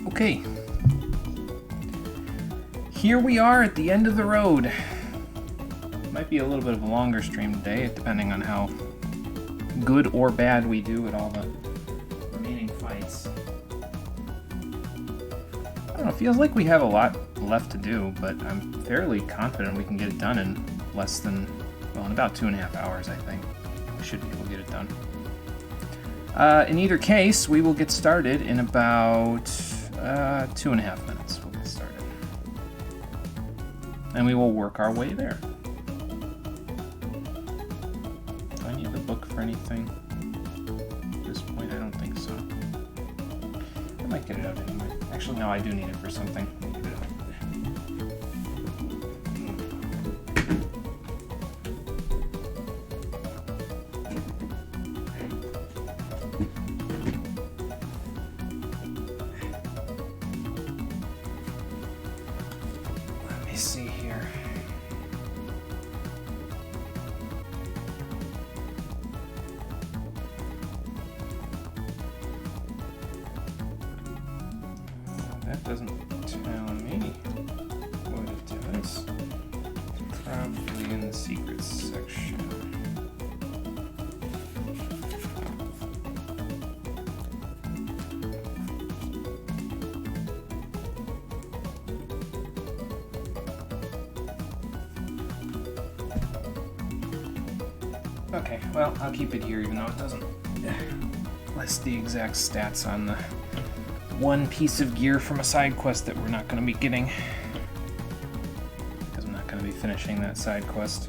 Okay, here we are at the end of the road. Might be a little bit of a longer stream today, depending on how good or bad we do at all the remaining fights. I don't know, it feels like we have a lot left to do, but I'm fairly confident we can get it done in less than, well, in about 2.5 hours, I think. We should be able to get it done. In either case, we will get started in about 2.5 minutes. We'll get started. And we will work our way there. Do I need the book for anything? At this point, I don't think so. I might get it out anyway. Actually, no, I do need it for something. Let me get it out. That doesn't tell me what it does. Probably in the secrets section. Okay, well, I'll keep it here even though it doesn't list the exact stats on the one piece of gear from a side quest that we're not going to be getting, because I'm not going to be finishing that side quest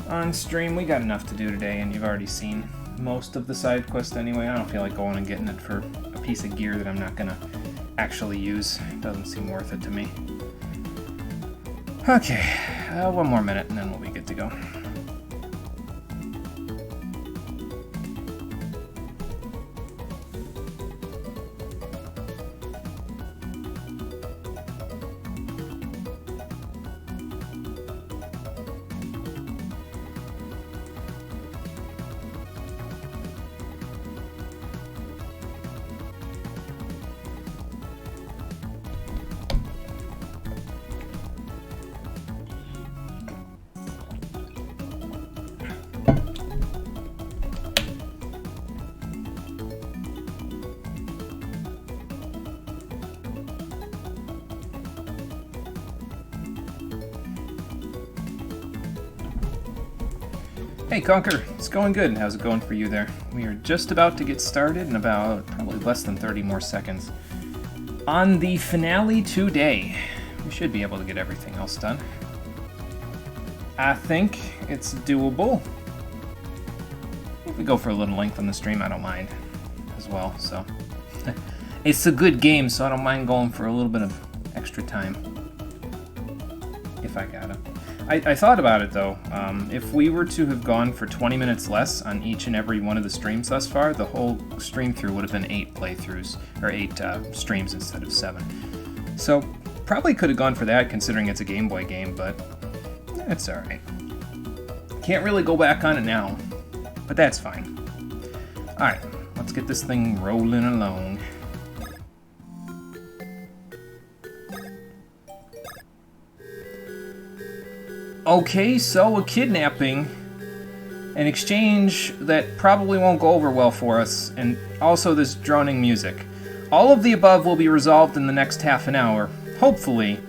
on stream. We got enough to do today, and you've already seen most of the side quest anyway. I don't feel like going and getting it for a piece of gear that I'm not going to actually use. It doesn't seem worth it to me. Okay, one more minute and then we'll be good to go. Hey Conker, it's going good. How's it going for you there? We are just about to get started in about probably less than 30 more seconds. On the finale today, we should be able to get everything else done. I think it's doable. If we go for a little length on the stream, I don't mind as well, so. It's a good game, so I don't mind going for a little bit of extra time. If I gotta. I thought about it though. If we were to have gone for 20 minutes less on each and every one of the streams thus far, the whole stream through would have been 8 playthroughs, or 8 streams instead of 7. So probably could have gone for that considering it's a Game Boy game, but it's alright. Can't really go back on it now, but that's fine. Alright, let's get this thing rolling along. Okay, so a kidnapping, an exchange that probably won't go over well for us, and also this droning music. All of the above will be resolved in the next half an hour. Hopefully.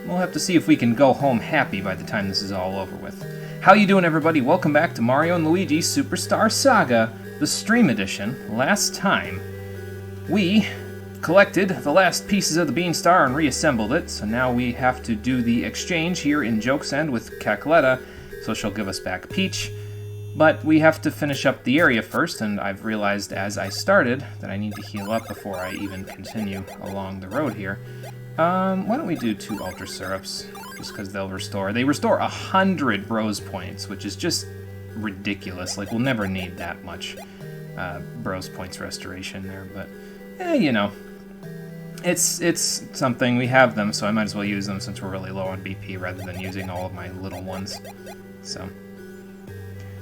We'll have to see if we can go home happy by the time this is all over with. How you doing, everybody? Welcome back to Mario & Luigi Superstar Saga, the Stream Edition. Last time, we collected the last pieces of the Bean Star and reassembled it, so now we have to do the exchange here in Joke's End with Cackletta, so she'll give us back Peach. But we have to finish up the area first, and I've realized as I started that I need to heal up before I even continue along the road here. Why don't we do 2 Ultra Syrups, just because they'll restore. They restore 100 Bros points, which is just ridiculous. Like, we'll never need that much Bros points restoration there, but, you know. It's something. We have them, so I might as well use them since we're really low on BP rather than using all of my little ones. So,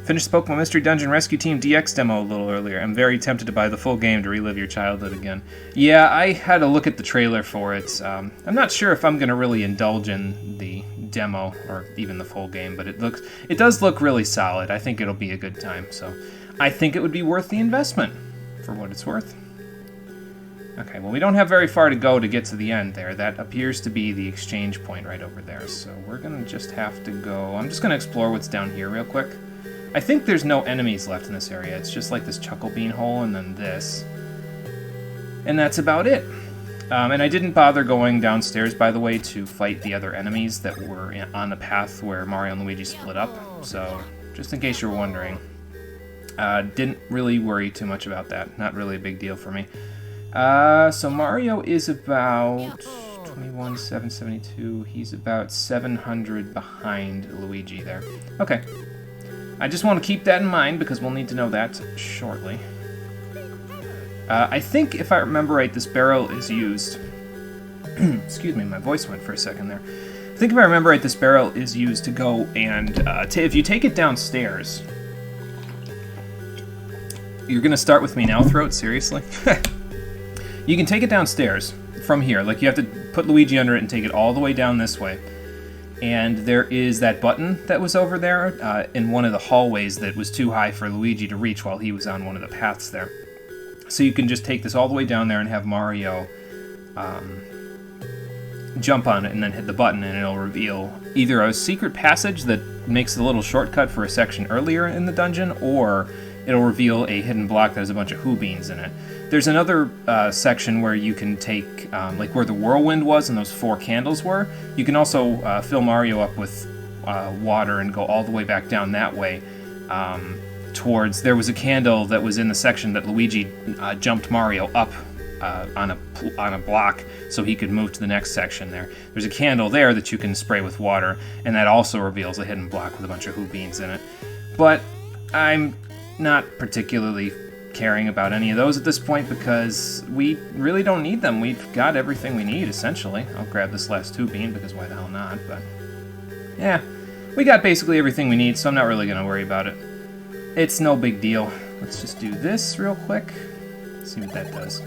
finished the Pokemon Mystery Dungeon Rescue Team DX demo a little earlier. I'm very tempted to buy the full game to relive your childhood again. Yeah, I had a look at the trailer for it. I'm not sure if I'm going to really indulge in the demo or even the full game, but it does look really solid. I think it'll be a good time, so I think it would be worth the investment for what it's worth. Okay, well, we don't have very far to go to get to the end there. That appears to be the exchange point right over there, so we're going to just have to go. I'm just going to explore what's down here real quick. I think there's no enemies left in this area. It's just like this Chuckle Bean hole and then this. And that's about it. And I didn't bother going downstairs, by the way, to fight the other enemies that were on the path where Mario and Luigi split up. So, just in case you're wondering, didn't really worry too much about that. Not really a big deal for me. So Mario is about 21,772. He's about 700 behind Luigi there. Okay. I just want to keep that in mind because we'll need to know that shortly. I think, if I remember right, this barrel is used... Excuse me, my voice went for a second there. I think if I remember right, this barrel is used to go and... if you take it downstairs... You're going to start with me now, Throat? Seriously? You can take it downstairs from here. Like, you have to put Luigi under it and take it all the way down this way. And there is that button that was over there in one of the hallways that was too high for Luigi to reach while he was on one of the paths there. So you can just take this all the way down there and have Mario jump on it and then hit the button, and it'll reveal either a secret passage that makes a little shortcut for a section earlier in the dungeon, or it'll reveal a hidden block that has a bunch of Hoo Beans in it. There's another section where you can take, like where the whirlwind was and those 4 candles were. You can also fill Mario up with water and go all the way back down that way towards... There was a candle that was in the section that Luigi jumped Mario up on a block so he could move to the next section there. There's a candle there that you can spray with water, and that also reveals a hidden block with a bunch of Hoo Beans in it. But I'm not particularly caring about any of those at this point because we really don't need them. We've got everything we need, essentially. I'll grab this last Hoo Bean because why the hell not, but... Yeah, we got basically everything we need, so I'm not really going to worry about it. It's no big deal. Let's just do this real quick. See what that does.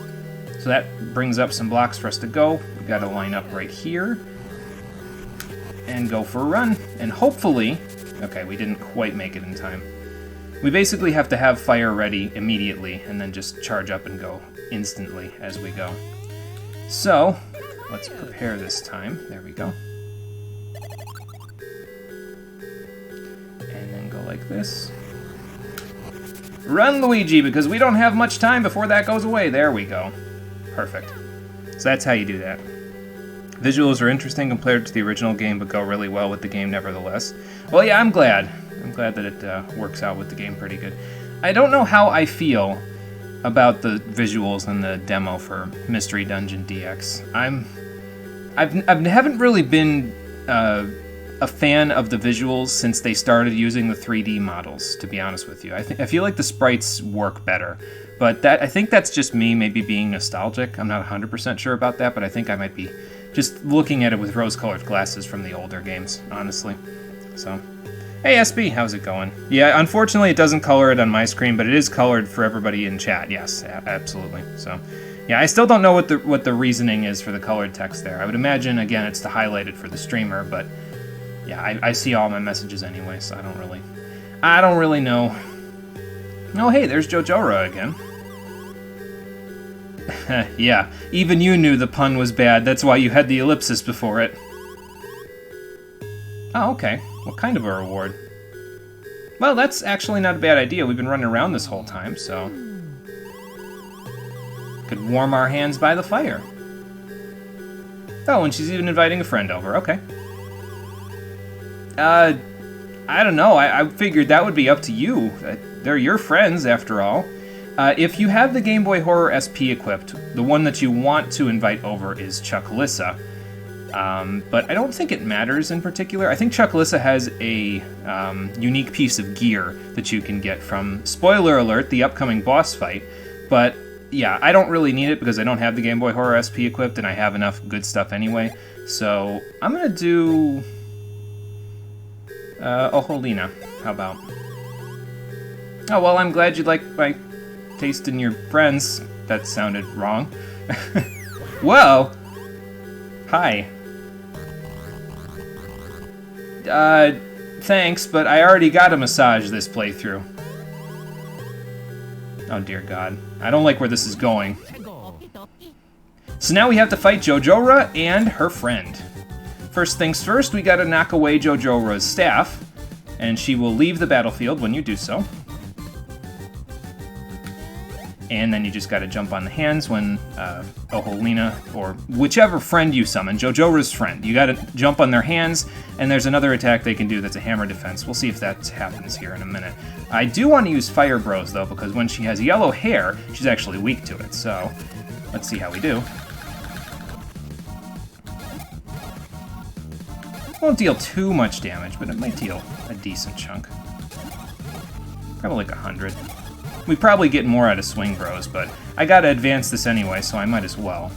So that brings up some blocks for us to go. We've got to line up right here and go for a run. And hopefully... Okay, we didn't quite make it in time. We basically have to have fire ready immediately and then just charge up and go instantly as we go. So, let's prepare this time. There we go. And then go like this. Run, Luigi, because we don't have much time before that goes away. There we go. Perfect. So that's how you do that. Visuals are interesting compared to the original game, but go really well with the game nevertheless. Well, yeah, I'm glad. I'm glad that it works out with the game pretty good. I don't know how I feel about the visuals in the demo for Mystery Dungeon DX. I haven't really been a fan of the visuals since they started using the 3D models, to be honest with you. I feel like the sprites work better, but I think that's just me maybe being nostalgic. I'm not 100% sure about that, but I think I might be just looking at it with rose-colored glasses from the older games, honestly. So... Hey SB, how's it going? Yeah, unfortunately it doesn't color it on my screen, but it is colored for everybody in chat. Yes, absolutely. So, yeah, I still don't know what the reasoning is for the colored text there. I would imagine, again, it's to highlight it for the streamer, but yeah, I see all my messages anyway, so I don't really know. Oh, hey, there's Jojora again. Yeah, even you knew the pun was bad. That's why you had the ellipsis before it. Oh, okay. What kind of a reward? Well, that's actually not a bad idea. We've been running around this whole time, so... could warm our hands by the fire. Oh, and she's even inviting a friend over. Okay. I don't know. I figured that would be up to you. They're your friends, after all. If you have the Game Boy Horror SP equipped, the one that you want to invite over is Chuckalissa. But I don't think it matters in particular. I think Chuckalissa has a unique piece of gear that you can get from, spoiler alert, the upcoming boss fight. But yeah, I don't really need it because I don't have the Game Boy Horror SP equipped and I have enough good stuff anyway. So I'm going to do Oholina. How about? Oh, well, I'm glad you like my taste in your friends. That sounded wrong. Well, hi. Thanks, but I already got a massage this playthrough. Oh, dear God. I don't like where this is going. So now we have to fight Jojora and her friend. First things first, we gotta knock away Jojora's staff, and she will leave the battlefield when you do so. And then you just gotta jump on the hands when Oholina, or whichever friend you summon, Jojora's friend, you gotta jump on their hands, and there's another attack they can do that's a hammer defense. We'll see if that happens here in a minute. I do want to use Fire Bros, though, because when she has yellow hair, she's actually weak to it, so let's see how we do. Won't deal too much damage, but it might deal a decent chunk. Probably like 100. We probably get more out of Swing Bros, but I gotta advance this anyway, so I might as well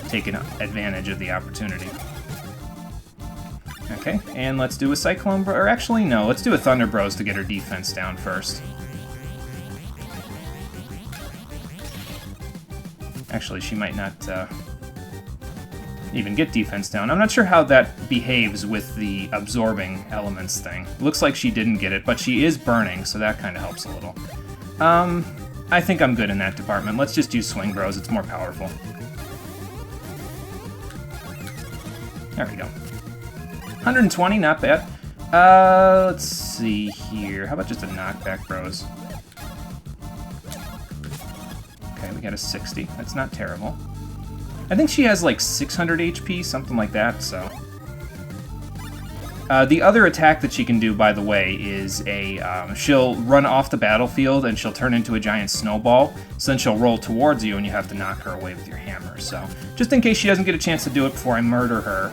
take advantage of the opportunity. Okay, and let's do a Cyclone Bro, or actually no, let's do a Thunder Bros to get her defense down first. Actually, she might not even get defense down. I'm not sure how that behaves with the absorbing elements thing. Looks like she didn't get it, but she is burning, so that kind of helps a little. I think I'm good in that department. Let's just use Swing Bros, it's more powerful. There we go. 120, not bad. Let's see here. How about just a Knockback Bros? Okay, we got a 60. That's not terrible. I think she has like 600 HP, something like that, so... the other attack that she can do, by the way, is she'll run off the battlefield and she'll turn into a giant snowball. So then she'll roll towards you and you have to knock her away with your hammer. So just in case she doesn't get a chance to do it before I murder her,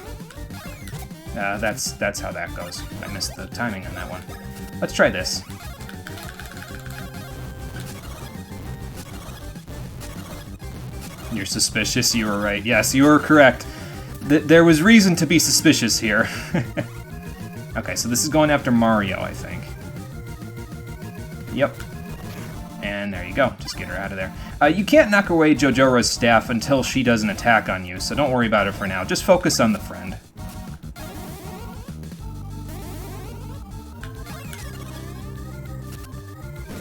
that's how that goes. I missed the timing on that one. Let's try this. You're suspicious, you were right. Yes, you were correct. There was reason to be suspicious here. Okay, so this is going after Mario, I think. Yep. And there you go. Just get her out of there. You can't knock away Jojora's staff until she does an attack on you, so don't worry about it for now. Just focus on the friend.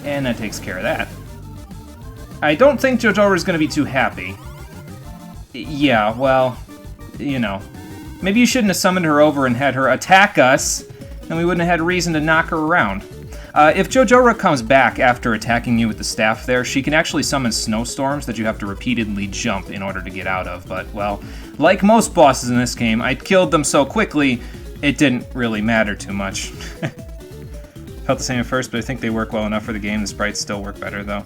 And that takes care of that. I don't think Jojora's going to be too happy. Yeah, well, you know. Maybe you shouldn't have summoned her over and had her attack us, and we wouldn't have had a reason to knock her around. If Jojora comes back after attacking you with the staff there, she can actually summon snowstorms that you have to repeatedly jump in order to get out of. But, well, like most bosses in this game, I killed them so quickly, it didn't really matter too much. Felt the same at first, but I think they work well enough for the game. The sprites still work better, though.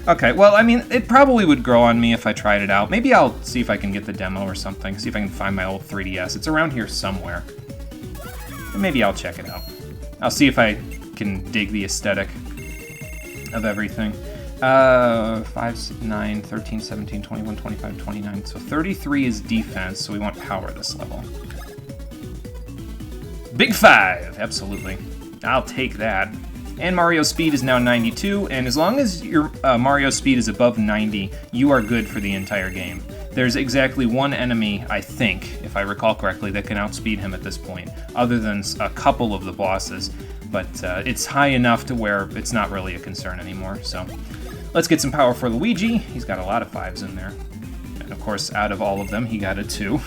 Okay, well, I mean, it probably would grow on me if I tried it out. Maybe I'll see if I can get the demo or something, see if I can find my old 3DS. It's around here somewhere. And maybe I'll check it out. I'll see if I can dig the aesthetic of everything. 5, 9, 13, 17, 21, 25, 29. So 33 is defense, so we want power this level. Big 5, absolutely. I'll take that. And Mario's speed is now 92, and as long as your Mario speed is above 90, you are good for the entire game. There's exactly one enemy, I think, if I recall correctly, that can outspeed him at this point, other than a couple of the bosses, but it's high enough to where it's not really a concern anymore. So let's get some power for Luigi. He's got a lot of 5s in there. And of course, out of all of them, he got a 2.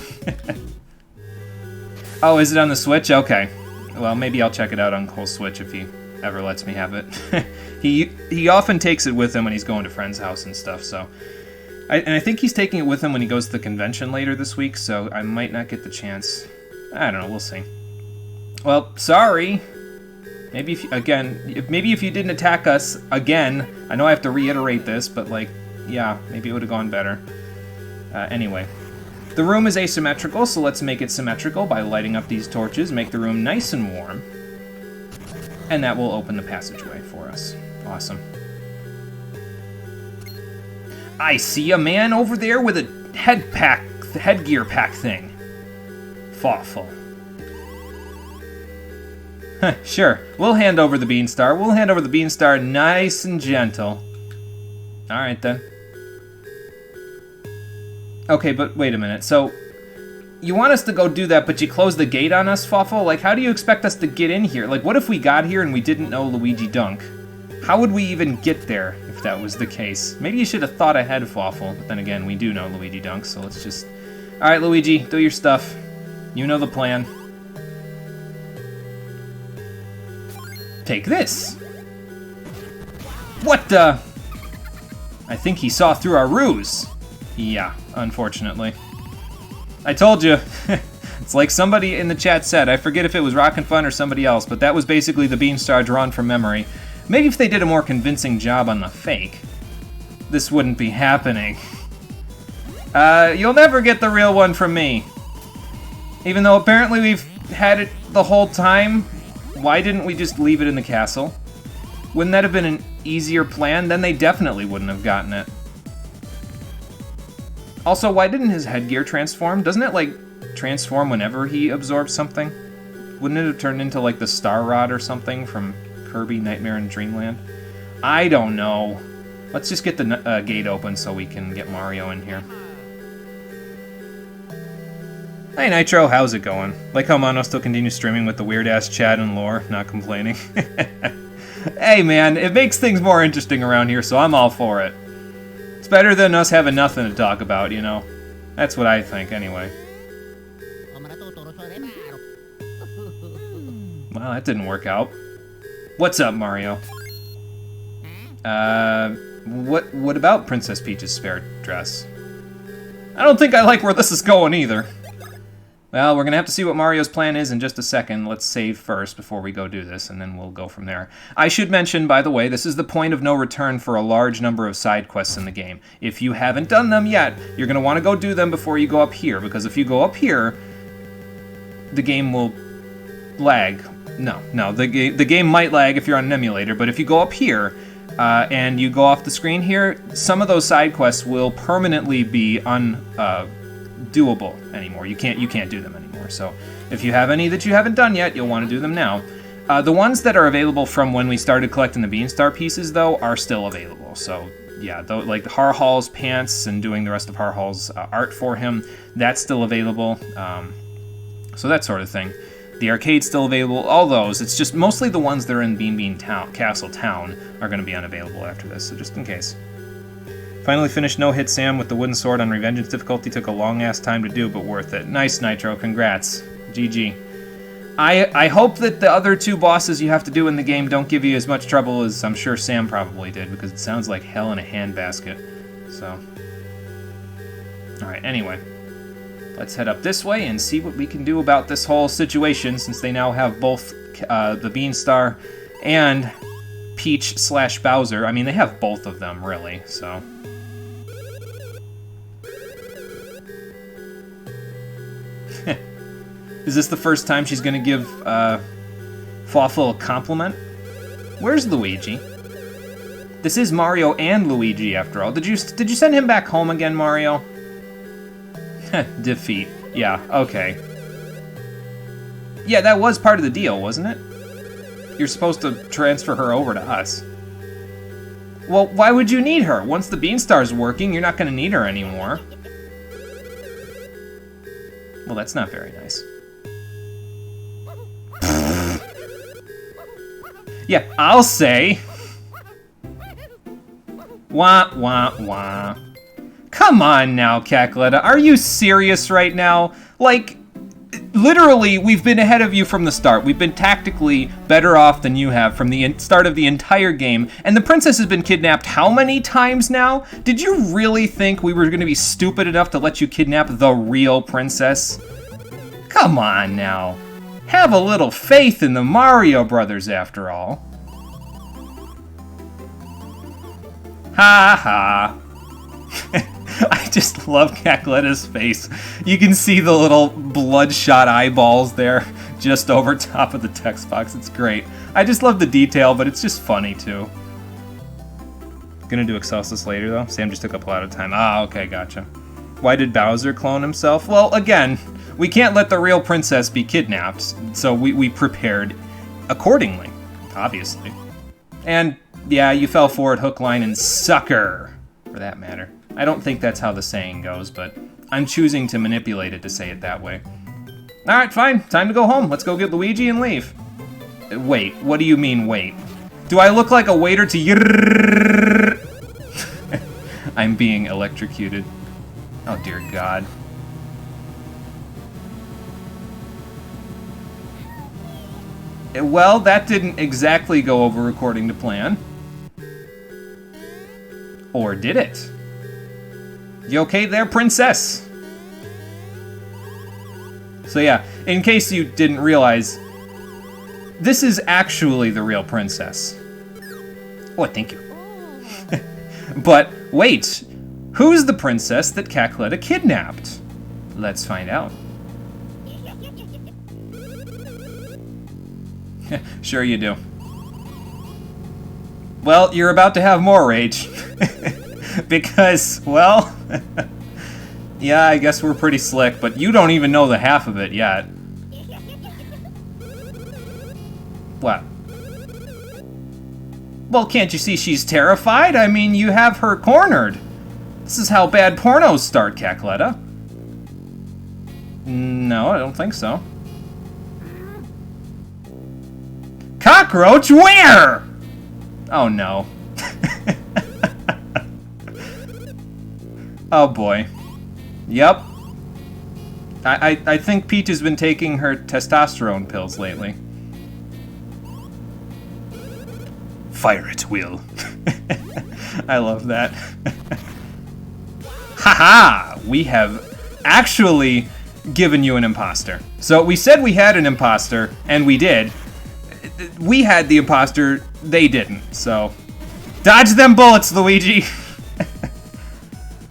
Oh, is it on the Switch? Okay. Well, maybe I'll check it out on whole Switch if he ever lets me have it. He often takes it with him when he's going to friends' house and stuff, so... I think he's taking it with him when he goes to the convention later this week, so I might not get the chance. I don't know, we'll see. Well, sorry. Maybe if you didn't attack us again, I know I have to reiterate this, but like, yeah, maybe it would have gone better. Anyway. The room is asymmetrical, so let's make it symmetrical by lighting up these torches, make the room nice and warm. And that will open the passageway for us. Awesome. I see a man over there with a headgear pack thing. Thoughtful. Sure, we'll hand over the Beanstar. We'll hand over the Beanstar nice and gentle. Alright then. Okay, but wait a minute. So, you want us to go do that, but you close the gate on us, Fawful? Like, how do you expect us to get in here? Like, what if we got here and we didn't know Luigi Dunk? How would we even get there if that was the case? Maybe you should have thought ahead, Fawful. But then again, we do know Luigi Dunk, so let's just... Alright, Luigi, do your stuff. You know the plan. Take this! What the... I think he saw through our ruse. Yeah, unfortunately. I told you. It's like somebody in the chat said, I forget if it was Rockin' Fun or somebody else, but that was basically the Beanstar drawn from memory. Maybe if they did a more convincing job on the fake, this wouldn't be happening. You'll never get the real one from me. Even though apparently we've had it the whole time, why didn't we just leave it in the castle? Wouldn't that have been an easier plan? Then they definitely wouldn't have gotten it. Also, why didn't his headgear transform? Doesn't it, like, transform whenever he absorbs something? Wouldn't it have turned into, like, the Star Rod or something from Kirby Nightmare in Dreamland? I don't know. Let's just get the gate open so we can get Mario in here. Hey Nitro, how's it going? Like how Mono still continues streaming with the weird-ass chat and lore, not complaining. Hey man, it makes things more interesting around here, so I'm all for it. It's better than us having nothing to talk about, you know? That's what I think, anyway. Well, that didn't work out. What's up, Mario? What about Princess Peach's spare dress? I don't think I like where this is going either. Well, we're gonna have to see what Mario's plan is in just a second. Let's save first before we go do this, and then we'll go from there. I should mention, by the way, this is the point of no return for a large number of side quests in the game. If you haven't done them yet, you're gonna want to go do them before you go up here, because if you go up here, the game will lag. No, the game might lag if you're on an emulator, but if you go up here, and you go off the screen here, some of those side quests will permanently be doable anymore. You can't do them anymore. So if you have any that you haven't done yet, you'll want to do them now. The ones that are available from when we started collecting the Beanstar pieces, though, are still available. So yeah, like Harhal's pants and doing the rest of Harhal's art for him, that's still available. So that sort of thing. The arcade's still available. All those. It's just mostly the ones that are in Bean Castle Town are going to be unavailable after this. So just in case. Finally finished No Hit Sam with the wooden sword on Revengeance difficulty. Took a long-ass time to do, but worth it. Nice, Nitro. Congrats. GG. I hope that the other two bosses you have to do in the game don't give you as much trouble as I'm sure Sam probably did, because it sounds like hell in a handbasket. So. Alright, anyway. Let's head up this way and see what we can do about this whole situation, since they now have both the Beanstar and Peach/Bowser. I mean, they have both of them, really, so... Is this the first time she's gonna give Fawful a compliment? Where's Luigi? This is Mario and Luigi, after all. Did you send him back home again, Mario? Defeat. Yeah, okay. Yeah, that was part of the deal, wasn't it? You're supposed to transfer her over to us. Well, why would you need her? Once the Beanstar's working, you're not gonna need her anymore. Well, that's not very nice. Yeah, I'll say. Wah, wah, wah. Come on now, Cackletta. Are you serious right now? Like, literally, we've been ahead of you from the start. We've been tactically better off than you have from the start of the entire game. And the princess has been kidnapped how many times now? Did you really think we were going to be stupid enough to let you kidnap the real princess? Come on now. Have a little faith in the Mario Brothers after all. Ha ha. I just love Cackleta's face. You can see the little bloodshot eyeballs there just over top of the text box. It's great. I just love the detail, but it's just funny too. Gonna do Excelsis later though. Sam just took up a lot of time. Ah, okay, gotcha. Why did Bowser clone himself? Well, again, we can't let the real princess be kidnapped, so we prepared accordingly, obviously. And yeah, you fell for it hook, line, and sucker, for that matter. I don't think that's how the saying goes, but I'm choosing to manipulate it to say it that way. Alright, fine. Time to go home. Let's go get Luigi and leave. Wait, what do you mean, wait? Do I look like a waiter to I'm being electrocuted. Oh, dear God. Well, that didn't exactly go over according to plan. Or did it? You okay there, princess? So yeah, in case you didn't realize, this is actually the real princess. Oh, thank you. But wait, who's the princess that Cackleta kidnapped? Let's find out. Sure you do. Well, you're about to have more rage. Because, well, yeah, I guess we're pretty slick, but you don't even know the half of it yet. What? Well, can't you see she's terrified? I mean, you have her cornered. This is how bad pornos start, Cackleta. No, I don't think so. Cockroach where? Oh no. Oh boy. Yep. I think Peach has been taking her testosterone pills lately. Fire at will. I love that. Haha! We have actually given you an imposter. So we said we had an imposter, and we did. We had the imposter, they didn't, so... Dodge them bullets, Luigi!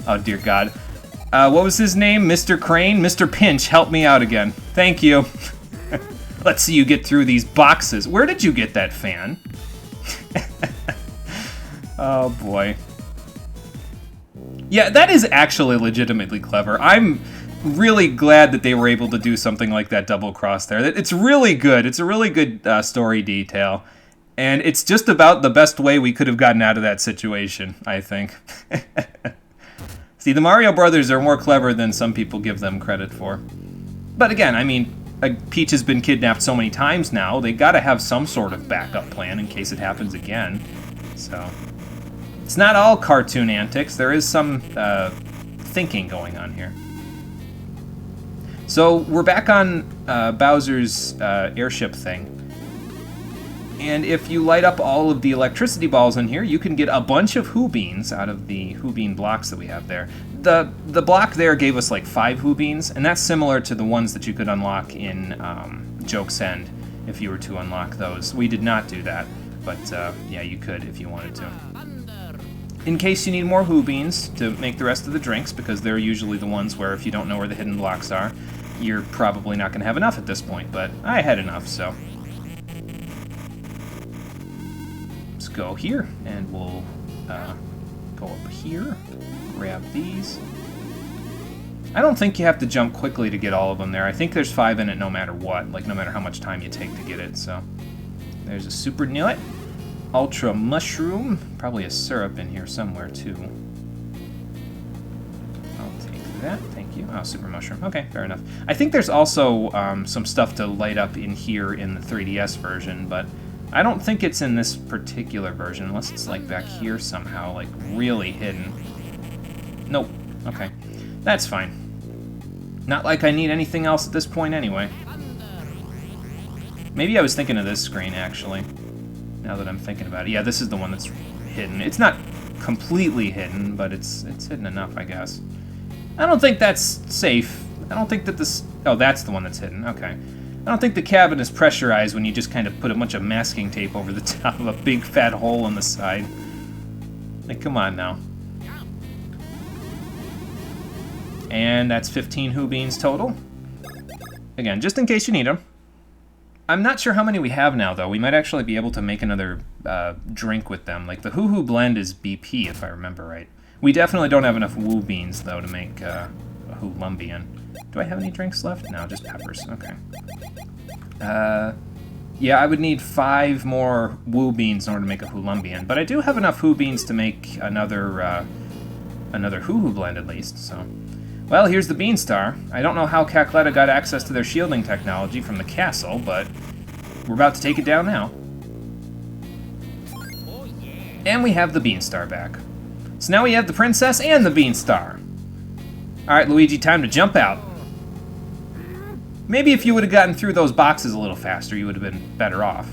Oh, dear God. What was his name? Mr. Crane? Mr. Pinch, help me out again. Thank you. Let's see you get through these boxes. Where did you get that fan? Oh, boy. Yeah, that is actually legitimately clever. I'm really glad that they were able to do something like that double cross there. It's really good. It's a really good story detail. And it's just about the best way we could have gotten out of that situation, I think. See, the Mario Brothers are more clever than some people give them credit for. But again, I mean, Peach has been kidnapped so many times now, they gotta have some sort of backup plan in case it happens again. So, it's not all cartoon antics. There is some thinking going on here. So, we're back on Bowser's airship thing. And if you light up all of the electricity balls in here, you can get a bunch of Hoo Beans out of the Hoo Bean blocks that we have there. The block there gave us like 5 Hoo Beans, and that's similar to the ones that you could unlock in Joke's End if you were to unlock those. We did not do that, but yeah, you could if you wanted to. In case you need more Hoo Beans to make the rest of the drinks, because they're usually the ones where if you don't know where the hidden blocks are, you're probably not going to have enough at this point, but I had enough, so... go here, and we'll go up here, grab these. I don't think you have to jump quickly to get all of them there. I think there's 5 in it no matter what, like no matter how much time you take to get it, so. There's a Super Nut, Ultra Mushroom, probably a syrup in here somewhere too. I'll take that, thank you. Oh, Super Mushroom, okay, fair enough. I think there's also some stuff to light up in here in the 3DS version, but I don't think it's in this particular version, unless it's like back here somehow, like really hidden. Nope. Okay. That's fine. Not like I need anything else at this point anyway. Maybe I was thinking of this screen, actually. Now that I'm thinking about it. Yeah, this is the one that's hidden. It's not completely hidden, but it's hidden enough, I guess. I don't think that's safe. I don't think that this... Oh, that's the one that's hidden. Okay. I don't think the cabin is pressurized when you just kind of put a bunch of masking tape over the top of a big fat hole on the side. Like, come on now. And that's 15 Who Beans total. Again, just in case you need them. I'm not sure how many we have now, though. We might actually be able to make another drink with them. Like, the Hoo Hoo Blend is BP, if I remember right. We definitely don't have enough Woo Beans, though, to make a Hoo Lumbian. Do I have any drinks left? No, just peppers. Okay. Yeah, I would need 5 more Woo Beans in order to make a Hoo Lumbian. But I do have enough Woo Beans to make another Hoo Hoo Blend, at least, so... Well, here's the Beanstar. I don't know how Cacletta got access to their shielding technology from the castle, but we're about to take it down now. And we have the Beanstar back. So now we have the Princess and the Beanstar. Alright, Luigi, time to jump out. Maybe if you would have gotten through those boxes a little faster, you would have been better off.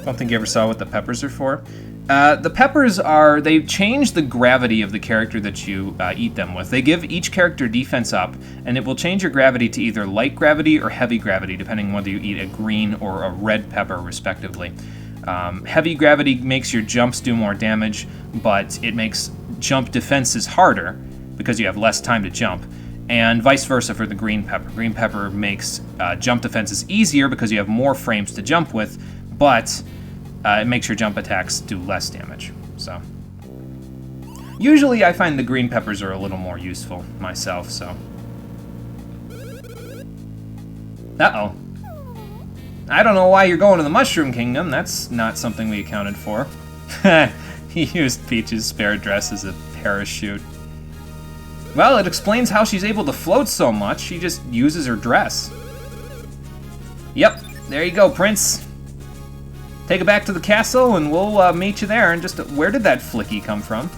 Don't think you ever saw what the peppers are for. The peppers are, they change the gravity of the character that you eat them with. They give each character defense up, and it will change your gravity to either light gravity or heavy gravity, depending on whether you eat a green or a red pepper, respectively. Heavy gravity makes your jumps do more damage, but it makes jump defenses harder, because you have less time to jump, and vice versa for the green pepper. Green pepper makes jump defenses easier because you have more frames to jump with, but... it makes your jump attacks do less damage, so. Usually I find the green peppers are a little more useful myself, so. Uh-oh. I don't know why you're going to the Mushroom Kingdom. That's not something we accounted for. He used Peach's spare dress as a parachute. Well, it explains how she's able to float so much. She just uses her dress. Yep, there you go, Prince. Take it back to the castle, and we'll meet you there. And just where did that flicky come from?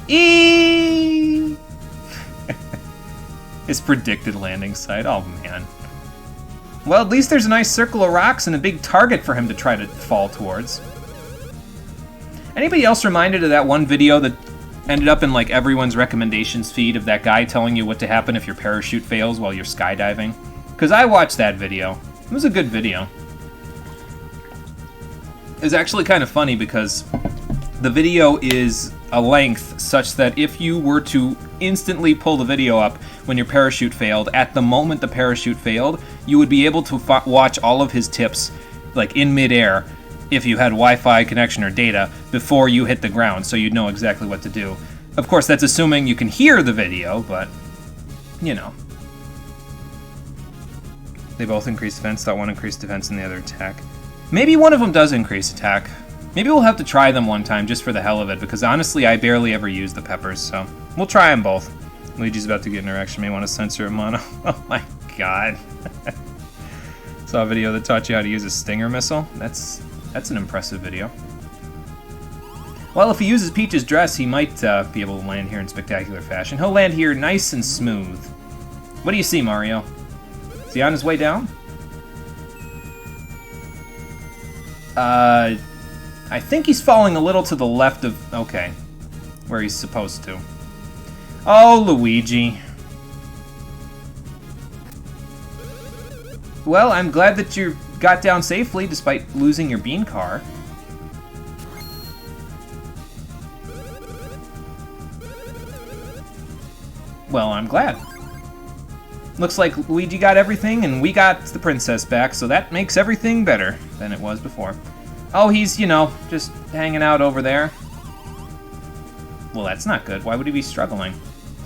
Eee! His predicted landing site. Oh man. Well, at least there's a nice circle of rocks and a big target for him to try to fall towards. Anybody else reminded of that one video that ended up in like everyone's recommendations feed of that guy telling you what to happen if your parachute fails while you're skydiving? Because I watched that video. It was a good video. It's actually kind of funny because the video is a length such that if you were to instantly pull the video up when your parachute failed, at the moment the parachute failed, you would be able to watch all of his tips like in midair if you had Wi-Fi connection or data before you hit the ground, so you'd know exactly what to do. Of course, that's assuming you can hear the video, but, you know. They both increase defense, that one increased defense and the other attack. Maybe one of them does increase attack. Maybe we'll have to try them one time just for the hell of it, because honestly, I barely ever use the peppers, so we'll try them both. Luigi's about to get an erection, may want to censor a mono. Oh my god. Saw a video that taught you how to use a Stinger missile. That's an impressive video. Well, if he uses Peach's dress, he might be able to land here in spectacular fashion. He'll land here nice and smooth. What do you see, Mario? Is he on his way down? I think he's falling a little to the left of... Okay, where he's supposed to. Oh, Luigi. Well, I'm glad that you got down safely despite losing your bean car. Well, I'm glad. Looks like Luigi got everything and we got the princess back, so that makes everything better than it was before. Oh, he's, you know, just hanging out over there. Well, that's not good. Why would he be struggling?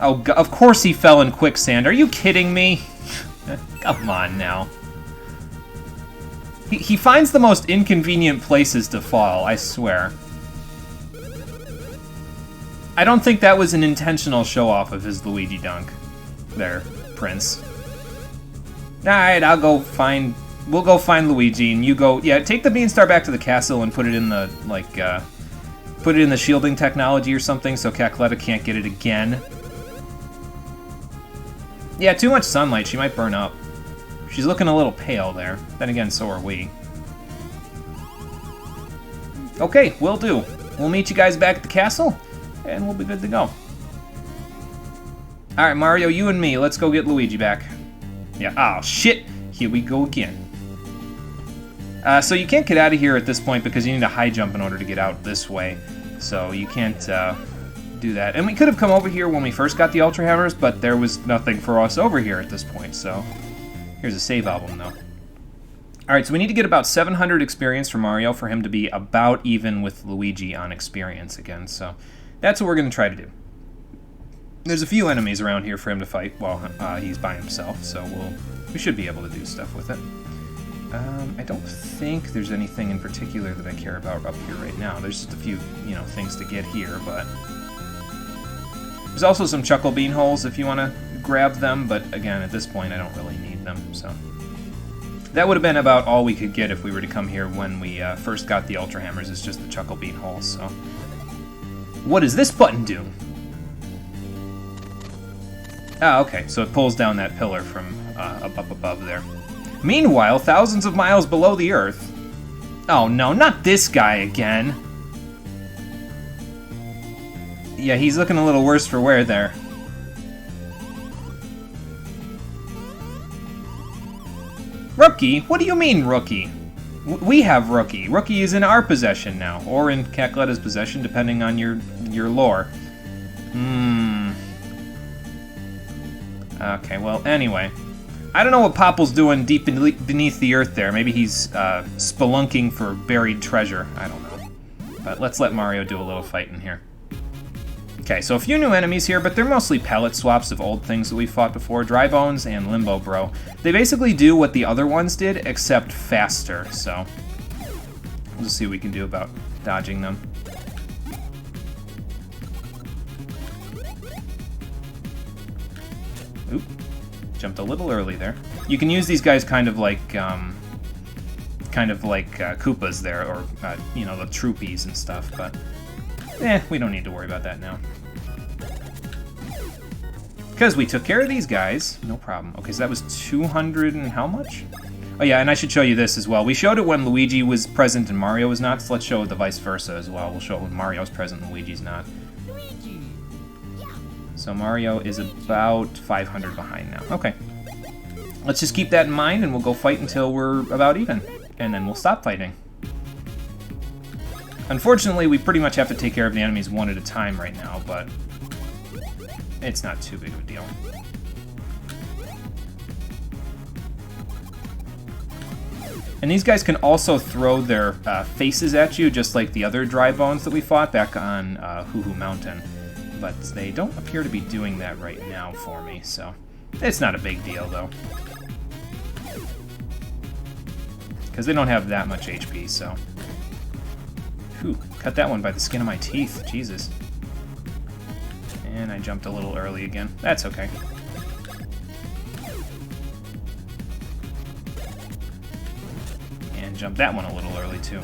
Oh, of course he fell in quicksand. Are you kidding me? Come on now. He finds the most inconvenient places to fall, I swear. I don't think that was an intentional show-off of his Luigi dunk. There, Prince. Alright, we'll go find Luigi, and you go... Yeah, take the Beanstar back to the castle and put it in the, like, put it in the shielding technology or something so Cacletta can't get it again. Yeah, too much sunlight. She might burn up. She's looking a little pale there. Then again, so are we. Okay, will do. We'll meet you guys back at the castle, and we'll be good to go. Alright, Mario, you and me, let's go get Luigi back. Yeah, oh shit! Here we go again. So you can't get out of here at this point because you need a high jump in order to get out this way. So you can't do that. And we could have come over here when we first got the Ultra Hammers, but there was nothing for us over here at this point, so... Here's a save album, though. Alright, so we need to get about 700 experience for Mario for him to be about even with Luigi on experience again, so... That's what we're going to try to do. There's a few enemies around here for him to fight while he's by himself, so we should be able to do stuff with it. I don't think there's anything in particular that I care about up here right now. There's just a few, things to get here, but... There's also some Chuckle Bean holes if you want to grab them, but again, at this point, I don't really need them, so... That would have been about all we could get if we were to come here when we first got the Ultra Hammers, is just the Chuckle Bean holes, so... What does this button do? Ah, okay, so it pulls down that pillar from up above there. Meanwhile, thousands of miles below the Earth... Oh no, not this guy again! Yeah, he's looking a little worse for wear there. Rookie? What do you mean, Rookie? We have Rookie. Rookie is in our possession now, or in Cackleta's possession, depending on your lore. Okay, well, anyway. I don't know what Popple's doing deep beneath the earth there. Maybe he's spelunking for buried treasure. I don't know. But let's let Mario do a little fighting here. Okay, so a few new enemies here, but they're mostly palette swaps of old things that we fought before. Dry Bones and Limbo Bro. They basically do what the other ones did, except faster, so... We'll just see what we can do about dodging them. Oop. Jumped a little early there. You can use these guys kind of like Koopas there, or, the Troopies and stuff, but... we don't need to worry about that now. Because we took care of these guys, no problem. Okay, so that was 200 and how much? Oh yeah, and I should show you this as well. We showed it when Luigi was present and Mario was not, so let's show it the vice versa as well. We'll show it when Mario's present and Luigi's not. So Mario is about 500 behind now. Okay. Let's just keep that in mind and we'll go fight until we're about even. And then we'll stop fighting. Unfortunately, we pretty much have to take care of the enemies one at a time right now, but it's not too big of a deal. And these guys can also throw their faces at you, just like the other Dry Bones that we fought back on Hoo Hoo Mountain. But they don't appear to be doing that right now for me, so it's not a big deal, though. Because they don't have that much HP, so... Whew, cut that one by the skin of my teeth. Jesus. And I jumped a little early again. That's okay. And jumped that one a little early, too.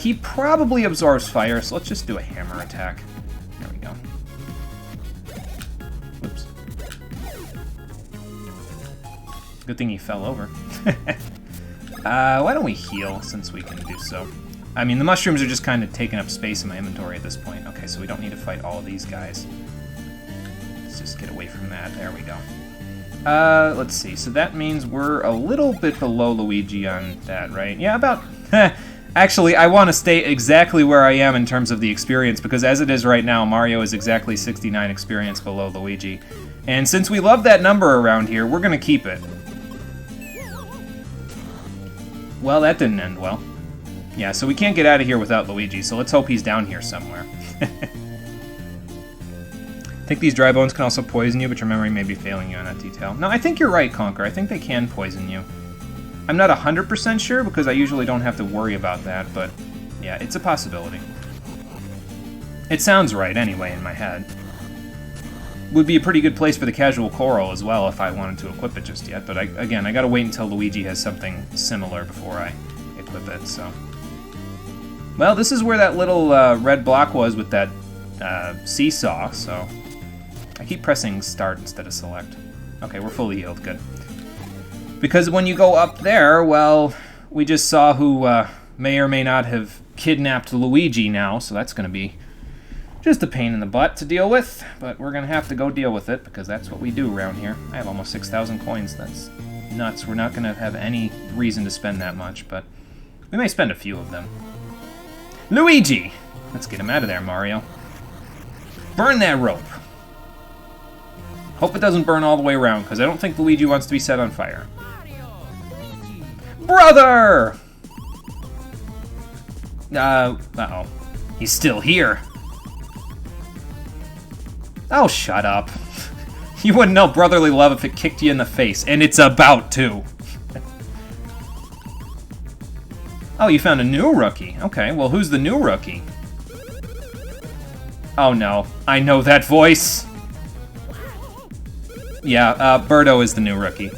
He probably absorbs fire, so let's just do a hammer attack. There we go. Whoops. Good thing he fell over. Why don't we heal, since we can do so? I mean, the mushrooms are just kind of taking up space in my inventory at this point. Okay, so we don't need to fight all of these guys. Let's just get away from that. There we go. Let's see. So that means we're a little bit below Luigi on that, right? Yeah, about... Actually, I want to stay exactly where I am in terms of the experience, because as it is right now, Mario is exactly 69 experience below Luigi. And since we love that number around here, we're going to keep it. Well, that didn't end well. Yeah, so we can't get out of here without Luigi, so let's hope he's down here somewhere. I think these Dry Bones can also poison you, but your memory may be failing you on that detail. No, I think you're right, Conker. I think they can poison you. I'm not 100% sure, because I usually don't have to worry about that, but yeah, it's a possibility. It sounds right, anyway, in my head. Would be a pretty good place for the Casual Coral as well, if I wanted to equip it just yet, but again, I gotta wait until Luigi has something similar before I equip it, so... Well, this is where that little red block was with that seesaw, so... I keep pressing start instead of select. Okay, we're fully healed. Good. Because when you go up there, well, we just saw who may or may not have kidnapped Luigi now, so that's going to be just a pain in the butt to deal with. But we're going to have to go deal with it, because that's what we do around here. I have almost 6,000 coins. That's nuts. We're not going to have any reason to spend that much, but we may spend a few of them. Luigi! Let's get him out of there, Mario. Burn that rope. Hope it doesn't burn all the way around, because I don't think Luigi wants to be set on fire. Brother! Uh-oh. He's still here. Oh, shut up. You wouldn't know brotherly love if it kicked you in the face, and it's about to. Oh, you found a new rookie. Okay, well, who's the new rookie? Oh, no. I know that voice. Yeah, Birdo is the new rookie.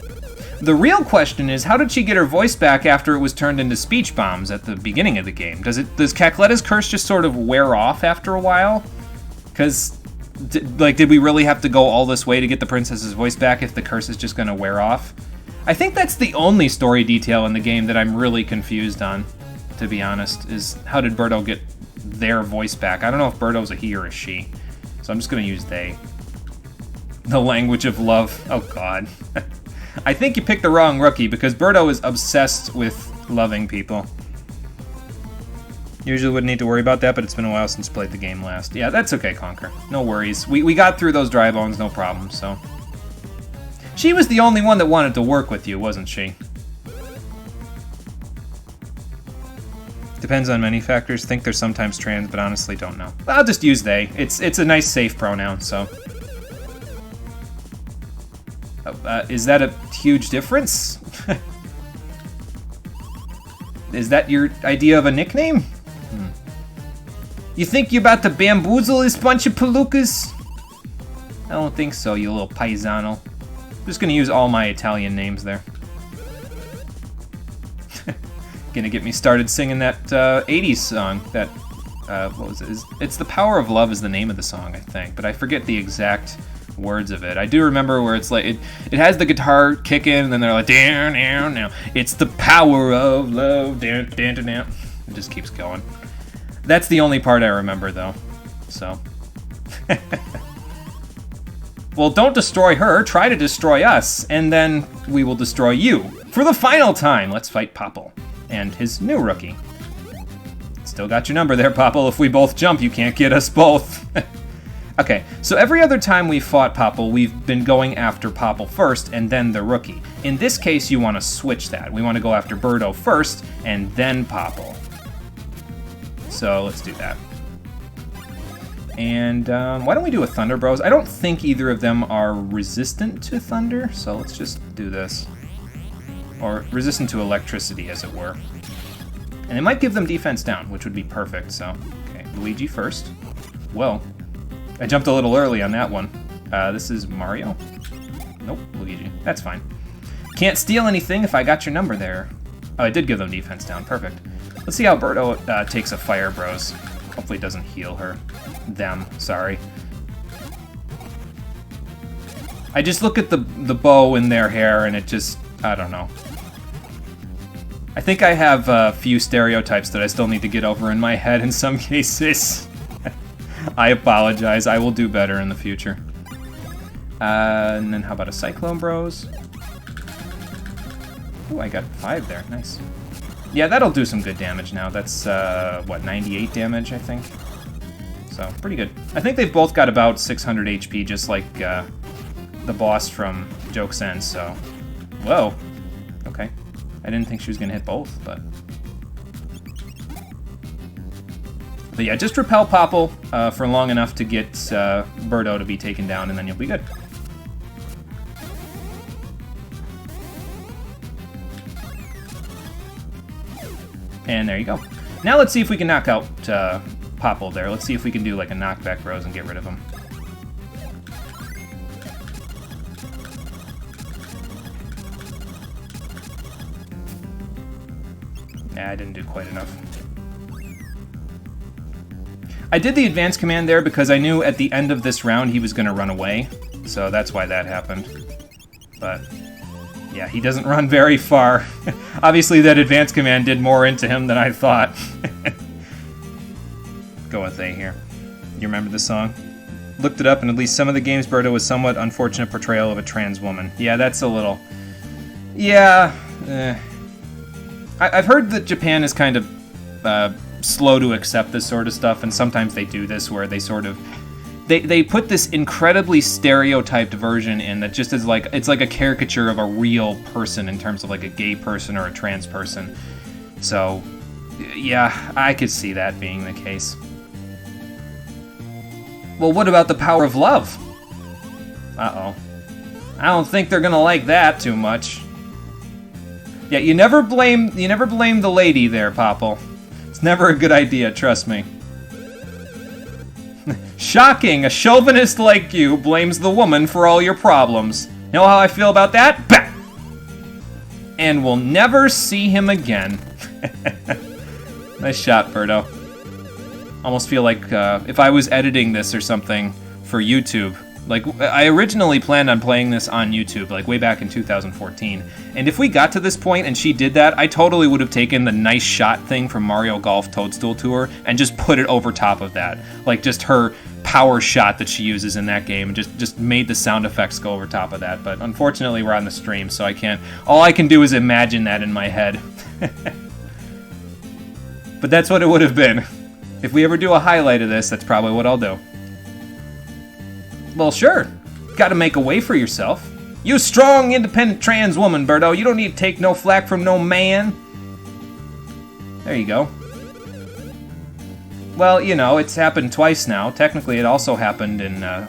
The real question is, how did she get her voice back after it was turned into speech bombs at the beginning of the game? Does Cacletta's curse just sort of wear off after a while? Because, did we really have to go all this way to get the princess's voice back if the curse is just going to wear off? I think that's the only story detail in the game that I'm really confused on, to be honest, is how did Birdo get their voice back? I don't know if Birdo's a he or a she, so I'm just going to use they. The language of love. Oh, God. I think you picked the wrong rookie, because Birdo is obsessed with loving people. Usually wouldn't need to worry about that, but it's been a while since played the game last. Yeah, that's okay, Conker. No worries. We got through those dry bones, no problem, so. She was the only one that wanted to work with you, wasn't she? Depends on many factors. Think they're sometimes trans, but honestly don't know. I'll just use they. It's a nice, safe pronoun, so. Is that a huge difference? Is that your idea of a nickname? You think you're about to bamboozle this bunch of palookas? I don't think so, you little paisano. I'm just gonna use all my Italian names there. Gonna get me started singing that 80s song. That, what was it? It's The Power of Love is the name of the song, I think. But I forget the exact words of it. I do remember where it's like, it has the guitar kick in, and then they're like, down, down, now. It's the power of love, down, down, down. It just keeps going. That's the only part I remember, though. So. Well, don't destroy her. Try to destroy us, and then we will destroy you. For the final time, let's fight Popple and his new rookie. Still got your number there, Popple. If we both jump, you can't get us both. Okay, so every other time we fought Popple, we've been going after Popple first, and then the rookie. In this case, you want to switch that. We want to go after Birdo first, and then Popple. So let's do that. And why don't we do a Thunder Bros? I don't think either of them are resistant to thunder, so let's just do this. Or resistant to electricity, as it were. And it might give them defense down, which would be perfect, so. Okay, Luigi first. Whoa. I jumped a little early on that one. This is Mario? Nope, Luigi. That's fine. Can't steal anything if I got your number there. Oh, I did give them defense down. Perfect. Let's see how Birdo takes a Fire Bros. Hopefully it doesn't heal her. Them, sorry. I just look at the bow in their hair and it just, I don't know. I think I have a few stereotypes that I still need to get over in my head in some cases. I apologize. I will do better in the future. And then how about a Cyclone Bros? Ooh, I got 5 there. Nice. Yeah, that'll do some good damage now. That's, what, 98 damage, I think? So, pretty good. I think they've both got about 600 HP, just like the boss from Joke's End, so... Whoa. Okay. I didn't think she was going to hit both, but... But yeah, just repel Popple for long enough to get Birdo to be taken down, and then you'll be good. And there you go. Now let's see if we can knock out Popple there. Let's see if we can do like a knockback Bros and get rid of him. Yeah, I didn't do quite enough. I did the advance command there because I knew at the end of this round he was going to run away, so that's why that happened. But yeah, he doesn't run very far. Obviously, that advance command did more into him than I thought. Go with A here. You remember the song? Looked it up, and at least some of the games, Berto was somewhat unfortunate portrayal of a trans woman. Yeah, that's a little... Yeah. I've heard that Japan is kind of slow to accept this sort of stuff, and sometimes they do this where they sort of... They put this incredibly stereotyped version in that just is like... It's like a caricature of a real person in terms of like a gay person or a trans person. So, yeah, I could see that being the case. Well, what about the power of love? Uh-oh. I don't think they're gonna like that too much. Yeah, you never blame the lady there, Popple. It's never a good idea, trust me. Shocking! A chauvinist like you blames the woman for all your problems. Know how I feel about that? Bah! And we'll never see him again. Nice shot, Berto. Almost feel like if I was editing this or something for YouTube, like I originally planned on playing this on YouTube, like way back in 2014. And if we got to this point and she did that, I totally would have taken the nice shot thing from Mario Golf Toadstool Tour and just put it over top of that. Like just her power shot that she uses in that game, and just made the sound effects go over top of that. But unfortunately we're on the stream, so I can't, all I can do is imagine that in my head. But that's what it would have been. If we ever do a highlight of this, that's probably what I'll do. Well, sure. Gotta make a way for yourself. You strong, independent trans woman, Berto. You don't need to take no flack from no man. There you go. Well, you know, it's happened twice now. Technically, it also happened in Mario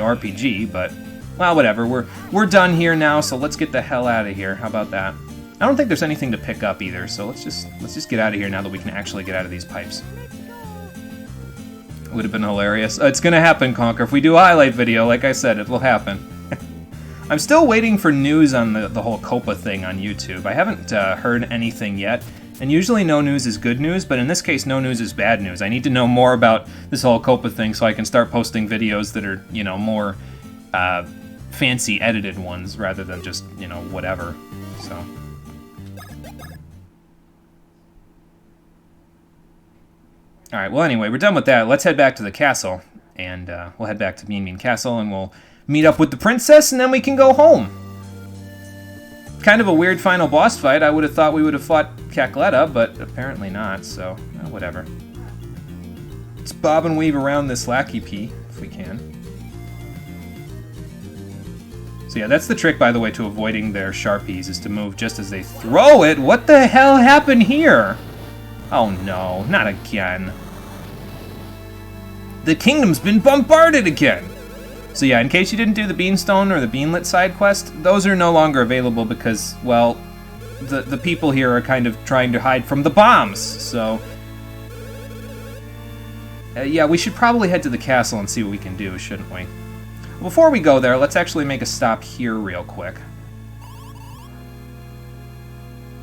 RPG, but... Well, whatever. We're done here now, so let's get the hell out of here. How about that? I don't think there's anything to pick up either, so let's just get out of here now that we can actually get out of these pipes. Would have been hilarious. It's gonna happen, Conker. If we do a highlight video, like I said, it will happen. I'm still waiting for news on the whole Copa thing on YouTube. I haven't heard anything yet, and usually no news is good news, but in this case, no news is bad news. I need to know more about this whole Copa thing so I can start posting videos that are, you know, more fancy edited ones rather than just, you know, whatever. So... Alright, well anyway, we're done with that. Let's head back to the castle, and we'll head back to Mean Mean Castle, and we'll meet up with the princess, and then we can go home. Kind of a weird final boss fight. I would have thought we would have fought Cacletta, but apparently not, so whatever. Let's bob and weave around this Lackey Pea, if we can. So yeah, that's the trick, by the way, to avoiding their Sharpies, is to move just as they throw it. What the hell happened here? Oh no, not again. The kingdom's been bombarded again! So yeah, in case you didn't do the Beanstone or the Beanlet side quest, those are no longer available because, well, the people here are kind of trying to hide from the bombs, so... yeah, we should probably head to the castle and see what we can do, shouldn't we? Before we go there, let's actually make a stop here real quick.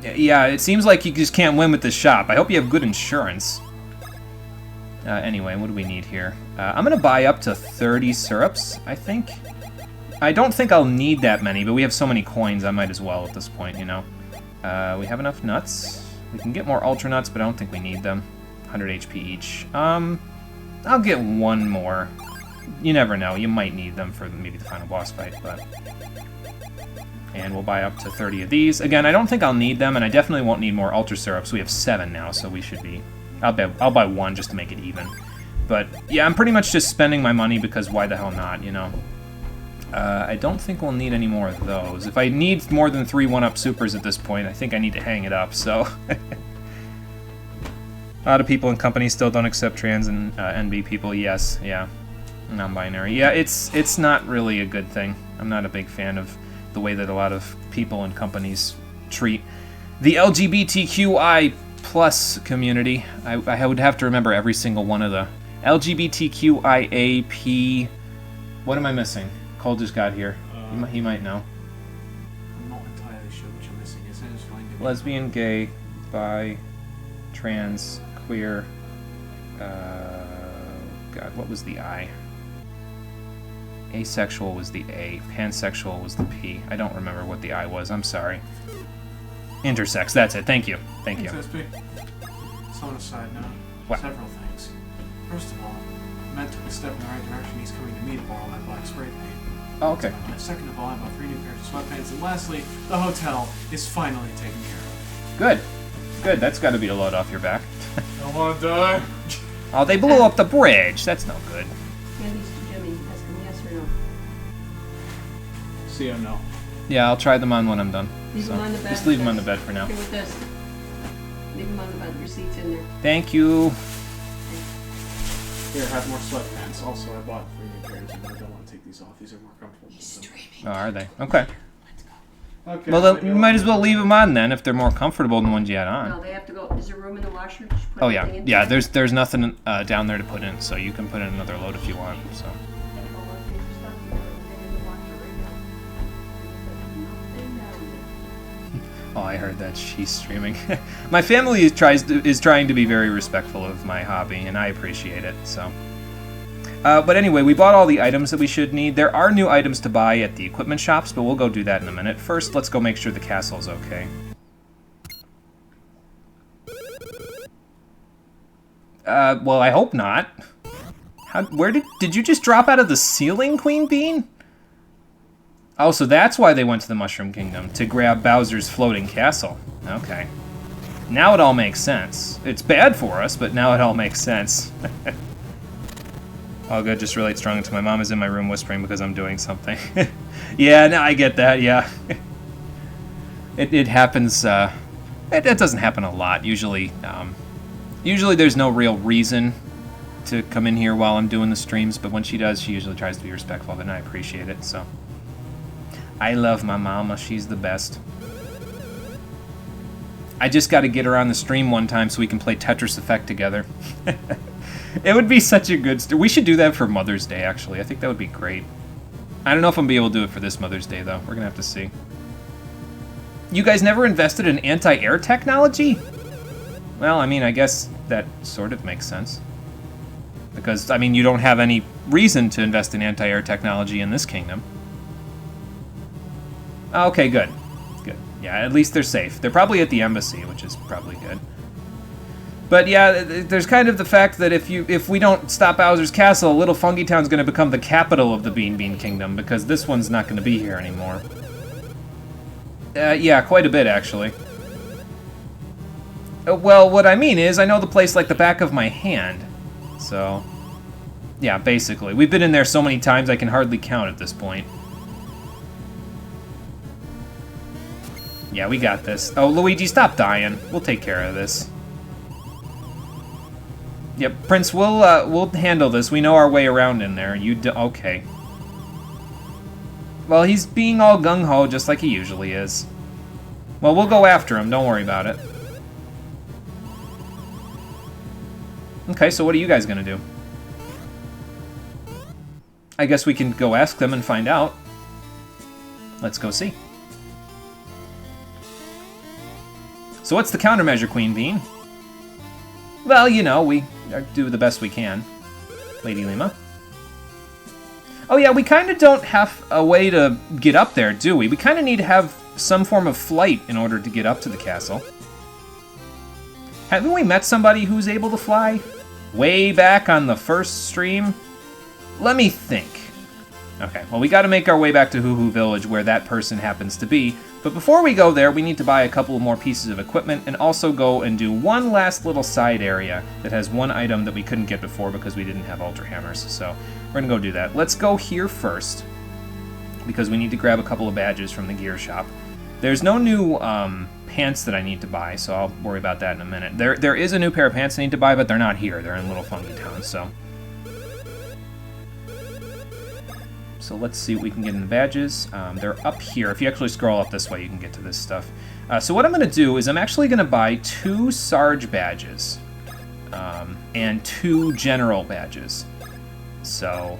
Yeah, it seems like you just can't win with this shop. I hope you have good insurance. Anyway, what do we need here? I'm gonna buy up to 30 syrups, I think. I don't think I'll need that many, but we have so many coins, I might as well at this point, you know. We have enough nuts. We can get more Ultra Nuts, but I don't think we need them. 100 HP each. I'll get one more. You never know, you might need them for maybe the final boss fight, but... And we'll buy up to 30 of these. Again, I don't think I'll need them, and I definitely won't need more Ultra Syrups. We have 7 now, so we should be... I'll buy 1 just to make it even. But, yeah, I'm pretty much just spending my money because why the hell not, you know? I don't think we'll need any more of those. If I need more than 3 1-up supers at this point, I think I need to hang it up, so... A lot of people and companies still don't accept trans and NB people. Yes, yeah. Non-binary. Yeah, it's not really a good thing. I'm not a big fan of the way that a lot of people and companies treat the LGBTQI plus community. I would have to remember every single one of the LGBTQIAP. What am I missing? Cole just got here. He might know. I'm not entirely sure which I'm missing. As soon as finding Lesbian, gay, bi, trans, queer. God, what was the I? Asexual was the A. Pansexual was the P. I don't remember what the I was. I'm sorry. Intersex. That's it. Thank you. Thank you. SB. So on a side note, What? several things. First of all, Matt took a step in the right direction. He's coming to me to borrow that black spray paint. Oh, okay. Second of all, I bought 3 new pairs of sweatpants. And lastly, the hotel is finally taken care of. Good. Good. That's got to be a load off your back. I want to die. Oh, they blew up the bridge. That's no good. Candies to Jimmy. Ask him yes or no. See ya, no. Yeah, I'll try them on when I'm done. Leave them on the bed. Just leave them on the bed for now. Here with this. Leave them on the bed. Receipt's in there. Thank you. Here, have more sweatpants. Also, I bought 3 new pairs and I don't want to take these off. These are more comfortable. He's streaming. Oh, are they? Okay. Let's go. Okay. Well, then you might as well leave them on then if they're more comfortable than the ones you had on. No, they have to go. Is there room in the washer? Just put Oh yeah, everything in yeah. there? There's nothing down there to put in, so you can put in another load if you want. So. Oh, I heard that she's streaming. My family is trying to be very respectful of my hobby, and I appreciate it. So. But anyway, we bought all the items that we should need. There are new items to buy at the equipment shops, but we'll go do that in a minute. First, let's go make sure the castle's okay. Well, I hope not. Where did you just drop out of the ceiling, Queen Bean? Oh, so that's why they went to the Mushroom Kingdom, to grab Bowser's floating castle. Okay. Now it all makes sense. It's bad for us, but now it all makes sense. Oh, good, just relate strongly to my mom is in my room whispering because I'm doing something. Yeah, no, I get that, yeah. It happens, it doesn't happen a lot. Usually there's no real reason to come in here while I'm doing the streams, but when she does, she usually tries to be respectful of it, and I appreciate it, so. I love my mama, she's the best. I just gotta get her on the stream one time so we can play Tetris Effect together. It would be such a good... We should do that for Mother's Day, actually. I think that would be great. I don't know if I'm going to be able to do it for this Mother's Day, though. We're going to have to see. You guys never invested in anti-air technology? Well, I mean, I guess that sort of makes sense. Because, I mean, you don't have any reason to invest in anti-air technology in this kingdom. Okay, good. Good. Yeah, at least they're safe. They're probably at the embassy, which is probably good. But yeah, there's kind of the fact that if we don't stop Bowser's Castle, Little Fungi Town's going to become the capital of the Bean Bean Kingdom, because this one's not going to be here anymore. Yeah, quite a bit, actually. Well, what I mean is, I know the place like the back of my hand. So, yeah, basically. We've been in there so many times I can hardly count at this point. Yeah, we got this. Oh, Luigi, stop dying. We'll take care of this. Yep, Prince, we'll handle this. We know our way around in there. Okay. Well, he's being all gung-ho, just like he usually is. Well, we'll go after him. Don't worry about it. Okay, so what are you guys gonna do? I guess we can go ask them and find out. Let's go see. So what's the countermeasure, Queen Bean? Well, you know, we do the best we can. Lady Lima. Oh yeah, we kind of don't have a way to get up there, do we? We kind of need to have some form of flight in order to get up to the castle. Haven't we met somebody who's able to fly? Way back on the first stream? Let me think. Okay, well, we got to make our way back to Hoo Hoo Village, where that person happens to be. But before we go there, we need to buy a couple more pieces of equipment and also go and do one last little side area that has one item that we couldn't get before because we didn't have Ultra Hammers. So we're going to go do that. Let's go here first, because we need to grab a couple of badges from the gear shop. There's no new pants that I need to buy, so I'll worry about that in a minute. There is a new pair of pants I need to buy, but they're not here. They're in Little Fungi Town, so... So let's see what we can get in the badges. They're up here. If you actually scroll up this way, you can get to this stuff. So what I'm going to do is I'm actually going to buy 2 Sarge badges and 2 General badges. So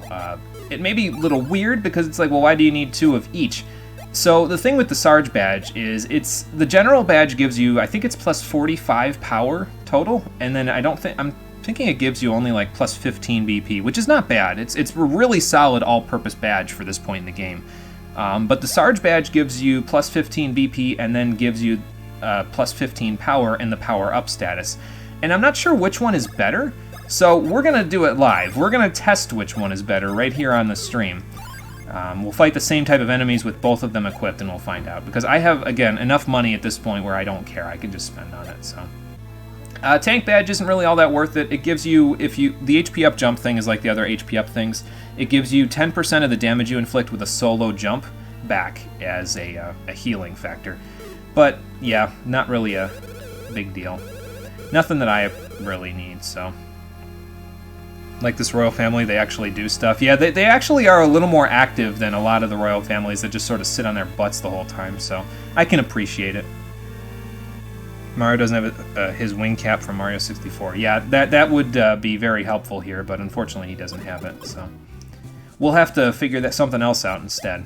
it may be a little weird because it's like, well, why do you need 2 of each? So the thing with the Sarge badge is the General badge gives you, I think it's plus 45 power total, and then I'm thinking it gives you only like plus 15 BP, which is not bad. It's a really solid all-purpose badge for this point in the game. But the Sarge badge gives you plus 15 BP and then gives you plus 15 power and the power-up status. And I'm not sure which one is better, so we're going to do it live. We're going to test which one is better right here on the stream. We'll fight the same type of enemies with both of them equipped, and we'll find out. Because I have, again, enough money at this point where I don't care. I can just spend on it, so... tank badge isn't really all that worth it. It gives you, the HP up jump thing is like the other HP up things. It gives you 10% of the damage you inflict with a solo jump back as a healing factor. But, yeah, not really a big deal. Nothing that I really need, so... Like this royal family, they actually do stuff. Yeah, they actually are a little more active than a lot of the royal families that just sort of sit on their butts the whole time, so I can appreciate it. Mario doesn't have his wing cap from Mario 64. Yeah, that would be very helpful here, but unfortunately he doesn't have it, so... We'll have to figure something else out instead.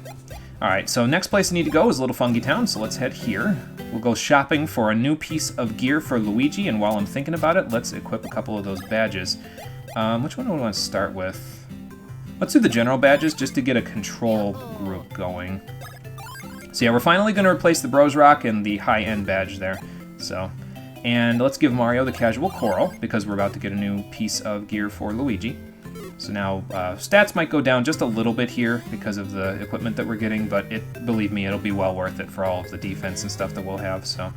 Alright, so next place I need to go is Little Fungi Town, so let's head here. We'll go shopping for a new piece of gear for Luigi, and while I'm thinking about it, let's equip a couple of those badges. Which one do I want to start with? Let's do the general badges, just to get a control group going. So yeah, we're finally going to replace the Bros Rock and the high-end badge there. So, and let's give Mario the casual coral, because we're about to get a new piece of gear for Luigi. So now, stats might go down just a little bit here because of the equipment that we're getting, but believe me, it'll be well worth it for all of the defense and stuff that we'll have, so.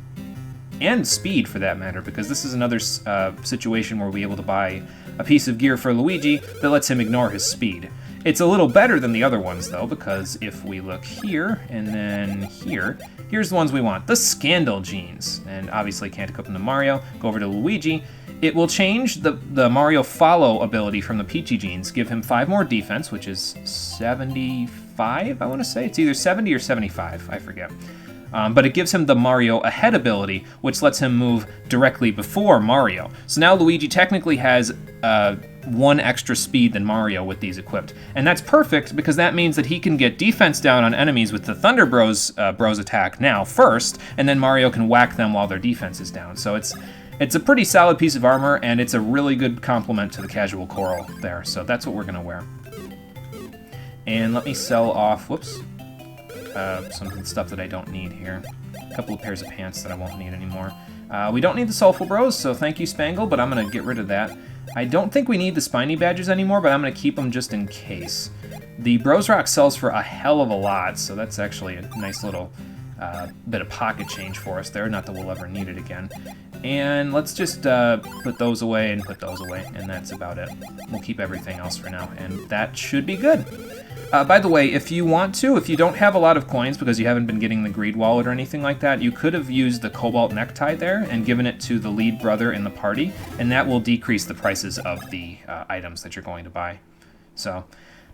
And speed, for that matter, because this is another situation where we'll be able to buy a piece of gear for Luigi that lets him ignore his speed. It's a little better than the other ones, though, because if we look here and then here, here's the ones we want. The Scandal Genes. And obviously can't equip them to Mario. Go over to Luigi. It will change the Mario Follow ability from the Peachy Genes. Give him 5 more defense, which is 75, I want to say. It's either 70 or 75, I forget. But it gives him the Mario Ahead ability, which lets him move directly before Mario. So now Luigi technically has 1 extra speed than Mario with these equipped. And that's perfect, because that means that he can get defense down on enemies with the Thunder Bros attack now first, and then Mario can whack them while their defense is down. So it's a pretty solid piece of armor, and it's a really good complement to the casual coral there. So that's what we're going to wear. And let me sell off, whoops, some stuff that I don't need here. A couple of pairs of pants that I won't need anymore. We don't need the Soulful Bros, so thank you, Spangle, but I'm going to get rid of that. I don't think we need the Spiny Badges anymore, but I'm going to keep them just in case. The Bros Rock sells for a hell of a lot, so that's actually a nice little bit of pocket change for us there. Not that we'll ever need it again. And let's just put those away and put those away, and that's about it. We'll keep everything else for now, and that should be good. By the way, if you want to, if you don't have a lot of coins because you haven't been getting the Greed Wallet or anything like that, you could have used the Cobalt Necktie there and given it to the lead brother in the party, and that will decrease the prices of the items that you're going to buy. So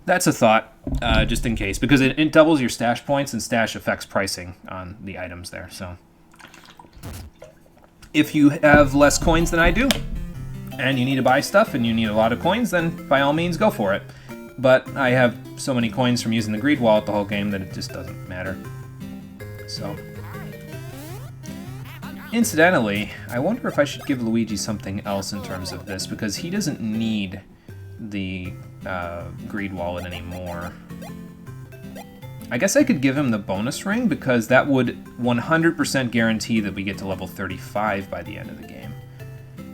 that's a thought, just in case, because it doubles your stash points, and stash affects pricing on the items there. So if you have less coins than I do, and you need to buy stuff, and you need a lot of coins, then by all means go for it. But I have so many coins from using the Greed Wallet the whole game that it just doesn't matter. So, incidentally, I wonder if I should give Luigi something else in terms of this, because he doesn't need the Greed Wallet anymore. I guess I could give him the bonus ring, because that would 100% guarantee that we get to level 35 by the end of the game.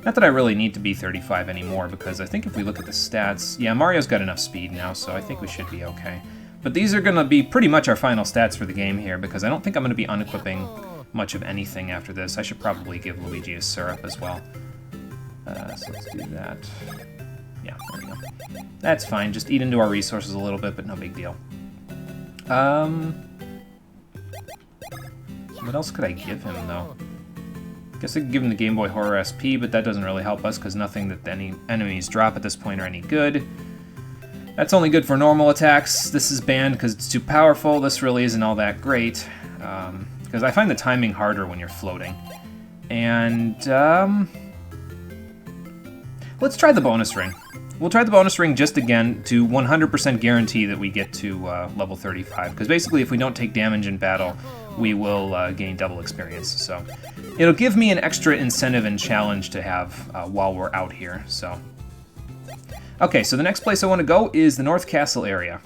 Not that I really need to be 35 anymore, because I think if we look at the stats... Yeah, Mario's got enough speed now, so I think we should be okay. But these are going to be pretty much our final stats for the game here, because I don't think I'm going to be unequipping much of anything after this. I should probably give Luigi a syrup as well. So let's do that. Yeah, there we go. That's fine. Just eat into our resources a little bit, but no big deal. What else could I give him, though? I guess I could give him the Game Boy Horror SP, but that doesn't really help us, because nothing that any enemies drop at this point are any good. That's only good for normal attacks. This is banned because it's too powerful. This really isn't all that great, because I find the timing harder when you're floating. And, let's try the bonus ring. We'll try the bonus ring just again to 100% guarantee that we get to level 35, because basically if we don't take damage in battle, we will gain double experience. So it'll give me an extra incentive and challenge to have while we're out here. So okay, so the next place I want to go is the North Castle area.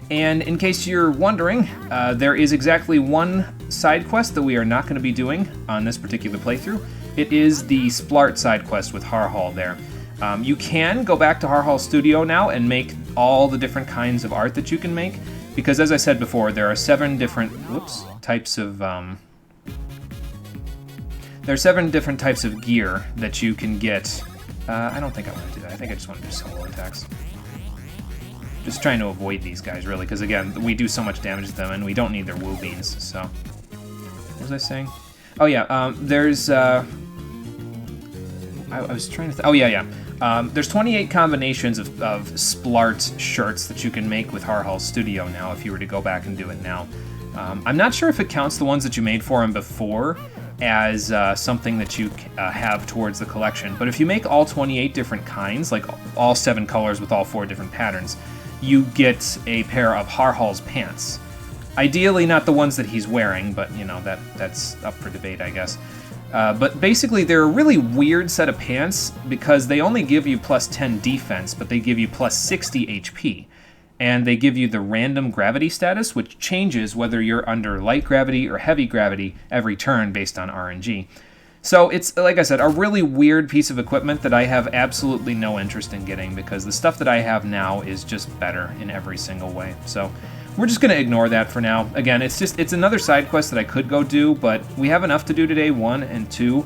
And in case you're wondering, there is exactly one side quest that we are not going to be doing on this particular playthrough. It is the Splart side quest with Harhal there. You can go back to Harhal Studio now and make all the different kinds of art that you can make, because as I said before, there are 7 different types of gear that you can get. I don't think I want to do that. I think I just want to do solo attacks. Just trying to avoid these guys, really, because again, we do so much damage to them, and we don't need their woo beans, so... What was I saying? Oh yeah, there's... I was trying to... Oh yeah. There's 28 combinations of Splart shirts that you can make with Harhal Studio now, if you were to go back and do it now. I'm not sure if it counts the ones that you made for him before as something that you have towards the collection, but if you make all 28 different kinds, like all 7 colors with all 4 different patterns, you get a pair of Harhal's pants. Ideally not the ones that he's wearing, but you know, that's up for debate, I guess. But basically they're a really weird set of pants because they only give you plus 10 defense, but they give you plus 60 HP. And they give you the random gravity status, which changes whether you're under light gravity or heavy gravity every turn based on RNG. So it's, like I said, a really weird piece of equipment that I have absolutely no interest in getting because the stuff that I have now is just better in every single way. So we're just going to ignore that for now. Again, it's another side quest that I could go do, but we have enough to do today, 1, and 2.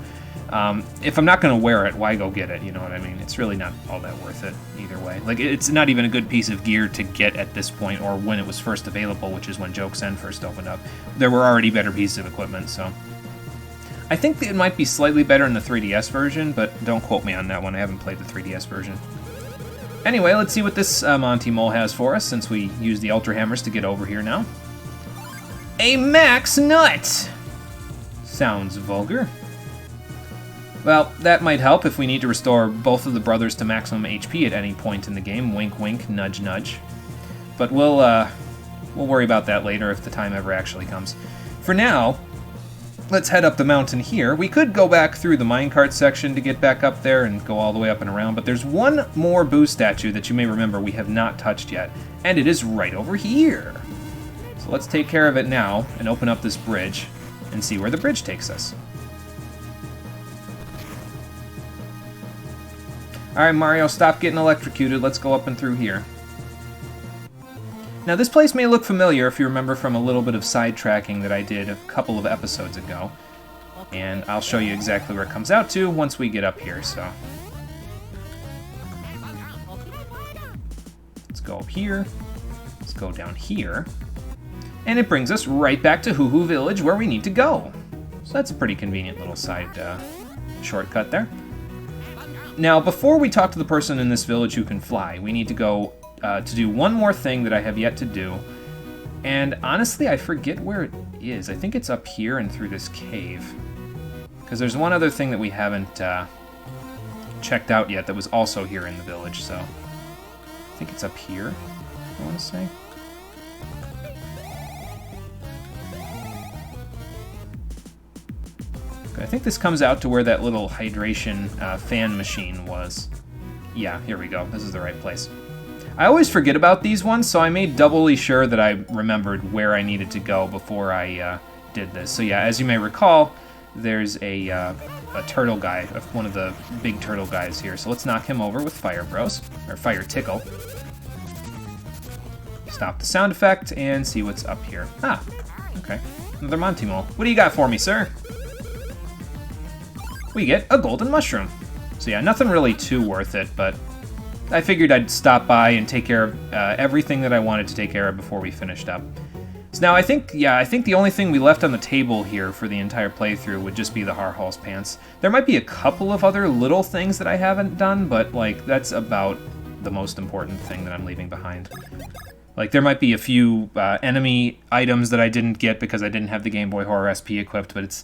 If I'm not going to wear it, why go get it? You know what I mean? It's really not all that worth it either way. Like, it's not even a good piece of gear to get at this point or when it was first available, which is when Joke's End first opened up. There were already better pieces of equipment, so... I think it might be slightly better in the 3DS version, but don't quote me on that one. I haven't played the 3DS version. Anyway, let's see what this Monty Mole has for us, since we use the Ultra Hammers to get over here now. A Max Nut! Sounds vulgar. Well, that might help if we need to restore both of the brothers to maximum HP at any point in the game. Wink, wink, nudge, nudge. But we'll worry about that later if the time ever actually comes. For now... let's head up the mountain here. We could go back through the minecart section to get back up there and go all the way up and around, but there's one more Boo statue that you may remember we have not touched yet, and it is right over here. So let's take care of it now and open up this bridge and see where the bridge takes us. Alright, Mario, stop getting electrocuted. Let's go up and through here. Now, this place may look familiar if you remember from a little bit of sidetracking that I did a couple of episodes ago. And I'll show you exactly where it comes out to once we get up here, so... let's go up here. Let's go down here. And it brings us right back to Hoo Hoo Village where we need to go. So that's a pretty convenient little side shortcut there. Now, before we talk to the person in this village who can fly, we need to go... to do one more thing that I have yet to do, and honestly I forget where it is. I think it's up here and through this cave, because there's one other thing that we haven't checked out yet that was also here in the village, so I think it's up here, I want to say. I think this comes out to where that little hydration fan machine was. Yeah, here we go. This is the right place. I always forget about these ones, so I made doubly sure that I remembered where I needed to go before I did this. So yeah, as you may recall, there's a turtle guy, one of the big turtle guys here. So let's knock him over with Fire Bros, or Fire Tickle. Stop the sound effect and see what's up here. Ah, okay. Another Monty Mole. What do you got for me, sir? We get a golden mushroom. So yeah, nothing really too worth it, but I figured I'd stop by and take care of everything that I wanted to take care of before we finished up. So now I think the only thing we left on the table here for the entire playthrough would just be the Harhal's pants. There might be a couple of other little things that I haven't done, but like that's about the most important thing that I'm leaving behind. Like there might be a few enemy items that I didn't get because I didn't have the Game Boy Horror SP equipped, but it's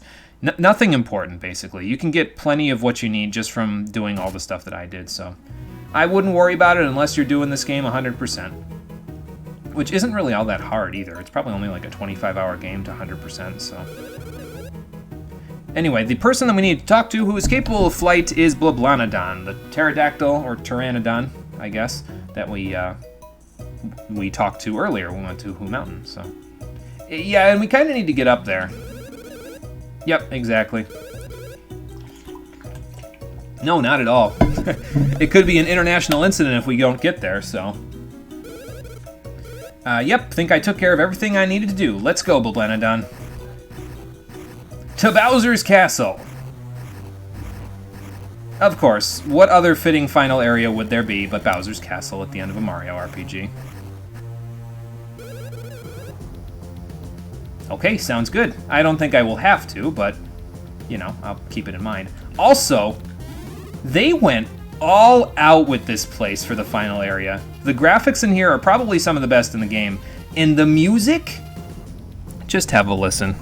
nothing important basically. You can get plenty of what you need just from doing all the stuff that I did, so I wouldn't worry about it unless you're doing this game 100%. which isn't really all that hard either. It's probably only like a 25-hour game to 100%, so... Anyway, the person that we need to talk to who is capable of flight is Blablanodon, the pterodactyl, or pteranodon, I guess, that we talked to earlier when we went to Who Mountain, so... Yeah, and we kind of need to get up there. Yep, exactly. No, not at all. It could be an international incident if we don't get there, so... Yep, think I took care of everything I needed to do. Let's go, Blablanodon. To Bowser's Castle! Of course, what other fitting final area would there be but Bowser's Castle at the end of a Mario RPG? Okay, sounds good. I don't think I will have to, but, you know, I'll keep it in mind. Also, they went all out with this place for the final area. The graphics in here are probably some of the best in the game. And the music? Just have a listen.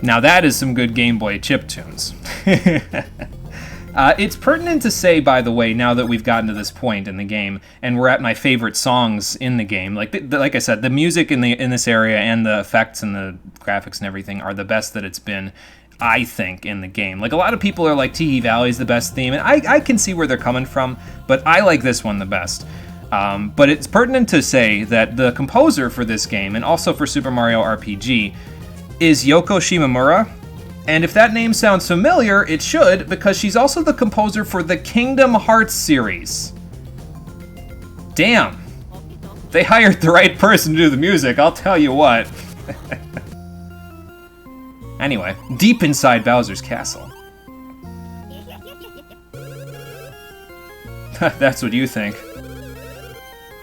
Now that is some good Game Boy chip tunes. It's pertinent to say, by the way, now that we've gotten to this point in the game, and we're at my favorite songs in the game, like I said, the music in this area and the effects and the graphics and everything are the best that it's been, I think, in the game. Like, a lot of people are like, Teehee Valley's the best theme, and I can see where they're coming from, but I like this one the best. But it's pertinent to say that the composer for this game, and also for Super Mario RPG, is Yoko Shimomura, and if that name sounds familiar, it should, because she's also the composer for the Kingdom Hearts series. Damn. They hired the right person to do the music, I'll tell you what. Anyway, deep inside Bowser's Castle. That's what you think.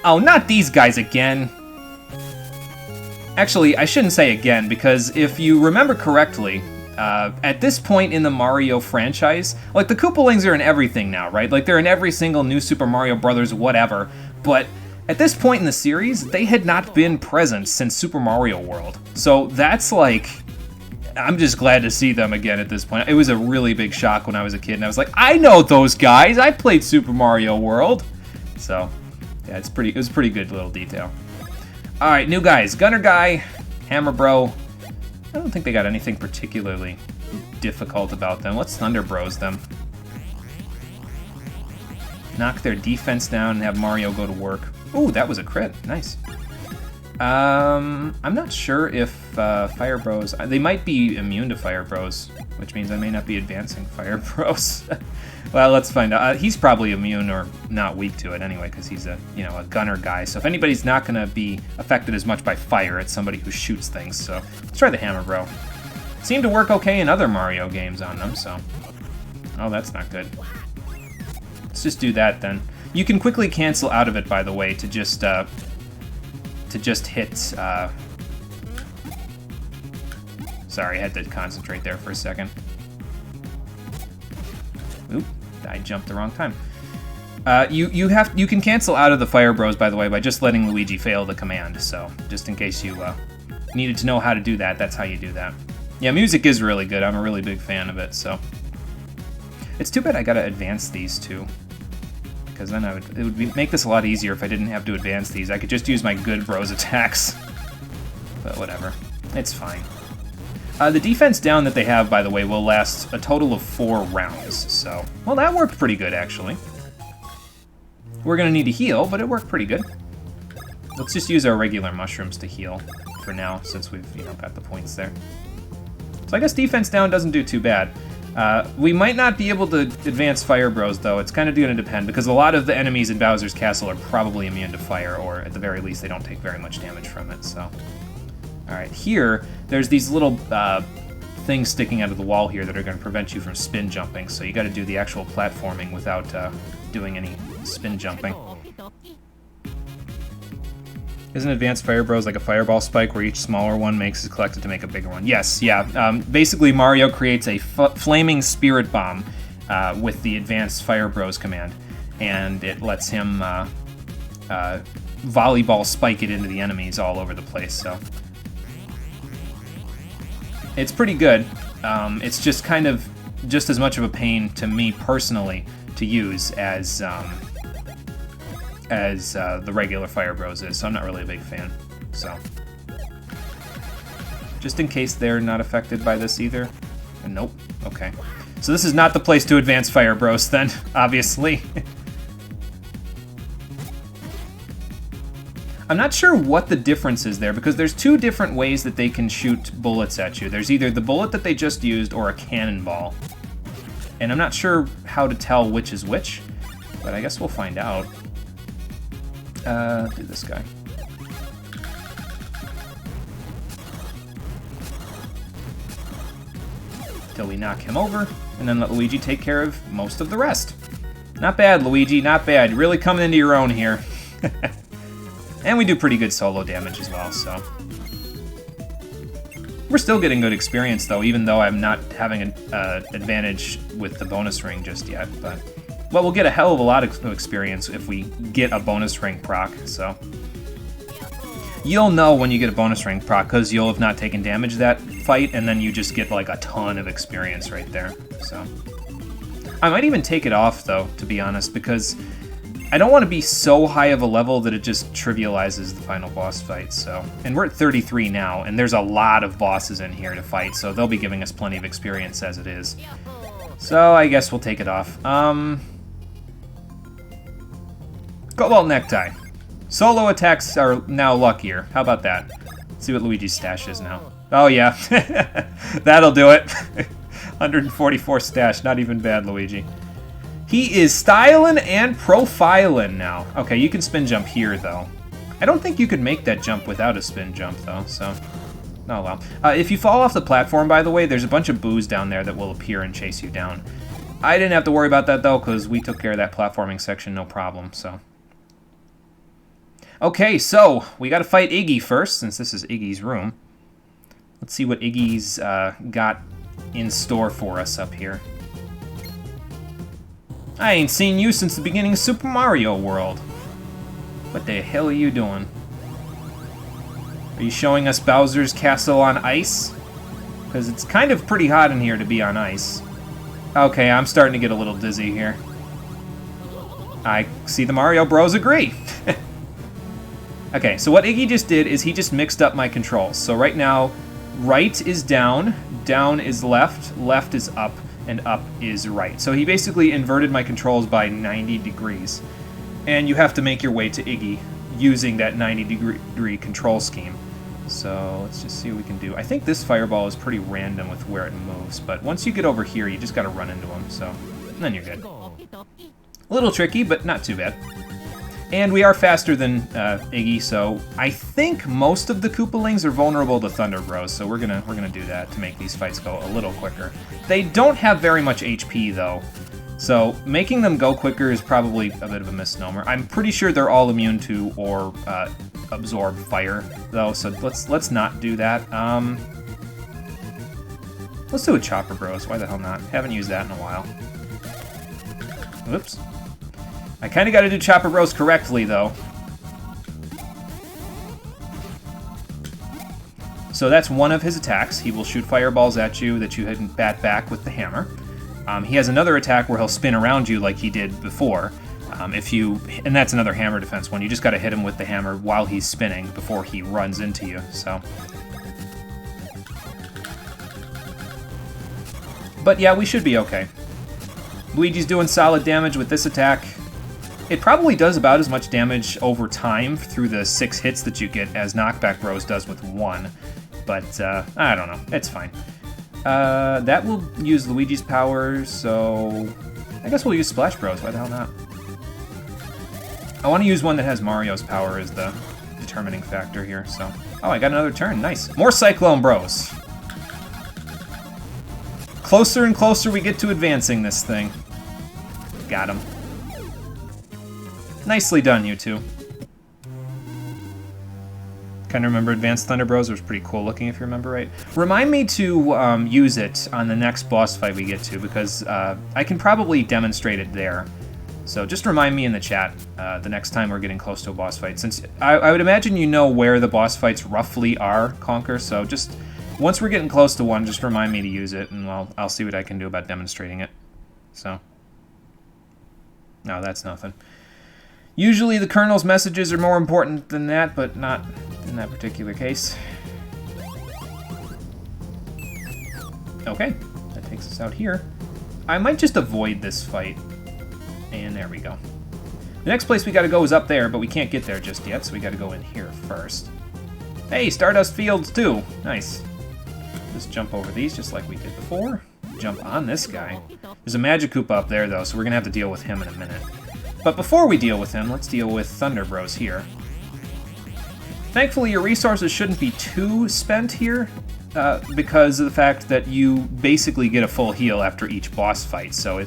Oh, not these guys again. Actually, I shouldn't say again, because if you remember correctly, at this point in the Mario franchise, like, the Koopalings are in everything now, right? Like, they're in every single new Super Mario Brothers whatever, but at this point in the series, they had not been present since Super Mario World. So that's like, I'm just glad to see them again at this point. It was a really big shock when I was a kid, and I was like, I know those guys! I played Super Mario World! So, yeah, it was a pretty good little detail. Alright, new guys. Gunner Guy, Hammer Bro. I don't think they got anything particularly difficult about them. Let's Thunder Bros them. Knock their defense down and have Mario go to work. Ooh, that was a crit. Nice. I'm not sure if Fire Bros... They might be immune to Fire Bros, which means I may not be advancing Fire Bros. Well, let's find out. He's probably immune or not weak to it anyway, because he's a gunner guy. So if anybody's not going to be affected as much by fire, it's somebody who shoots things. So let's try the Hammer Bro. Seemed to work okay in other Mario games on them, so... Oh, that's not good. Let's just do that then. You can quickly cancel out of it, by the way, to just hit... Sorry, I had to concentrate there for a second. Oop, I jumped the wrong time. You can cancel out of the Fire Bros, by the way, by just letting Luigi fail the command. So just in case you needed to know how to do that, that's how you do that. Yeah, music is really good. I'm a really big fan of it. So it's too bad I gotta advance these two, because then it would make this a lot easier if I didn't have to advance these. I could just use my good Bros attacks. But whatever, it's fine. The defense down that they have, by the way, will last a total of 4 rounds, so... Well, that worked pretty good, actually. We're gonna need to heal, but it worked pretty good. Let's just use our regular mushrooms to heal for now, since we've, got the points there. So I guess defense down doesn't do too bad. We might not be able to advance Fire Bros, though. It's kind of gonna depend, because a lot of the enemies in Bowser's Castle are probably immune to fire, or at the very least, they don't take very much damage from it, so... Alright, here, there's these little things sticking out of the wall here that are going to prevent you from spin jumping, so you got to do the actual platforming without doing any spin jumping. Isn't Advanced Fire Bros like a fireball spike where each smaller one makes is collected to make a bigger one? Yes, yeah. Basically, Mario creates a flaming spirit bomb with the Advanced Fire Bros command, and it lets him volleyball spike it into the enemies all over the place. So it's pretty good. It's just kind of just as much of a pain to me personally to use as the regular Fire Bros is, so I'm not really a big fan. So, just in case they're not affected by this either. Nope. Okay. So this is not the place to advance Fire Bros then, obviously. I'm not sure what the difference is there, because there's two different ways that they can shoot bullets at you. There's either the bullet that they just used or a cannonball. And I'm not sure how to tell which is which, but I guess we'll find out. Do this guy. Till we knock him over, and then let Luigi take care of most of the rest. Not bad, Luigi, not bad. You're really coming into your own here. And we do pretty good solo damage as well, so. We're still getting good experience, though, even though I'm not having an advantage with the bonus ring just yet, but... Well, we'll get a hell of a lot of experience if we get a bonus ring proc, so... You'll know when you get a bonus ring proc, because you'll have not taken damage that fight, and then you just get, like, a ton of experience right there, so... I might even take it off, though, to be honest, because I don't want to be so high of a level that it just trivializes the final boss fight, so... And we're at 33 now, and there's a lot of bosses in here to fight, so they'll be giving us plenty of experience as it is. So, I guess we'll take it off. Cobalt Necktie. Solo attacks are now luckier. How about that? Let's see what Luigi's stash is now. Oh yeah, that'll do it. 144 stash, not even bad, Luigi. He is styling and profiling now. Okay, you can spin jump here, though. I don't think you could make that jump without a spin jump, though, so... Oh well. If you fall off the platform, by the way, there's a bunch of boos down there that will appear and chase you down. I didn't have to worry about that, though, because we took care of that platforming section, no problem, so... Okay, so we got to fight Iggy first, since this is Iggy's room. Let's see what Iggy's got in store for us up here. I ain't seen you since the beginning of Super Mario World. What the hell are you doing? Are you showing us Bowser's Castle on ice? Because it's kind of pretty hot in here to be on ice. Okay, I'm starting to get a little dizzy here. I see the Mario Bros agree. Okay, so what Iggy just did is he just mixed up my controls. So right now, right is down, down is left, left is up, and up is right. So he basically inverted my controls by 90 degrees. And you have to make your way to Iggy using that 90-degree control scheme. So let's just see what we can do. I think this fireball is pretty random with where it moves, but once you get over here, you just gotta run into him, so then you're good. A little tricky, but not too bad. And we are faster than Iggy, so I think most of the Koopalings are vulnerable to Thunder Bros, so we're gonna do that to make these fights go a little quicker. They don't have very much HP though, so making them go quicker is probably a bit of a misnomer. I'm pretty sure they're all immune to or absorb fire though, so let's not do that. Let's do a Chopper Bros. Why the hell not? Haven't used that in a while. Whoops. I kind of got to do Chopper Bros correctly, though. So that's one of his attacks. He will shoot fireballs at you that you can bat back with the hammer. He has another attack where he'll spin around you like he did before. And that's another hammer defense one. You just got to hit him with the hammer while he's spinning before he runs into you. So, but yeah, we should be okay. Luigi's doing solid damage with this attack. It probably does about as much damage over time through the 6 hits that you get as Knockback Bros does with 1. But, I don't know. It's fine. That will use Luigi's power, so... I guess we'll use Splash Bros. Why the hell not? I want to use one that has Mario's power as the determining factor here, so... Oh, I got another turn. Nice. More Cyclone Bros. Closer and closer we get to advancing this thing. Got him. Nicely done, you two. Kind of remember Advanced Thunder Bros. It was pretty cool looking, if you remember right. Remind me to use it on the next boss fight we get to, because I can probably demonstrate it there. So just remind me in the chat the next time we're getting close to a boss fight. Since I would imagine you know where the boss fights roughly are, Conquer, so just once we're getting close to one, just remind me to use it, and I'll see what I can do about demonstrating it. So, no, that's nothing. Usually the Colonel's messages are more important than that, but not in that particular case. Okay, that takes us out here. I might just avoid this fight. And there we go. The next place we gotta go is up there, but we can't get there just yet, so we gotta go in here first. Hey, Stardust Fields too! Nice. Just jump over these just like we did before. Jump on this guy. There's a Magikoopa up there though, so we're gonna have to deal with him in a minute. But before we deal with him, let's deal with Thunder Bros here. Thankfully, your resources shouldn't be too spent here, because of the fact that you basically get a full heal after each boss fight, so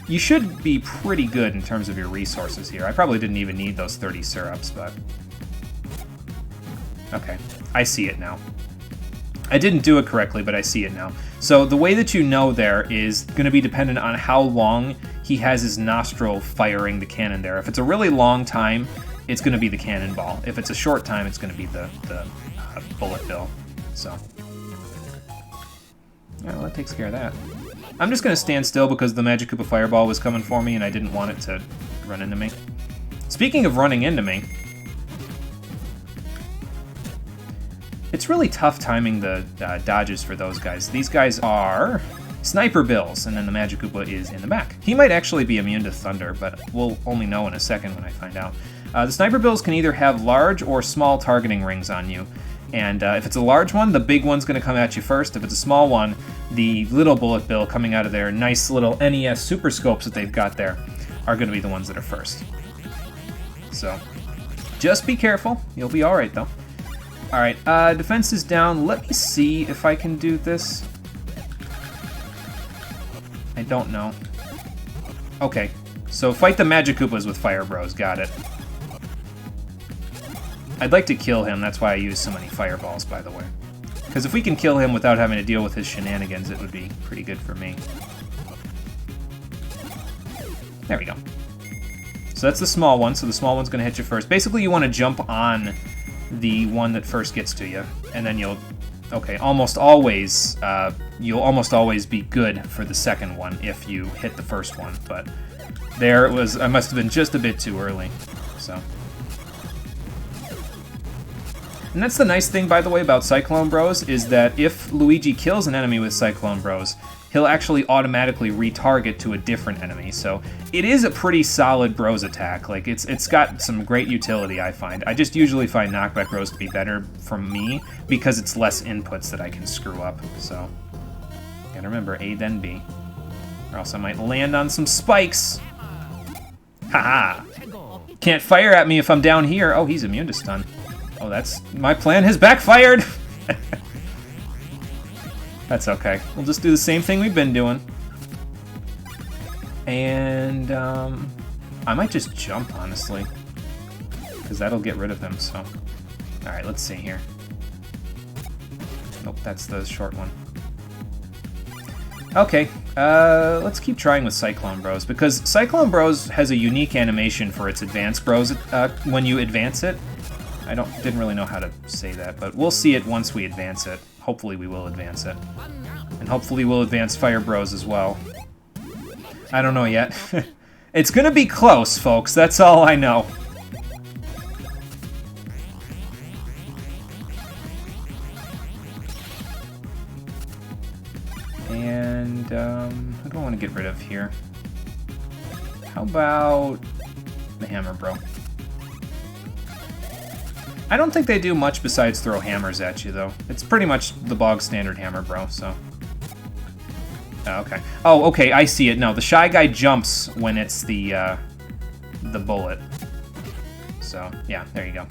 you should be pretty good in terms of your resources here. I probably didn't even need those 30 syrups, but... Okay, I see it now. I didn't do it correctly, but I see it now. So the way that you know there is going to be dependent on how long he has his nostril firing the cannon there. If it's a really long time, it's going to be the cannonball. If it's a short time, it's going to be the bullet bill. So, yeah, well, that takes care of that. I'm just going to stand still because the Magikoopa Fireball was coming for me and I didn't want it to run into me. Speaking of running into me, it's really tough timing the dodges for those guys. These guys are Sniper Bills, and then the Magikoopa is in the back. He might actually be immune to Thunder, but we'll only know in a second when I find out. The Sniper Bills can either have large or small targeting rings on you, and if it's a large one, the big one's going to come at you first. If it's a small one, the little bullet bill coming out of their nice little NES Super Scopes that they've got there are going to be the ones that are first. So, just be careful. You'll be alright, though. Alright, defense is down. Let me see if I can do this. I don't know. Okay, so fight the Magikoopas with Fire Bros. Got it. I'd like to kill him, that's why I use so many fireballs, by the way. Because if we can kill him without having to deal with his shenanigans, it would be pretty good for me. There we go. So that's the small one, so the small one's going to hit you first. Basically, you want to jump on the one that first gets to you, and then you'll... Okay, almost always, you'll almost always be good for the second one if you hit the first one, but there it was, I must have been just a bit too early, so... And that's the nice thing, by the way, about Cyclone Bros, is that if Luigi kills an enemy with Cyclone Bros, he'll actually automatically retarget to a different enemy. So it is a pretty solid Bros attack. Like, it's got some great utility, I find. I just usually find Knockback Bros to be better for me because it's less inputs that I can screw up. So, gotta remember, A then B. Or else I might land on some spikes. Haha! Can't fire at me if I'm down here. Oh, he's immune to stun. Oh, my plan has backfired! That's okay. We'll just do the same thing we've been doing. And, I might just jump, honestly. Because that'll get rid of him, so... Alright, let's see here. Nope, that's the short one. Okay, let's keep trying with Cyclone Bros, because Cyclone Bros has a unique animation for its Advanced Bros when you advance it. I didn't really know how to say that, but we'll see it once we advance it. Hopefully we will advance it. And hopefully we'll advance Fire Bros as well. I don't know yet. It's gonna be close, folks. That's all I know. And, who do I want to get rid of here? How about the Hammer Bro? I don't think they do much besides throw hammers at you, though. It's pretty much the bog standard Hammer Bro, so... Oh, okay. Oh, okay, I see it. No, the Shy Guy jumps when it's the bullet. So, yeah, there you go.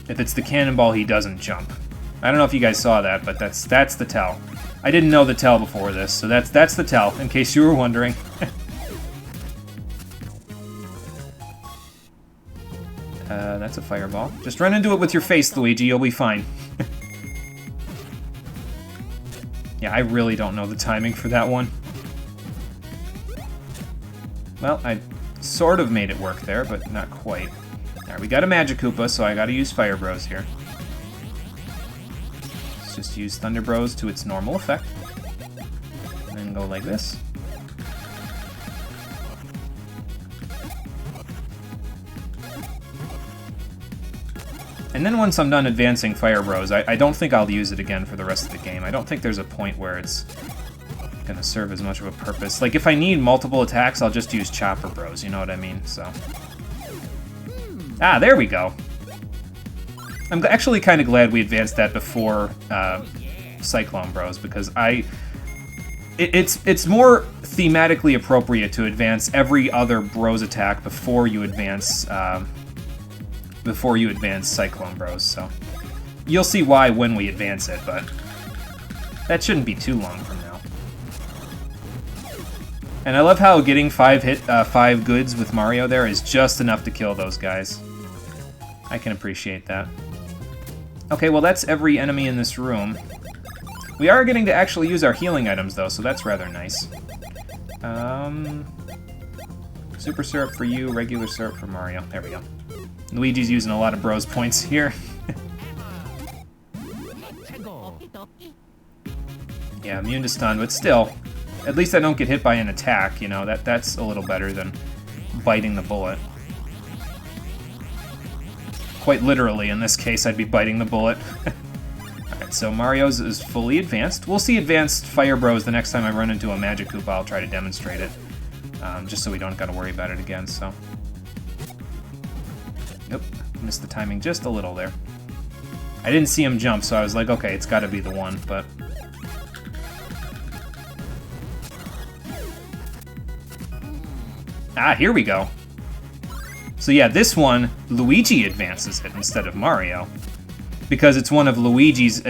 If it's the cannonball, he doesn't jump. I don't know if you guys saw that, but that's the tell. I didn't know the tell before this, so that's the tell, in case you were wondering. that's a fireball. Just run into it with your face, Luigi. You'll be fine. Yeah, I really don't know the timing for that one. Well, I sort of made it work there, but not quite. Alright, we got a Magic Koopa, so I gotta use Fire Bros here. Let's just use Thunder Bros to its normal effect. And then go like this. And then once I'm done advancing Fire Bros, I don't think I'll use it again for the rest of the game. I don't think there's a point where it's gonna serve as much of a purpose. Like, if I need multiple attacks, I'll just use Chopper Bros, you know what I mean? So. Ah, there we go. I'm actually kind of glad we advanced that before Cyclone Bros, because it's more thematically appropriate to advance every other Bros attack before you advance Cyclone Bros, so you'll see why when we advance it, but that shouldn't be too long from now. And I love how getting 5 goods with Mario there is just enough to kill those guys. I can appreciate that. Okay, well that's every enemy in this room. We are getting to actually use our healing items though, so that's rather nice. Super syrup for you, regular syrup for Mario. There we go. Luigi's using a lot of Bros points here. Yeah, immune to stun, but still, at least I don't get hit by an attack, you know, that's a little better than biting the bullet. Quite literally, in this case, I'd be biting the bullet. Alright, so Mario's is fully advanced. We'll see advanced Fire Bros the next time I run into a Magic Koopa. I'll try to demonstrate it, just so we don't gotta worry about it again, so. Nope, missed the timing just a little there. I didn't see him jump, so I was like, okay, it's gotta be the one, but... Ah, here we go. So yeah, this one, Luigi advances it instead of Mario, because it's one of Luigi's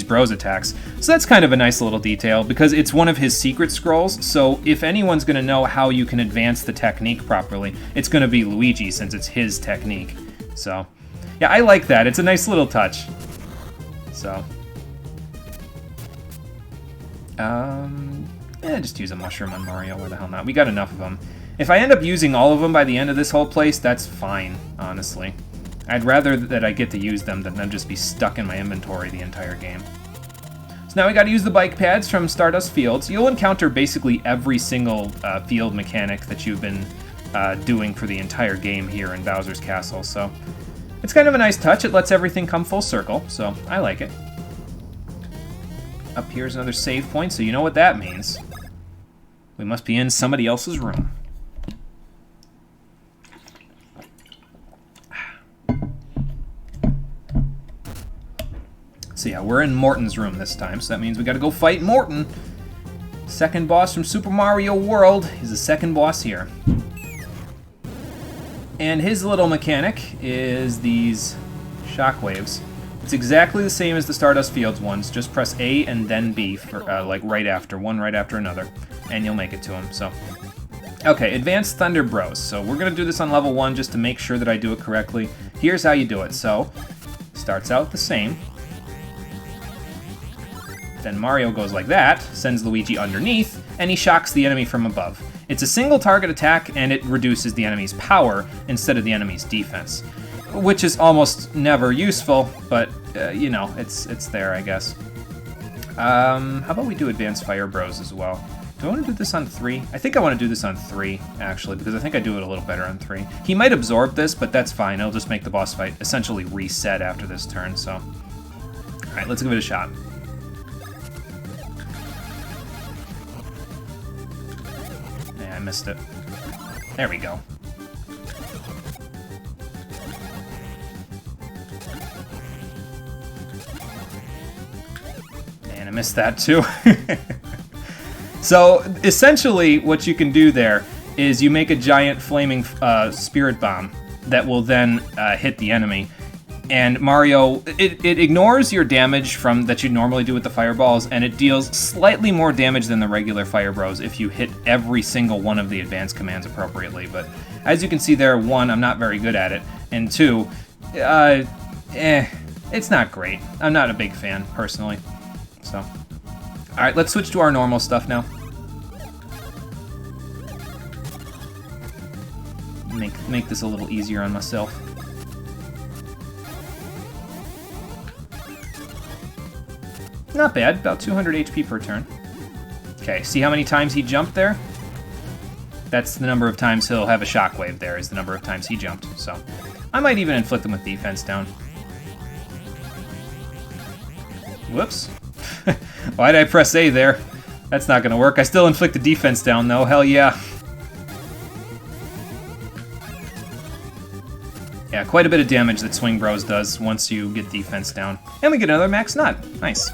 Bros attacks. So that's kind of a nice little detail, because it's one of his secret scrolls, so if anyone's going to know how you can advance the technique properly, it's going to be Luigi, since it's his technique. So, yeah, I like that. It's a nice little touch. So, yeah, just use a mushroom on Mario, where the hell not. We got enough of them. If I end up using all of them by the end of this whole place, that's fine, honestly. I'd rather that I get to use them than them just be stuck in my inventory the entire game. So now we gotta use the bike pads from Stardust Fields. You'll encounter basically every single field mechanic that you've been doing for the entire game here in Bowser's Castle, so it's kind of a nice touch. It lets everything come full circle, so I like it. Up here's another save point, so you know what that means. We must be in somebody else's room. So yeah, we're in Morton's room this time, so that means we gotta go fight Morton. Second boss from Super Mario World. He's the second boss here. And his little mechanic is these shockwaves. It's exactly the same as the Stardust Fields ones, just press A and then B for like right after, one right after another, and you'll make it to him, so. Okay, Advanced Thunder Bros. So we're gonna do this on level 1 just to make sure that I do it correctly. Here's how you do it. So, starts out the same. Then Mario goes like that, sends Luigi underneath, and he shocks the enemy from above. It's a single target attack, and it reduces the enemy's power instead of the enemy's defense, which is almost never useful, but, you know, it's there, I guess. How about we do Advanced Fire Bros as well? Do I want to do this on 3? I think I want to do this on 3, actually, because I think I do it a little better on 3. He might absorb this, but that's fine. It'll just make the boss fight essentially reset after this turn, so. Alright, let's give it a shot. Yeah, I missed it. There we go. And I missed that too. So, essentially, what you can do there is you make a giant flaming spirit bomb that will then hit the enemy. And Mario, it ignores your damage that you normally do with the fireballs, and it deals slightly more damage than the regular Fire Bros if you hit every single one of the advanced commands appropriately. But as you can see there, 1, I'm not very good at it, And 2, it's not great. I'm not a big fan, personally. So, alright, let's switch to our normal stuff now. Make this a little easier on myself. Not bad, about 200 HP per turn. Okay, see how many times he jumped there? That's the number of times he'll have a shockwave there, is the number of times he jumped. So, I might even inflict him with defense down. Whoops. Why did I press A there? That's not gonna work. I still inflict the defense down though, hell yeah. Yeah, quite a bit of damage that Swing Bros does once you get defense down. And we get another max nut. Nice.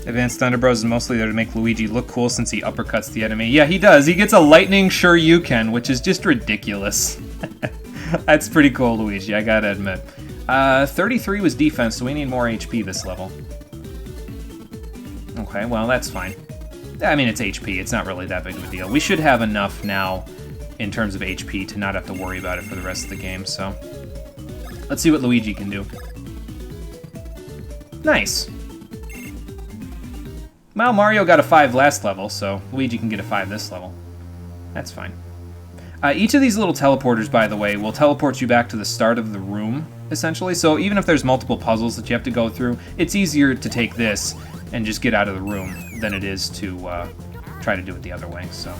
Advanced Thunder Bros is mostly there to make Luigi look cool since he uppercuts the enemy. Yeah, he does. He gets a lightning Shoryuken, which is just ridiculous. That's pretty cool, Luigi, I gotta admit. 33 was defense, so we need more HP this level. Okay, well, that's fine. I mean, it's HP. It's not really that big of a deal. We should have enough now in terms of HP to not have to worry about it for the rest of the game, so... Let's see what Luigi can do. Nice. Well, Mario got a 5 last level, so Luigi can get a 5 this level. That's fine. Each of these little teleporters, by the way, will teleport you back to the start of the room, essentially. So even if there's multiple puzzles that you have to go through, it's easier to take this and just get out of the room than it is to try to do it the other way, so...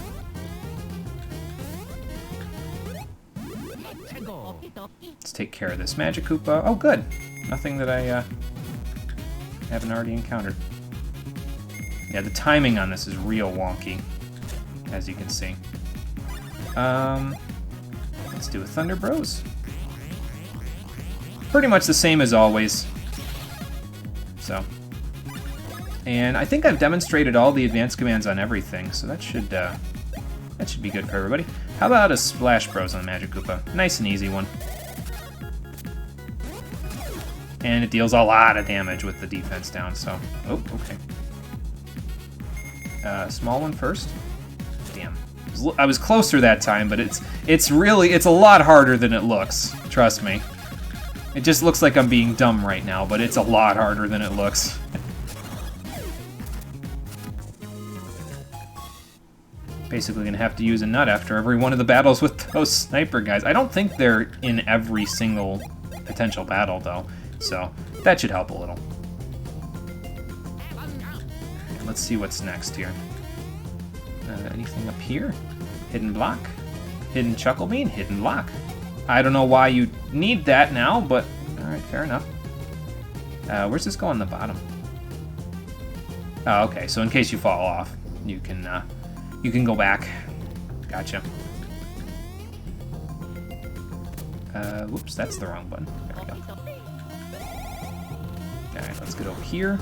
Let's take care of this Magic Koopa. Oh, good. Nothing that I haven't already encountered. Yeah, the timing on this is real wonky, as you can see. Let's do a Thunder Bros. Pretty much the same as always. So. And I think I've demonstrated all the advanced commands on everything, so that should be good for everybody. How about a Splash Bros on Magic Koopa? Nice and easy one. And it deals a lot of damage with the defense down, so... Oh, okay. Small one first. Damn. I was closer that time, but it's a lot harder than it looks. Trust me. It just looks like I'm being dumb right now, but it's a lot harder than it looks. Basically gonna have to use a nut after every one of the battles with those sniper guys. I don't think they're in every single potential battle, though, so that should help a little. Let's see what's next here. Anything up here? Hidden block? Hidden Chuckle Bean? Hidden lock. I don't know why you need that now, but alright, fair enough. Where's this go on the bottom? Oh, okay, so in case you fall off, you can go back. Gotcha. Whoops, that's the wrong button. There we go. Alright, let's get over here.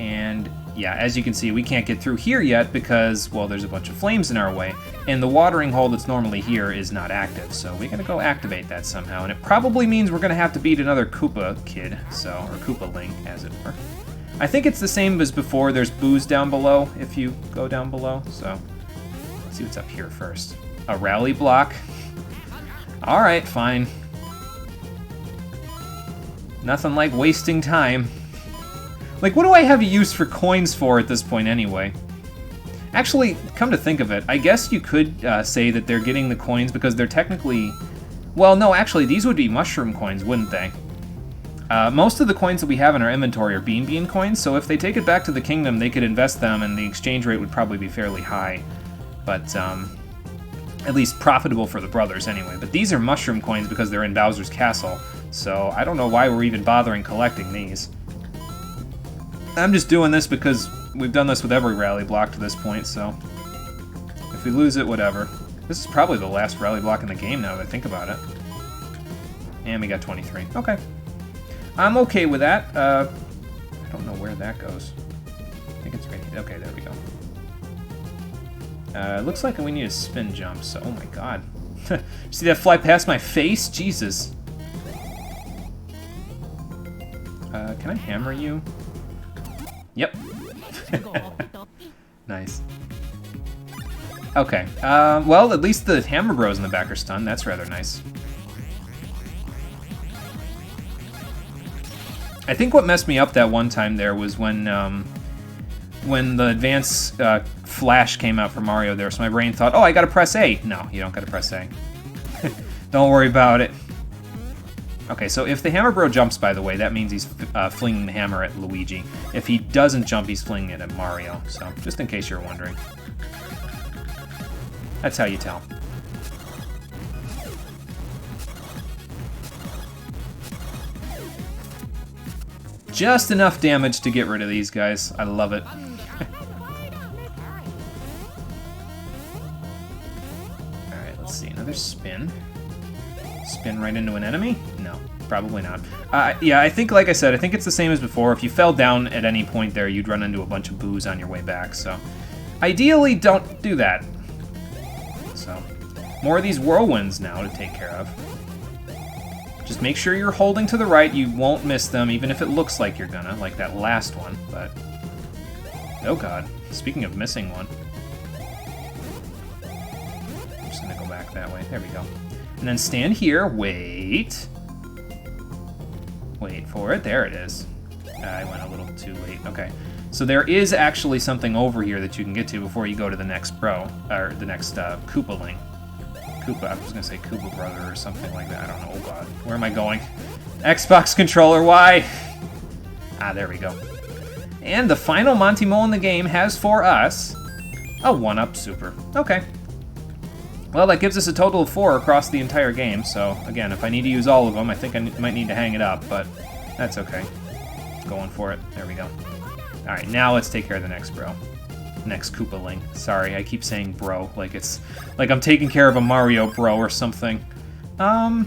And yeah, as you can see, we can't get through here yet because, well, there's a bunch of flames in our way, and the watering hole that's normally here is not active, so we gotta go activate that somehow, and it probably means we're gonna have to beat another Koopa kid, so, or Koopa Link, as it were. I think it's the same as before. There's booze down below if you go down below, so let's see what's up here first. A rally block. Alright, fine. Nothing like wasting time. Like, what do I have use for coins for at this point anyway? Actually, come to think of it, I guess you could say that they're getting the coins because they're technically... Well, no, actually, these would be mushroom coins, wouldn't they? Most of the coins that we have in our inventory are Bean Bean coins, so if they take it back to the kingdom, they could invest them, and the exchange rate would probably be fairly high. But, at least profitable for the brothers anyway. But these are mushroom coins because they're in Bowser's castle, so I don't know why we're even bothering collecting these. I'm just doing this because we've done this with every rally block to this point, so if we lose it, whatever. This is probably the last rally block in the game now that I think about it. And we got 23. Okay. I'm okay with that. I don't know where that goes. I think it's right here. Okay, there we go. It looks like we need a spin jump, so... Oh my god. See that fly past my face? Jesus. Can I hammer you? Yep. Nice. Okay. Well, at least the Hammer Bros in the back are stunned. That's rather nice. I think what messed me up that one time there was when the advanced flash came out for Mario there, so my brain thought, oh, I gotta press A. No, you don't gotta press A. Don't worry about it. Okay, so if the Hammer Bro jumps, by the way, that means he's flinging the hammer at Luigi. If he doesn't jump, he's flinging it at Mario, so just in case you're wondering. That's how you tell. Just enough damage to get rid of these guys. I love it. Alright, let's see. Another spin. Spin right into an enemy? No, probably not. Yeah, I think, like I said, I think it's the same as before. If you fell down at any point there, you'd run into a bunch of boos on your way back, so... Ideally, don't do that. So, more of these whirlwinds now to take care of. Just make sure you're holding to the right. You won't miss them, even if it looks like you're gonna, like that last one, but... Oh god, speaking of missing one. I'm just gonna go back that way. There we go. And then stand here, wait. Wait for it, there it is. I went a little too late, okay. So there is actually something over here that you can get to before you go to the next bro, or the next Koopaling. Koopa, I was gonna say Koopa Brother or something like that, I don't know, oh god. Where am I going? Xbox controller, why? Ah, there we go. And the final Monty Mole in the game has for us a 1-up super. Okay. Well, that gives us a total of 4 across the entire game, so again, if I need to use all of them, I think I might need to hang it up, but that's okay. Going for it. There we go. Alright, now let's take care of the next bro. Next Koopaling. Sorry, I keep saying bro, like it's... like I'm taking care of a Mario bro or something. Yeah,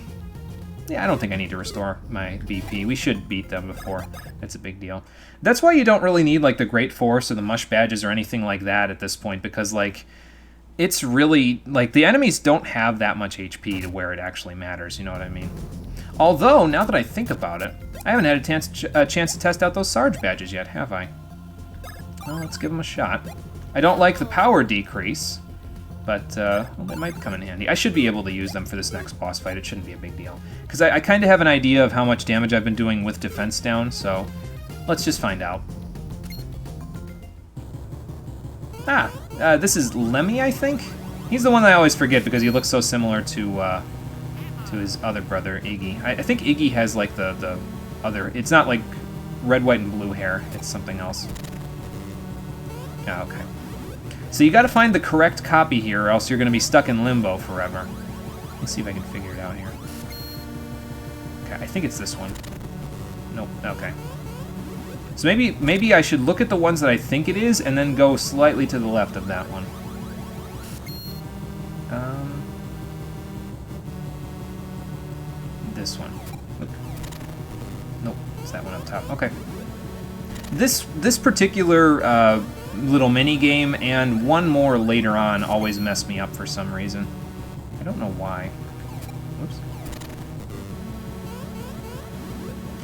I don't think I need to restore my BP. We should beat them before. It's a big deal. That's why you don't really need, like, the Great Force or the Mush Badges or anything like that at this point, because, like... It's really, like, the enemies don't have that much HP to where it actually matters, you know what I mean? Although, now that I think about it, I haven't had a chance to test out those Sarge badges yet, have I? Well, let's give them a shot. I don't like the power decrease, but, well, they might come in handy. I should be able to use them for this next boss fight, it shouldn't be a big deal. Because I kind of have an idea of how much damage I've been doing with defense down, so let's just find out. Ah, this is Lemmy, I think? He's the one that I always forget because he looks so similar to his other brother, Iggy. I think Iggy has, like, the other... It's not, like, red, white, and blue hair. It's something else. Oh, okay. So you gotta find the correct copy here, or else you're gonna be stuck in limbo forever. Let's see if I can figure it out here. Okay, I think it's this one. Nope, okay. So maybe I should look at the ones that I think it is, and then go slightly to the left of that one. This one. Look. Nope, it's that one up top. Okay. This particular little mini game and one more later on always mess me up for some reason. I don't know why. Whoops.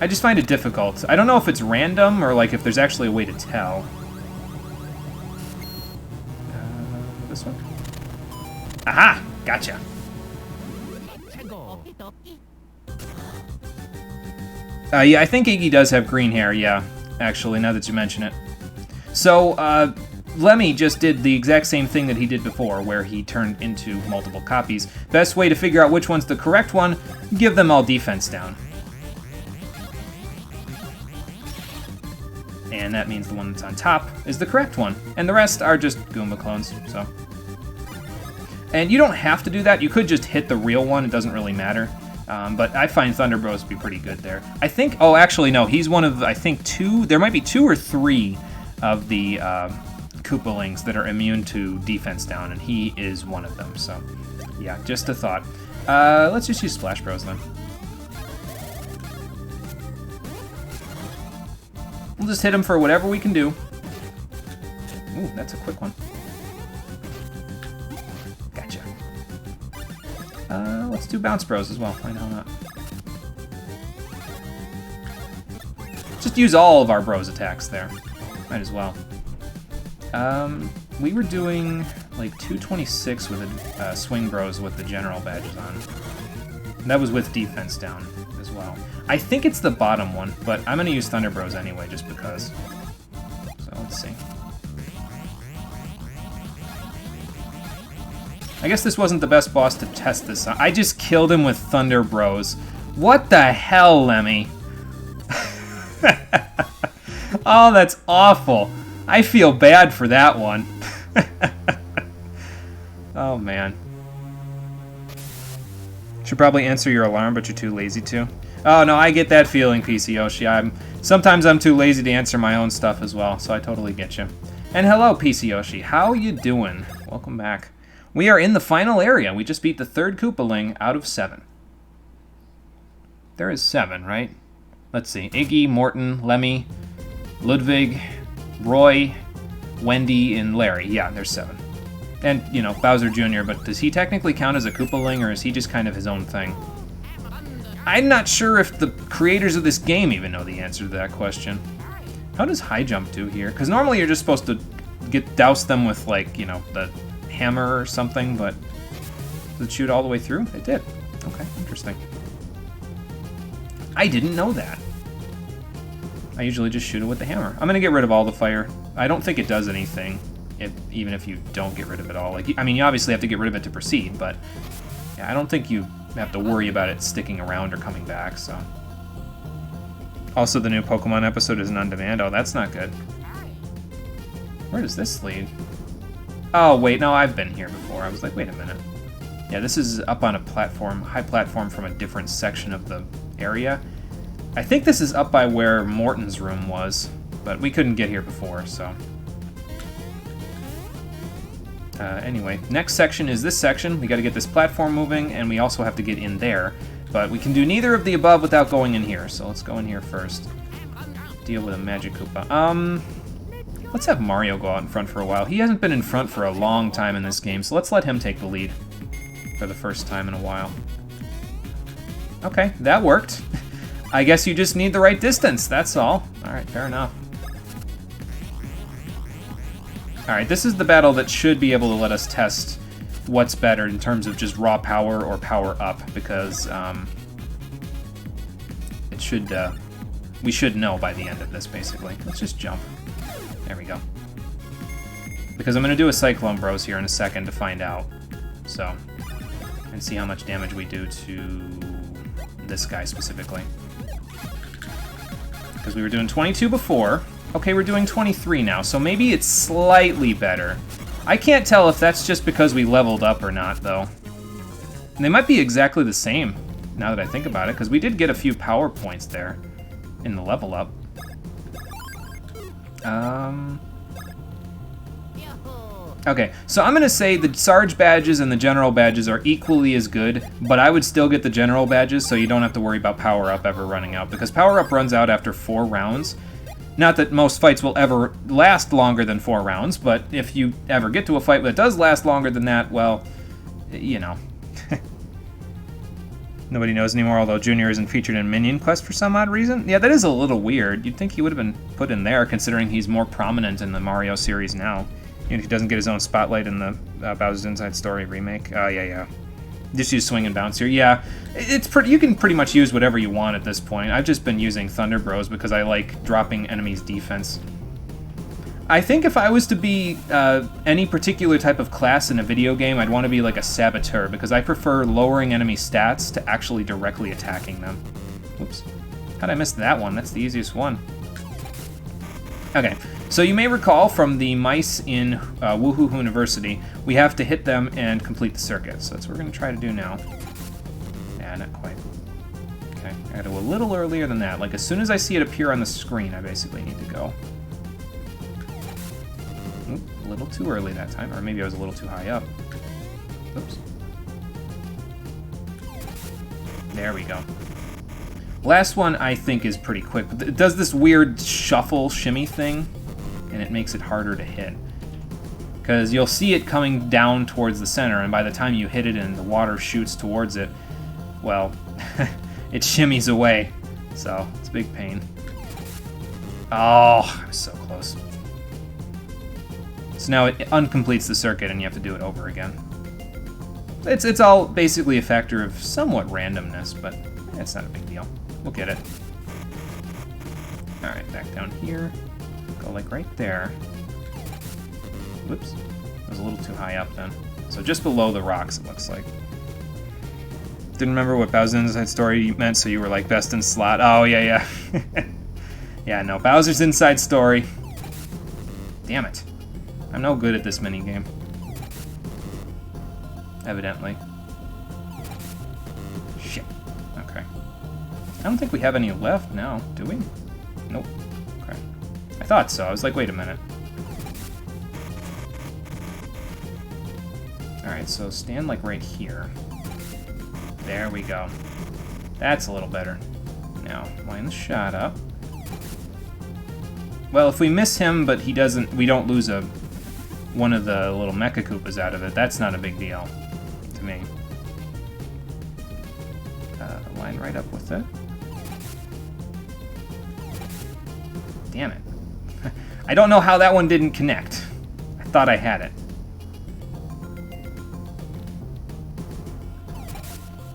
I just find it difficult. I don't know if it's random or like if there's actually a way to tell. This one? Aha! Gotcha. Yeah, I think Iggy does have green hair, yeah. Actually, now that you mention it. So, Lemmy just did the exact same thing that he did before, where he turned into multiple copies. Best way to figure out which one's the correct one, give them all defense down. And that means the one that's on top is the correct one. And the rest are just Goomba clones, so. And you don't have to do that. You could just hit the real one. It doesn't really matter. But I find Thunder Bros to be pretty good there. I think, oh, actually, no. He's one of, I think, there might be 2 or 3 of the Koopalings that are immune to defense down, and he is one of them. So, yeah, just a thought. Let's just use Splash Bros then. We'll just hit him for whatever we can do. Ooh, that's a quick one. Gotcha. Let's do Bounce Bros as well. Why not? Just use all of our Bros attacks there. Might as well. We were doing like 226 with the Swing Bros with the General badges on. And that was with defense down as well. I think it's the bottom one, but I'm going to use Thunder Bros anyway, just because. So let's see. I guess this wasn't the best boss to test this on. I just killed him with Thunder Bros. What the hell, Lemmy? Oh, that's awful. I feel bad for that one. Oh, man. Should probably answer your alarm, but you're too lazy to. Oh, no, I get that feeling, PC Yoshi. Sometimes I'm too lazy to answer my own stuff as well, so I totally get you. And hello, PC Yoshi. How you doing? Welcome back. We are in the final area. We just beat the third Koopaling out of 7. There is 7, right? Let's see. Iggy, Morton, Lemmy, Ludwig, Roy, Wendy, and Larry. Yeah, there's 7. And, you know, Bowser Jr., but does he technically count as a Koopaling, or is he just kind of his own thing? I'm not sure if the creators of this game even know the answer to that question. How does high jump do here? Because normally you're just supposed to douse them with, like, you know, the hammer or something, but did it shoot all the way through? It did. Okay, interesting. I didn't know that. I usually just shoot it with the hammer. I'm going to get rid of all the fire. I don't think it does anything, even if you don't get rid of it all. Like, I mean, you obviously have to get rid of it to proceed, but yeah, I don't think you have to worry about it sticking around or coming back, so. Also, the new Pokemon episode isn't on demand. Oh, that's not good. Where does this lead? Oh, wait, no, I've been here before. I was like, wait a minute. Yeah, this is up on a platform, high platform from a different section of the area. I think this is up by where Morton's room was, but we couldn't get here before, so. Anyway, next section is this section. We got to get this platform moving, and we also have to get in there. But we can do neither of the above without going in here, so let's go in here first. Deal with a Magic Koopa. Let's have Mario go out in front for a while. He hasn't been in front for a long time in this game, so let's let him take the lead for the first time in a while. Okay, that worked. I guess you just need the right distance, that's all. Alright, fair enough. Alright, this is the battle that should be able to let us test what's better in terms of just raw power or power up, because it should, we should know by the end of this, basically. Let's just jump. There we go. Because I'm going to do a Cyclone Bros here in a second to find out. So, and see how much damage we do to this guy specifically. Because we were doing 22 before. Okay, we're doing 23 now, so maybe it's slightly better. I can't tell if that's just because we leveled up or not, though. And they might be exactly the same, now that I think about it, because we did get a few power points there in the level up. Okay, so I'm going to say the Sarge badges and the General badges are equally as good, but I would still get the General badges so you don't have to worry about Power Up ever running out, because Power Up runs out after 4 rounds. Not that most fights will ever last longer than 4 rounds, but if you ever get to a fight that does last longer than that, well, you know. Nobody knows anymore, although Junior isn't featured in Minion Quest for some odd reason. Yeah, that is a little weird. You'd think he would have been put in there, considering he's more prominent in the Mario series now. You know, he doesn't get his own spotlight in the Bowser's Inside Story remake. Yeah. Just use Swing and Bounce here. Yeah, it's pretty. You can pretty much use whatever you want at this point. I've just been using Thunder Bros because I like dropping enemies' defense. I think if I was to be any particular type of class in a video game, I'd want to be like a Saboteur, because I prefer lowering enemy stats to actually directly attacking them. Oops. How'd I miss that one? That's the easiest one. Okay, so you may recall from the mice in Woohoo University, we have to hit them and complete the circuit. So that's what we're going to try to do now. Yeah, not quite. Okay, I gotta go a little earlier than that. Like, as soon as I see it appear on the screen, I basically need to go. Oop, a little too early that time, or maybe I was a little too high up. Oops. There we go. Last one, I think, is pretty quick. It does this weird shuffle shimmy thing, and it makes it harder to hit. Because you'll see it coming down towards the center, and by the time you hit it and the water shoots towards it, well, it shimmies away. So, it's a big pain. Oh, I was so close. So now it uncompletes the circuit, and you have to do it over again. It's all basically a factor of somewhat randomness, but it's not a big deal. We'll get it. Alright, back down here. Go like right there. Whoops. It was a little too high up then. So just below the rocks, it looks like. Didn't remember what Bowser's Inside Story meant, so you were like best in slot. Oh, yeah. Yeah, no, Bowser's Inside Story. Damn it. I'm no good at this minigame. Evidently. Shit. Okay. I don't think we have any left now, do we? Nope. Okay. I thought so. I was like, wait a minute. Alright, so stand like right here. There we go. That's a little better. Now, line the shot up. Well, if we miss him, but he doesn't, we don't lose one of the little Mecha Koopas out of it, that's not a big deal to me. Line right up with it. Damn it. I don't know how that one didn't connect. I thought I had it.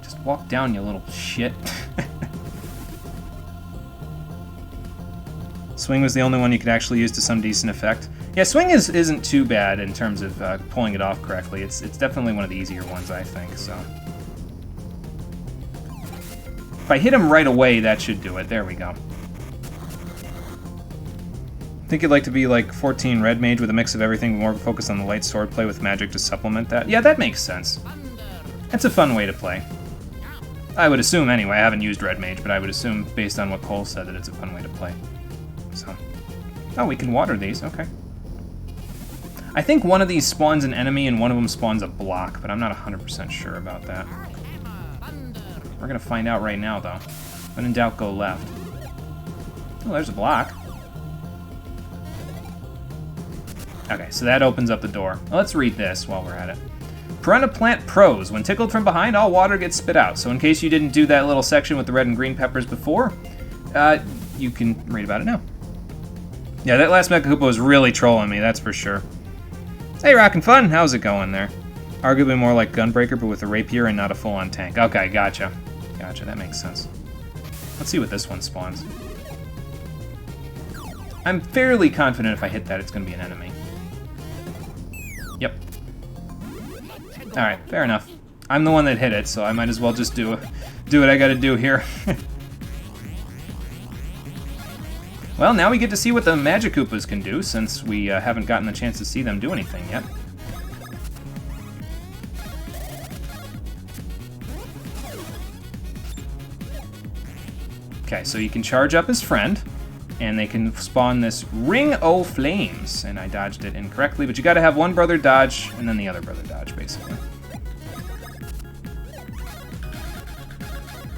Just walk down, you little shit. Swing was the only one you could actually use to some decent effect. Yeah, swing isn't too bad in terms of pulling it off correctly. It's definitely one of the easier ones, I think, so. If I hit him right away, that should do it. There we go. I think you'd like to be like 14 Red Mage with a mix of everything, but more of a focus on the light sword play with magic to supplement that. Yeah, that makes sense. That's a fun way to play. I would assume, anyway. I haven't used Red Mage, but I would assume, based on what Cole said, that it's a fun way to play. So. Oh, we can water these. Okay. I think one of these spawns an enemy and one of them spawns a block, but I'm not 100% sure about that. We're going to find out right now, though. When in doubt, go left. Oh, there's a block. Okay, so that opens up the door. Well, let's read this while we're at it. Piranha Plant Pros. When tickled from behind, all water gets spit out. So in case you didn't do that little section with the red and green peppers before, you can read about it now. Yeah, that last Mecha Koopa was really trolling me, that's for sure. Hey, Rockin' Fun, how's it going there? Arguably more like Gunbreaker, but with a rapier and not a full-on tank. Okay, gotcha. Gotcha, that makes sense. Let's see what this one spawns. I'm fairly confident if I hit that, it's going to be an enemy. Yep. Alright, fair enough. I'm the one that hit it, so I might as well just do what I gotta do here. Well, now we get to see what the Magic Koopas can do, since we haven't gotten the chance to see them do anything yet. Okay, so you can charge up his friend, and they can spawn this Ring o' Flames. And I dodged it incorrectly, but you gotta have one brother dodge, and then the other brother dodge, basically.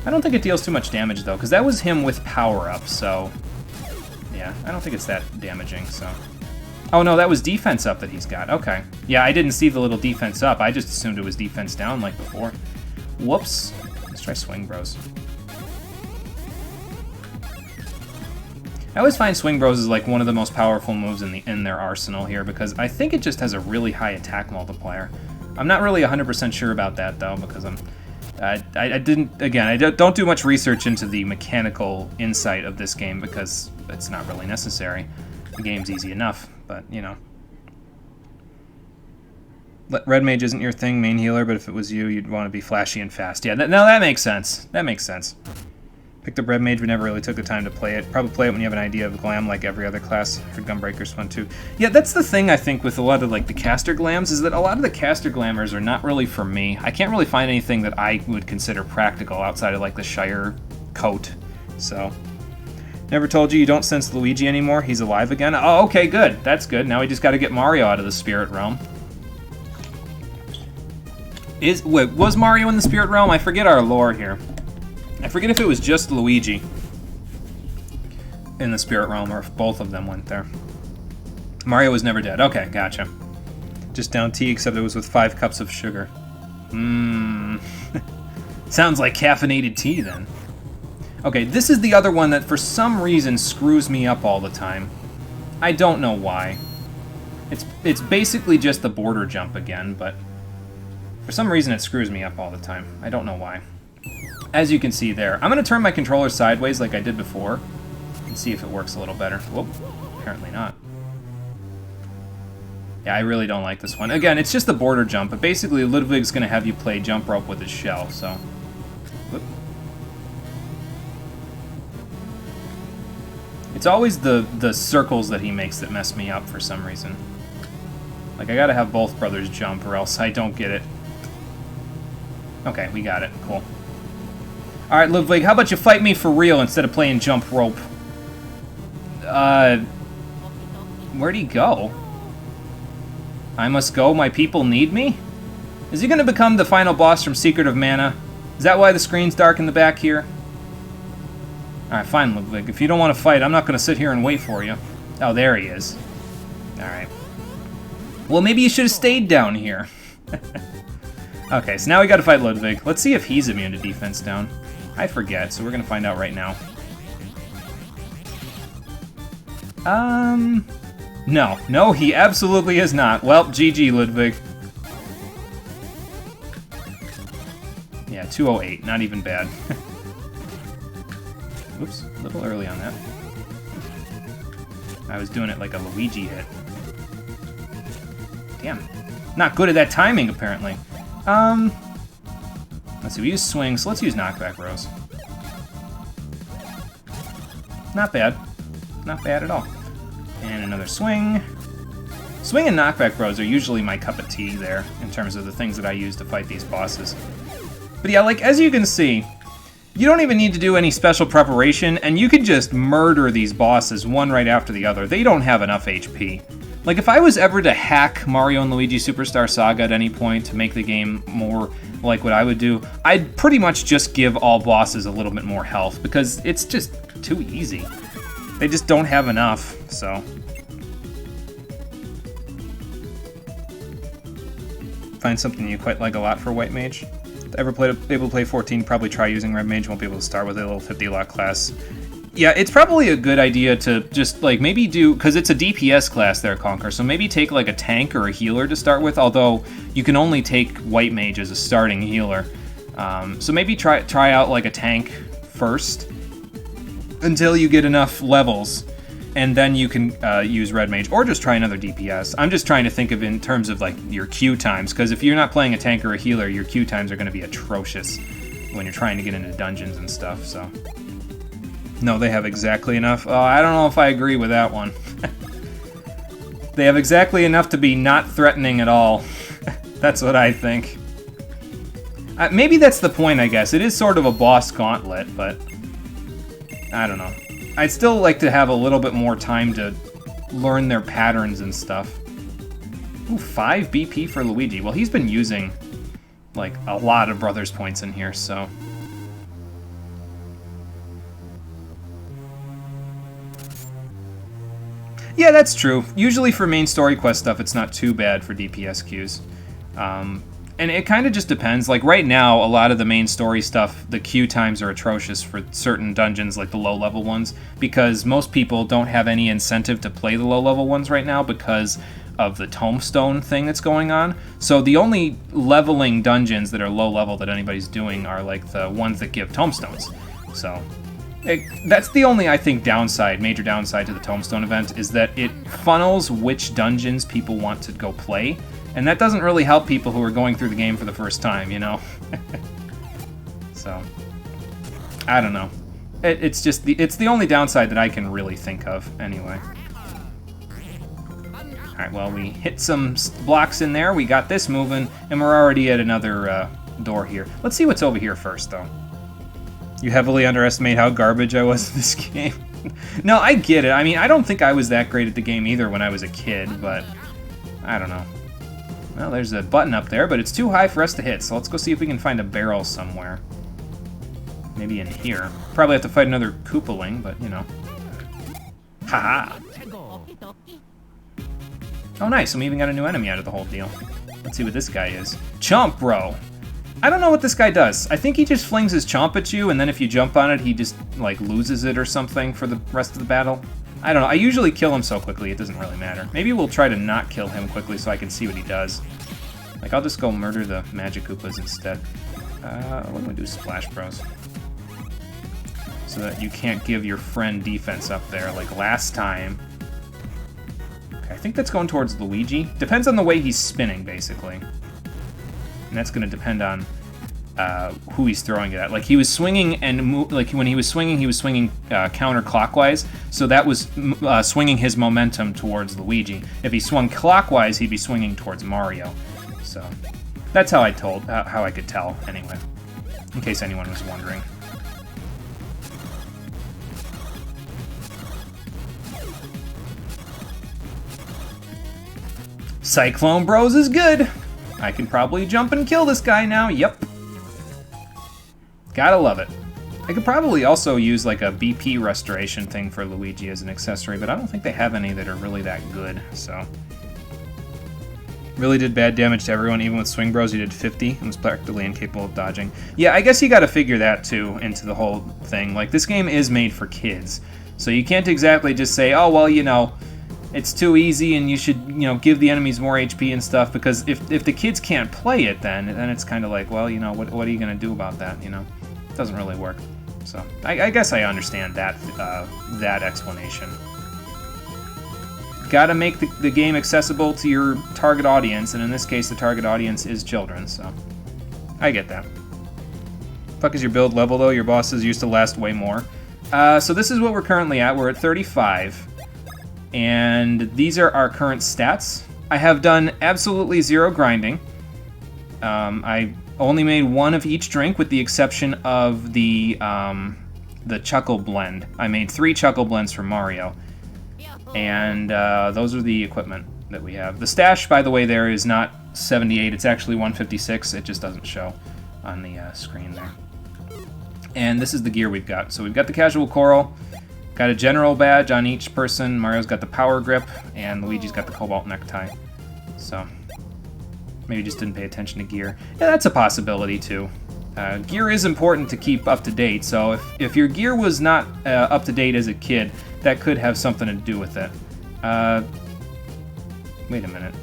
I don't think it deals too much damage, though, because that was him with power-up, so... Yeah, I don't think it's that damaging, so... Oh, no, that was defense up that he's got. Okay. Yeah, I didn't see the little defense up. I just assumed it was defense down like before. Whoops. Let's try Swing Bros. I always find Swing Bros is like one of the most powerful moves in their arsenal here, because I think it just has a really high attack multiplier. I'm not really 100% sure about that, though, because I don't do much research into the mechanical insight of this game because it's not really necessary. The game's easy enough, but, you know. Red Mage isn't your thing, main healer, but if it was you, you'd want to be flashy and fast. Yeah, now that makes sense. That makes sense. Picked up Red Mage, but never really took the time to play it. Probably play it when you have an idea of glam like every other class. Heard Gunbreaker's fun too. Yeah, that's the thing I think with a lot of like the caster glams, is that a lot of the caster glamours are not really for me. I can't really find anything that I would consider practical outside of like the Shire coat. So, never told you don't sense Luigi anymore. He's alive again. Oh, okay, good. That's good. Now we just got to get Mario out of the spirit realm. Wait, was Mario in the spirit realm? I forget our lore here. I forget if it was just Luigi in the spirit realm or if both of them went there. Mario was never dead. Okay, gotcha. Just down tea, except it was with 5 cups of sugar. Sounds like caffeinated tea, then. Okay, this is the other one that for some reason screws me up all the time. I don't know why. It's basically just the border jump again, but for some reason it screws me up all the time. I don't know why. as you can see there. I'm going to turn my controller sideways like I did before and see if it works a little better. Whoop, apparently not. Yeah, I really don't like this one. Again, it's just the border jump, but basically Ludwig's going to have you play jump rope with his shell, so... Whoop. It's always the circles that he makes that mess me up for some reason. Like, I gotta have both brothers jump or else I don't get it. Okay, we got it. Cool. Alright, Ludwig, how about you fight me for real instead of playing jump rope? Where'd he go? I must go, my people need me? Is he gonna become the final boss from Secret of Mana? Is that why the screen's dark in the back here? Alright, fine, Ludwig. If you don't want to fight, I'm not gonna sit here and wait for you. Oh, there he is. Alright. Well, maybe you should have stayed down here. Okay, so now we gotta fight Ludwig. Let's see if he's immune to defense down. I forget, so we're gonna find out right now. No, he absolutely is not. Well, GG, Ludwig. Yeah, 208, not even bad. Oops, a little early on that. I was doing it like a Luigi hit. Damn. Not good at that timing, apparently. Let's see, we use swing, so let's use knockback rows. Not bad. Not bad at all. And another swing. Swing and knockback rows are usually my cup of tea there, in terms of the things that I use to fight these bosses. But yeah, like, as you can see, you don't even need to do any special preparation, and you can just murder these bosses one right after the other. They don't have enough HP. Like, if I was ever to hack Mario & Luigi Superstar Saga at any point to make the game more like what I would do, I'd pretty much just give all bosses a little bit more health, because it's just too easy. They just don't have enough, so... Find something you quite like a lot for White Mage. Able to play 14, probably try using Red Mage, won't be able to start with a little 50 lot class. Yeah, it's probably a good idea to just, like, maybe do, because it's a DPS class there, Conquer, so maybe take, like, a tank or a healer to start with, although you can only take White Mage as a starting healer. So maybe try out, like, a tank first until you get enough levels, and then you can use Red Mage, or just try another DPS. I'm just trying to think of in terms of, like, your queue times, because if you're not playing a tank or a healer, your queue times are going to be atrocious when you're trying to get into dungeons and stuff, so... No, they have exactly enough. Oh, I don't know if I agree with that one. They have exactly enough to be not threatening at all. That's what I think. Maybe that's the point, I guess. It is sort of a boss gauntlet, but... I don't know. I'd still like to have a little bit more time to learn their patterns and stuff. Ooh, 5 BP for Luigi. Well, he's been using, like, a lot of Brothers points in here, so... Yeah, that's true. Usually for main story quest stuff, it's not too bad for DPS queues. And it kind of just depends. Like, right now, a lot of the main story stuff, the queue times are atrocious for certain dungeons, like the low-level ones, because most people don't have any incentive to play the low-level ones right now because of the tombstone thing that's going on. So the only leveling dungeons that are low-level that anybody's doing are, like, the ones that give tombstones. So... that's the only, I think, major downside to the Tombstone event, is that it funnels which dungeons people want to go play, and that doesn't really help people who are going through the game for the first time, you know? So, I don't know. It's just it's the only downside that I can really think of, anyway. Alright, well, we hit some blocks in there, we got this moving, and we're already at another door here. Let's see what's over here first, though. You heavily underestimate how garbage I was in this game. No, I get it. I mean, I don't think I was that great at the game either when I was a kid, but I don't know. Well, there's a button up there, but it's too high for us to hit, so let's go see if we can find a barrel somewhere. Maybe in here. Probably have to fight another Koopaling, but, you know. Haha! Oh, nice. We even got a new enemy out of the whole deal. Let's see what this guy is. Chomp Bro! I don't know what this guy does. I think he just flings his chomp at you, and then if you jump on it, he just, like, loses it or something for the rest of the battle. I don't know. I usually kill him so quickly, it doesn't really matter. Maybe we'll try to not kill him quickly so I can see what he does. Like, I'll just go murder the Magic Koopas instead. What do we do? Splash Bros. So that you can't give your friend defense up there like last time. Okay, I think that's going towards Luigi. Depends on the way he's spinning, basically. And that's going to depend on who he's throwing it at. Like he was swinging and like when he was swinging counterclockwise, so that was swinging his momentum towards Luigi. If he swung clockwise, he'd be swinging towards Mario. So that's how how I could tell anyway, in case anyone was wondering. Cyclone Bros is good. I can probably jump and kill this guy now. Yep. Gotta love it. I could probably also use like a BP restoration thing for Luigi as an accessory, but I don't think they have any that are really that good, so. Really did bad damage to everyone, even with Swing Bros, he did 50 and was practically incapable of dodging. Yeah, I guess you gotta figure that too into the whole thing. Like, this game is made for kids, so you can't exactly just say, oh, well, you know, it's too easy and you should, you know, give the enemies more HP and stuff, because if the kids can't play it, then it's kind of like, well, you know, what are you gonna do about that, you know? It doesn't really work. So, I guess I understand that explanation. Gotta make the game accessible to your target audience, and in this case, the target audience is children, so I get that. Fuck is your build level, though? Your bosses used to last way more. So this is what we're currently at. We're at 35, and these are our current stats. I have done absolutely zero grinding. I only made one of each drink, with the exception of the Chuckle Blend. I made 3 Chuckle Blends for Mario. And those are the equipment that we have. The stash, by the way, there is not 78. It's actually 156. It just doesn't show on the screen there. And this is the gear we've got. So we've got the Casual Coral, got a General Badge on each person. Mario's got the Power Grip, and Luigi's got the Cobalt Necktie. So maybe just didn't pay attention to gear. Yeah, that's a possibility, too. Gear is important to keep up to date, so if your gear was not up to date as a kid, that could have something to do with it. Wait a minute.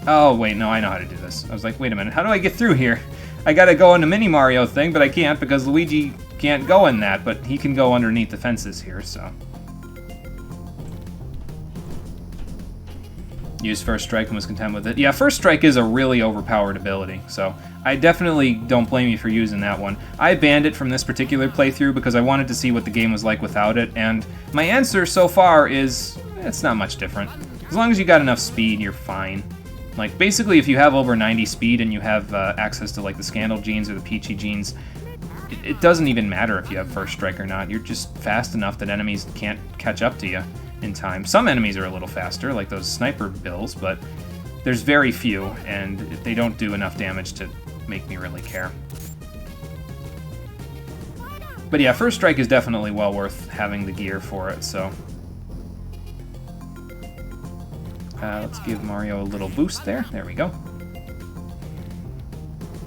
Oh, wait, no, I know how to do this. I was like, wait a minute, how do I get through here? I gotta go in the Mini Mario thing, but I can't because Luigi can't go in that, but he can go underneath the fences here, so. Used First Strike and was content with it. Yeah, First Strike is a really overpowered ability, so I definitely don't blame you for using that one. I banned it from this particular playthrough because I wanted to see what the game was like without it, and my answer so far is, it's not much different. As long as you got enough speed, you're fine. Like, basically, if you have over 90 speed and you have access to, like, the Scandal Genes or the Peachy Genes, it doesn't even matter if you have First Strike or not. You're just fast enough that enemies can't catch up to you in time. Some enemies are a little faster, like those Sniper Bills, but there's very few, and they don't do enough damage to make me really care. But yeah, First Strike is definitely well worth having the gear for it, so. Let's give Mario a little boost there. There we go.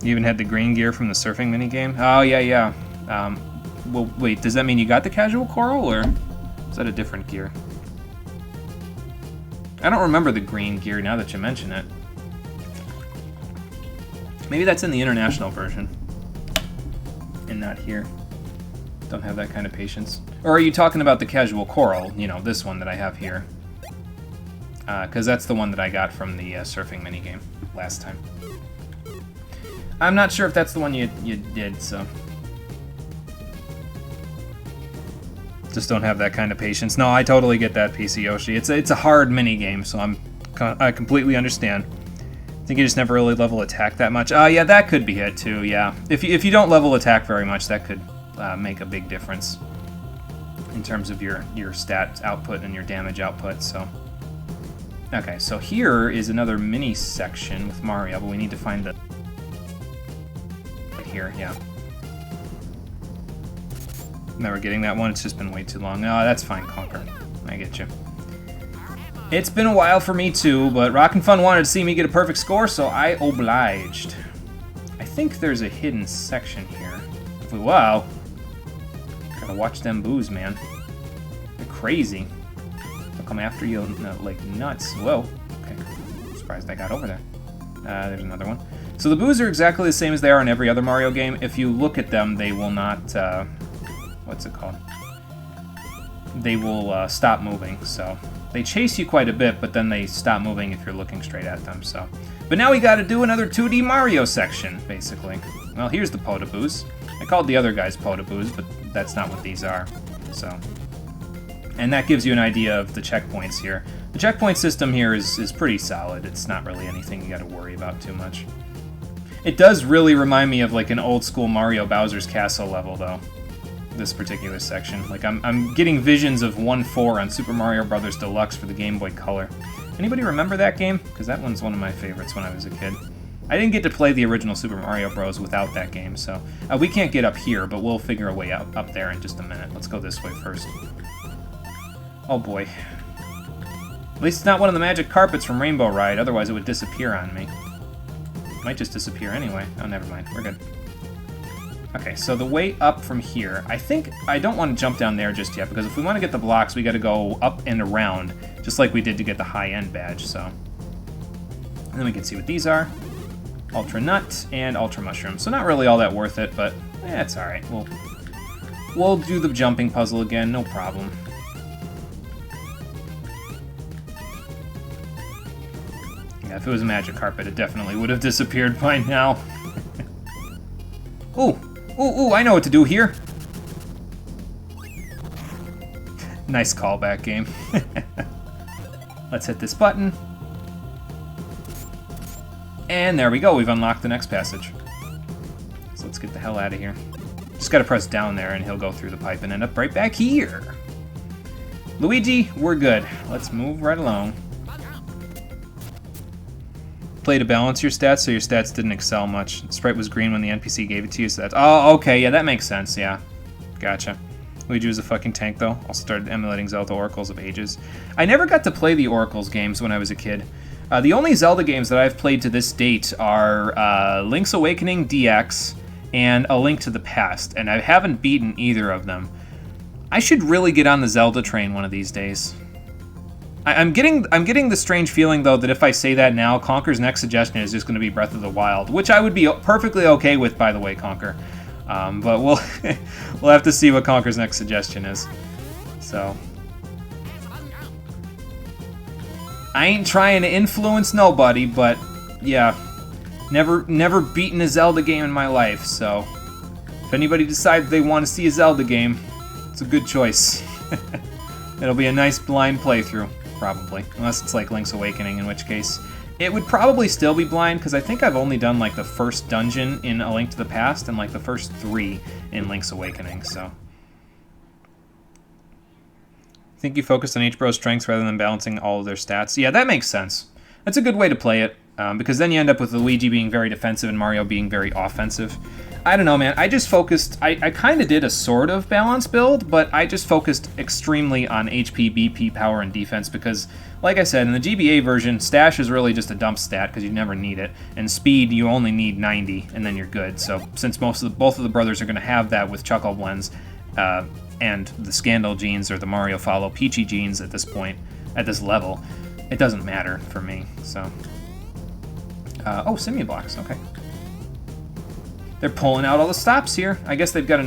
You even had the green gear from the surfing minigame? Oh, yeah. Well, wait, does that mean you got the Casual Coral, or is that a different gear? I don't remember the green gear now that you mention it. Maybe that's in the international version. And not here. Don't have that kind of patience. Or are you talking about the Casual Coral? You know, this one that I have here. Because that's the one that I got from the surfing minigame last time. I'm not sure if that's the one you did, so. Just don't have that kind of patience. No, I totally get that, PC Yoshi. It's a hard minigame, so I completely understand. I think you just never really level attack that much. Yeah, that could be it too, yeah. If you don't level attack very much, that could make a big difference in terms of your stat output and your damage output, so. Okay, so here is another mini section with Mario, but we need to find the... Right here, yeah. Never getting that one, it's just been way too long. Oh, that's fine, Conquer. I get you. It's been a while for me too, but Rockin' Fun wanted to see me get a perfect score, so I obliged. I think there's a hidden section here. Wow. Gotta watch them boos, man. They're crazy. They'll come after you like nuts. Whoa. Okay. Surprised I got over there. There's another one. So the boos are exactly the same as they are in every other Mario game. If you look at them, they will not, what's it called? They will stop moving, so they chase you quite a bit, but then they stop moving if you're looking straight at them, so. But now we gotta do another 2D Mario section, basically. Well, here's the Potaboos. I called the other guys Potaboos, but that's not what these are, so. And that gives you an idea of the checkpoints here. The checkpoint system here is pretty solid. It's not really anything you gotta worry about too much. It does really remind me of like an old school Mario Bowser's Castle level, though. This particular section. Like, I'm getting visions of 1-4 on Super Mario Bros. Deluxe for the Game Boy Color. Anybody remember that game? Because that one's one of my favorites when I was a kid. I didn't get to play the original Super Mario Bros. Without that game, so... we can't get up here, but we'll figure a way up there in just a minute. Let's go this way first. Oh boy. At least it's not one of the magic carpets from Rainbow Ride, otherwise it would disappear on me. It might just disappear anyway. Oh, never mind. We're good. Okay, so the way up from here, I think I don't want to jump down there just yet, because if we want to get the blocks, we got to go up and around, just like we did to get the high-end badge, so. And then we can see what these are. Ultra Nut and Ultra Mushroom. So not really all that worth it, but it's alright. We'll do the jumping puzzle again, no problem. Yeah, if it was a magic carpet, it definitely would have disappeared by now. Ooh! Ooh, I know what to do here. Nice callback, game. Let's hit this button. And there we go, we've unlocked the next passage. So let's get the hell out of here. Just gotta press down there and he'll go through the pipe and end up right back here. Luigi, we're good. Let's move right along. Play to balance your stats, so your stats didn't excel much. The sprite was green when the NPC gave it to you, so that's... Oh, okay, yeah, that makes sense, yeah. Gotcha. Luigi was a fucking tank, though. Also started emulating Zelda Oracles of Ages. I never got to play the Oracles games when I was a kid. The only Zelda games that I've played to this date are Link's Awakening DX and A Link to the Past, and I haven't beaten either of them. I should really get on the Zelda train one of these days. I'm getting the strange feeling, though, that if I say that now, Conker's next suggestion is just going to be Breath of the Wild, which I would be perfectly okay with, by the way, Conker. But we'll we'll have to see what Conker's next suggestion is. So I ain't trying to influence nobody, but yeah, never beaten a Zelda game in my life. So if anybody decides they want to see a Zelda game, it's a good choice. It'll be a nice blind playthrough. Probably. Unless it's like Link's Awakening, in which case it would probably still be blind, because I think I've only done like the first dungeon in A Link to the Past and like the first 3 in Link's Awakening, so. I think you focused on each bro's strengths rather than balancing all of their stats. Yeah, that makes sense. That's a good way to play it, because then you end up with Luigi being very defensive and Mario being very offensive. I don't know, man. I just focused... I kind of did a sort of balance build, but I just focused extremely on HP, BP, power, and defense because, like I said, in the GBA version, Stash is really just a dump stat because you never need it, and Speed, you only need 90, and then you're good. So since both of the brothers are going to have that with Chuckle Blends, and the Scandal genes or the Mario Follow Peachy genes at this point, at this level, it doesn't matter for me, so... oh, Simian Blocks, okay. They're pulling out all the stops here. I guess they've got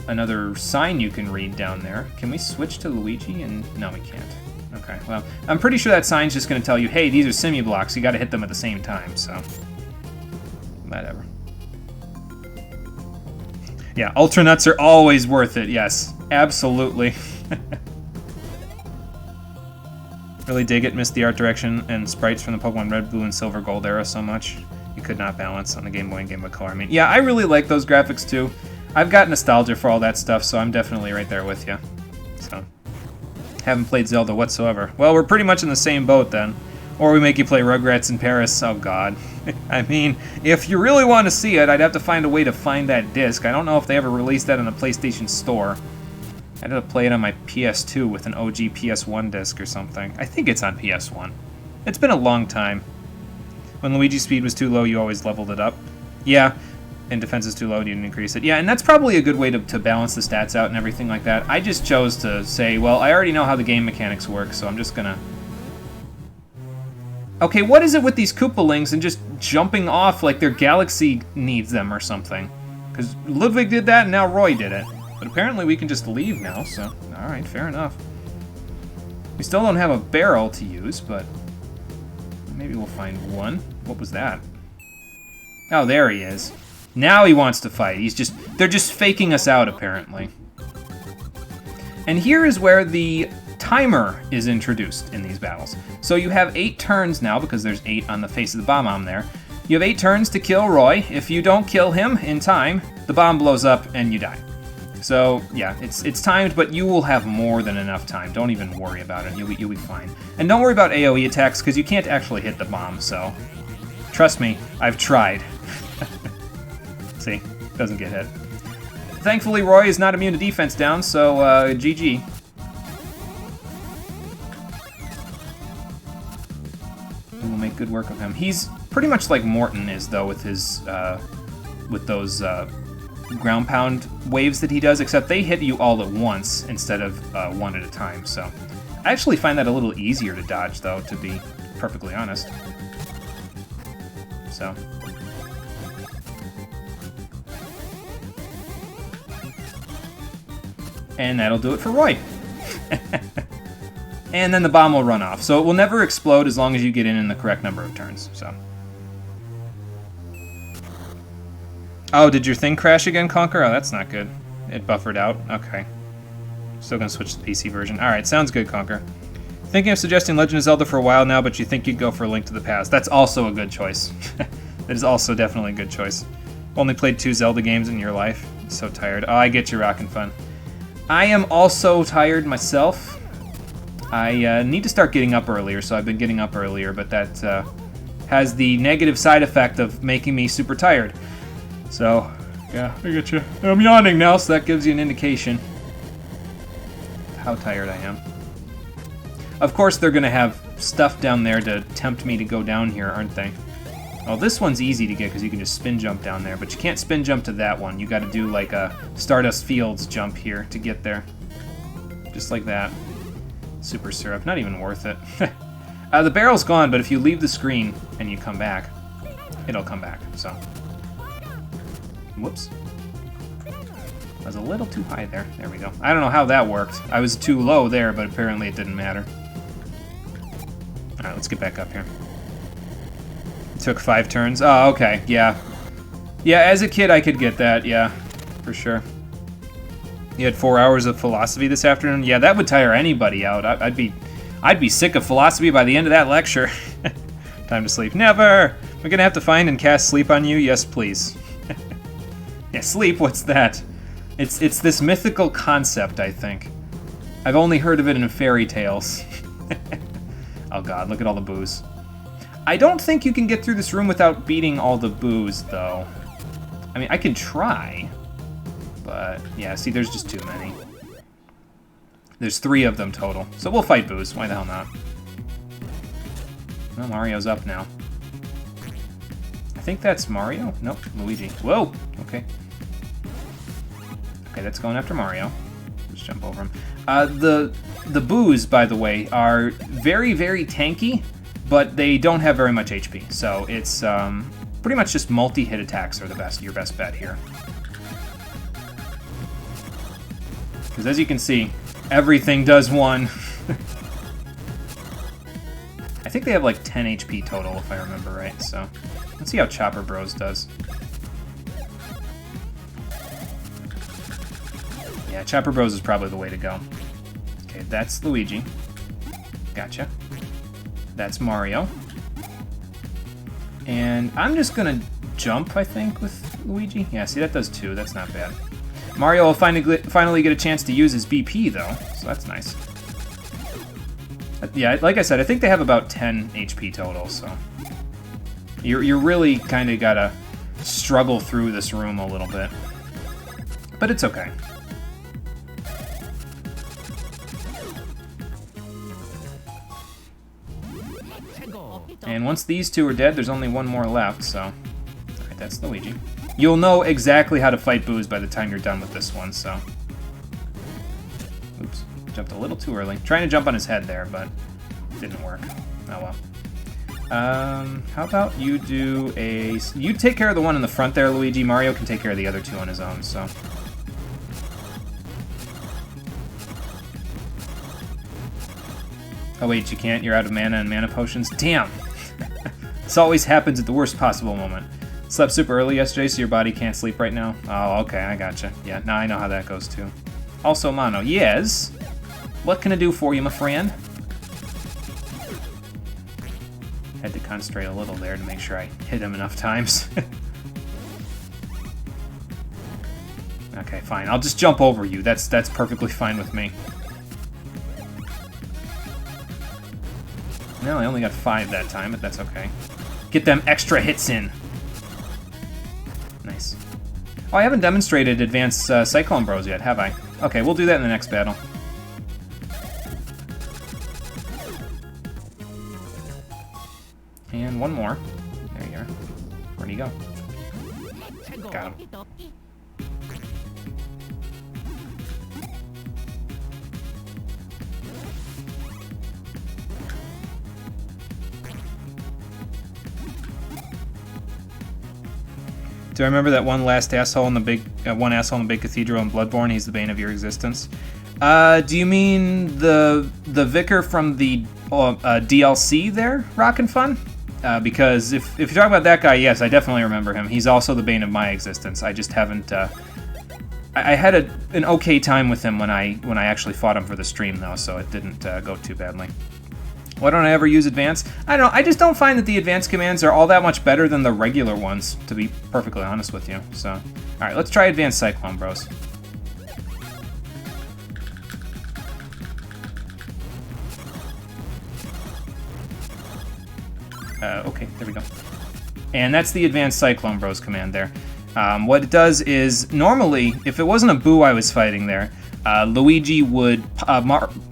another sign you can read down there. Can we switch to Luigi? And no, we can't. Okay, well, I'm pretty sure that sign's just going to tell you, hey, these are Simi blocks. You got to hit them at the same time, so whatever. Yeah, Ultra Nuts are always worth it. Yes, absolutely. Really dig it. Missed the art direction and sprites from the Pokemon Red, Blue, and Silver Gold era so much. You could not balance on the Game Boy and Game Boy Color. I mean, yeah, I really like those graphics too. I've got nostalgia for all that stuff, so I'm definitely right there with you. So, haven't played Zelda whatsoever. Well, we're pretty much in the same boat then. Or we make you play Rugrats in Paris. Oh god. I mean, if you really want to see it, I'd have to find a way to find that disc. I don't know if they ever released that on the PlayStation Store. I had to play it on my PS2 with an OG PS1 disc or something. I think it's on PS1. It's been a long time. When Luigi's speed was too low, you always leveled it up. Yeah, and defense is too low, you didn't increase it. Yeah, and that's probably a good way to balance the stats out and everything like that. I just chose to say, well, I already know how the game mechanics work, so I'm just gonna Okay, what is it with these Koopalings and just jumping off like their galaxy needs them or something? Because Ludwig did that and now Roy did it. But apparently we can just leave now, so alright, fair enough. We still don't have a barrel to use, but maybe we'll find one. What was that? Oh, there he is. Now he wants to fight. They're just faking us out, apparently. And here is where the timer is introduced in these battles. So you have 8 turns now, because there's 8 on the face of the bomb there. You have 8 turns to kill Roy. If you don't kill him in time, the bomb blows up and you die. So, yeah, it's timed, but you will have more than enough time. Don't even worry about it. You'll be fine. And don't worry about AoE attacks, because you can't actually hit the bomb, so... Trust me, I've tried. See? Doesn't get hit. Thankfully, Roy is not immune to defense down, so, GG. We will make good work of him. He's pretty much like Morton is, though, with his, with those, ground pound waves that he does, except they hit you all at once instead of one at a time, so. I actually find that a little easier to dodge, though, to be perfectly honest. So. And that'll do it for Roy. And then the bomb will run off, so it will never explode as long as you get in the correct number of turns, so. Oh, did your thing crash again, Conquer? Oh, that's not good. It buffered out. Okay. Still gonna switch to the PC version. Alright, sounds good, Conquer. Thinking of suggesting Legend of Zelda for a while now, but you think you'd go for A Link to the Past. That's also a good choice. That is also definitely a good choice. Only played 2 Zelda games in your life. So tired. Oh, I get you, Rockin' Fun. I am also tired myself. I need to start getting up earlier, so I've been getting up earlier, but that has the negative side effect of making me super tired. So, yeah, I get you. I'm yawning now, so that gives you an indication how tired I am. Of course, they're going to have stuff down there to tempt me to go down here, aren't they? Well, this one's easy to get because you can just spin jump down there, but you can't spin jump to that one. You got to do like a Stardust Fields jump here to get there. Just like that. Super syrup, not even worth it. The barrel's gone, but if you leave the screen and you come back, it'll come back, so. Whoops. I was a little too high there. There we go. I don't know how that worked. I was too low there, but apparently it didn't matter. Alright, let's get back up here. It took 5 turns. Oh, okay. Yeah. Yeah, as a kid I could get that. Yeah, for sure. You had 4 hours of philosophy this afternoon? Yeah, that would tire anybody out. I'd be sick of philosophy by the end of that lecture. Time to sleep. Never! We're gonna have to find and cast sleep on you? Yes, please. Yeah, sleep, what's that? It's this mythical concept, I think. I've only heard of it in fairy tales. Oh god, look at all the booze. I don't think you can get through this room without beating all the booze, though. I mean, I can try. But, yeah, see, there's just too many. There's 3 of them total. So we'll fight booze. Why the hell not? Well, Mario's up now. I think that's Mario. Nope, Luigi. Whoa! Okay. Okay, that's going after Mario. Just jump over him. The boos, by the way, are very, very tanky, but they don't have very much HP. So it's pretty much just multi-hit attacks are your best bet here. Because as you can see, everything does 1. I think they have like 10 HP total, if I remember right. So let's see how Chopper Bros does. Yeah, Chopper Bros is probably the way to go. Okay, that's Luigi. Gotcha. That's Mario. And I'm just gonna jump, I think, with Luigi. Yeah, see, that does 2. That's not bad. Mario will finally get a chance to use his BP, though, so that's nice. Yeah, like I said, I think they have about 10 HP total, so... You're really kind of gotta struggle through this room a little bit. But it's okay. And once these 2 are dead, there's only 1 more left, so... Alright, that's Luigi. You'll know exactly how to fight Booze by the time you're done with this one, so... Oops, jumped a little too early. Trying to jump on his head there, but didn't work. Oh well. How about you do a... You take care of the one in the front there, Luigi. Mario can take care of the other two on his own, so... Oh wait, you can't? You're out of mana and mana potions? Damn! This always happens at the worst possible moment. Slept super early yesterday, so your body can't sleep right now? Oh, okay, I gotcha. Yeah, now I know how that goes too. Also, Mono, yes? What can I do for you, my friend? Had to concentrate a little there to make sure I hit him enough times. Okay, fine. I'll just jump over you. That's perfectly fine with me. No, I only got 5 that time, but that's okay. Get them extra hits in. Nice. Oh, I haven't demonstrated advanced Cyclone Bros yet, have I? Okay, we'll do that in the next battle. And one more. There you are. Where'd he go? Got him. Do I remember that one asshole in the big cathedral in Bloodborne? He's the bane of your existence. Do you mean the vicar from the DLC there, Rockin' Fun? Because if you're talking about that guy, yes, I definitely remember him. He's also the bane of my existence. I just haven't. I had an okay time with him when I actually fought him for the stream though, so it didn't go too badly. Why don't I ever use advanced? I don't know. I just don't find that the advanced commands are all that much better than the regular ones, to be perfectly honest with you. So, all right, let's try advanced Cyclone Bros. Okay, there we go. And that's the advanced Cyclone Bros command there. What it does is, normally, if it wasn't a Boo I was fighting there, Luigi would,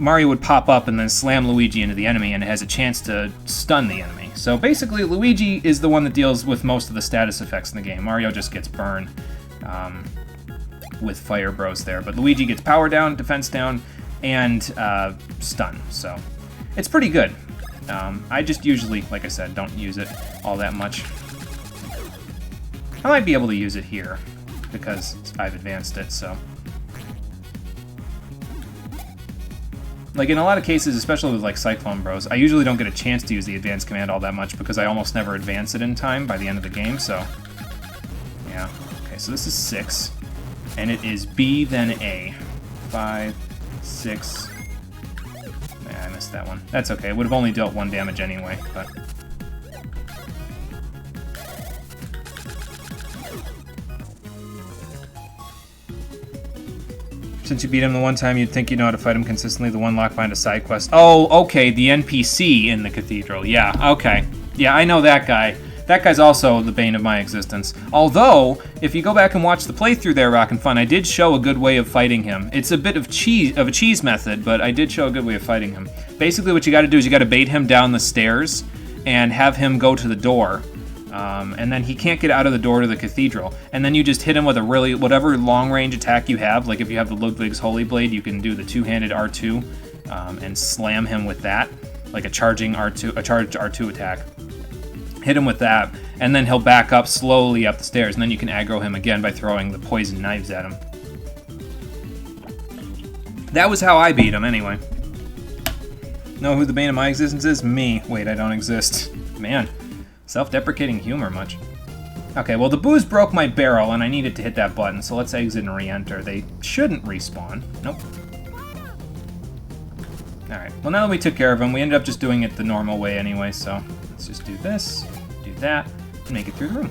Mario would pop up and then slam Luigi into the enemy, and it has a chance to stun the enemy. So basically, Luigi is the one that deals with most of the status effects in the game. Mario just gets burned with Fire Bros there. But Luigi gets power down, defense down, and stun. So it's pretty good. I just usually, like I said, don't use it all that much. I might be able to use it here because I've advanced it, so... Like, in a lot of cases, especially with, like, Cyclone Bros, I usually don't get a chance to use the advanced command all that much because I almost never advance it in time by the end of the game, so... Yeah. Okay, so this is 6. And it is B, then A. 5, 6... Nah, I missed that one. That's okay. It would have only dealt 1 damage anyway, but... Since you beat him the one time, you'd think you know how to fight him consistently. The one lock behind a side quest. Oh, okay, the NPC in the cathedral. Yeah, okay. Yeah, I know that guy. That guy's also the bane of my existence. Although, if you go back and watch the playthrough there, Rockin' Fun, I did show a good way of fighting him. It's a bit of a cheese method, but I did show a good way of fighting him. Basically, what you got to do is you got to bait him down the stairs and have him go to the door. And then he can't get out of the door to the cathedral. And then you just hit him with whatever long-range attack you have. Like if you have the Ludwig's Holy Blade, you can do the two-handed R2 and slam him with that, like a charged R2 attack. Hit him with that, and then he'll back up slowly up the stairs, and then you can aggro him again by throwing the poison knives at him. That was how I beat him, anyway. Know who the bane of my existence is? Me. Wait, I don't exist. Man. Self-deprecating humor much. Okay, well the booze broke my barrel and I needed to hit that button, so let's exit and re-enter. They shouldn't respawn. Nope. Alright, well now that we took care of him, we ended up just doing it the normal way anyway, so let's just do this, do that, and make it through the room.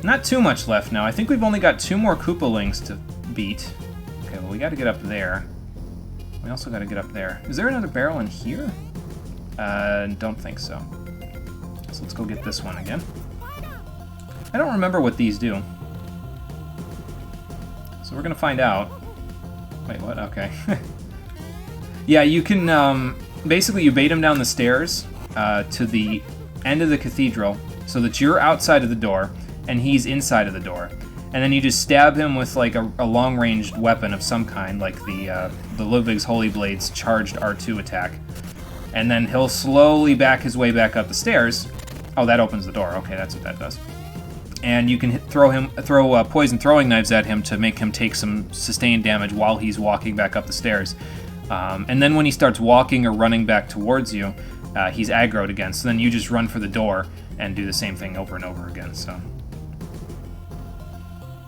Not too much left now. I think we've only got 2 more Koopalings to beat. Okay, well we gotta get up there. We also gotta get up there. Is there another barrel in here? Don't think so. So let's go get this one again. I don't remember what these do. So we're gonna find out. Wait, what? Okay. Yeah, you can, basically you bait him down the stairs to the end of the cathedral so that you're outside of the door and he's inside of the door. And then you just stab him with like a long-ranged weapon of some kind, like the Ludwig's Holy Blade's charged R2 attack. and then he'll slowly back his way back up the stairs. Oh, that opens the door. Okay, that's what that does. And you can throw poison throwing knives at him to make him take some sustained damage while he's walking back up the stairs. And then when he starts walking or running back towards you, he's aggroed again. So then you just run for the door and do the same thing over and over again. So,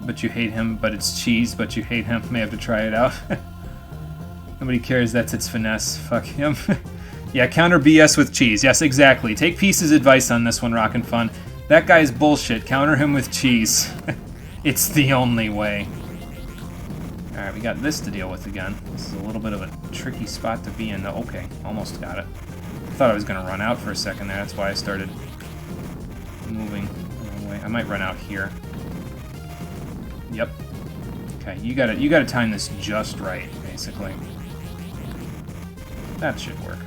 but you hate him. But it's cheese. But you hate him. May have to try it out. Nobody cares. That's its finesse. Fuck him. Yeah, counter BS with cheese. Yes, exactly. Take Peace's advice on this one, Rockin' Fun. That guy's bullshit. Counter him with cheese. It's the only way. Alright, we got this to deal with again. This is a little bit of a tricky spot to be in. Oh, okay, almost got it. I thought I was going to run out for a second there. That's why I started moving the wrong way. I might run out here. Yep. Okay, you gotta time this just right, basically. That should work.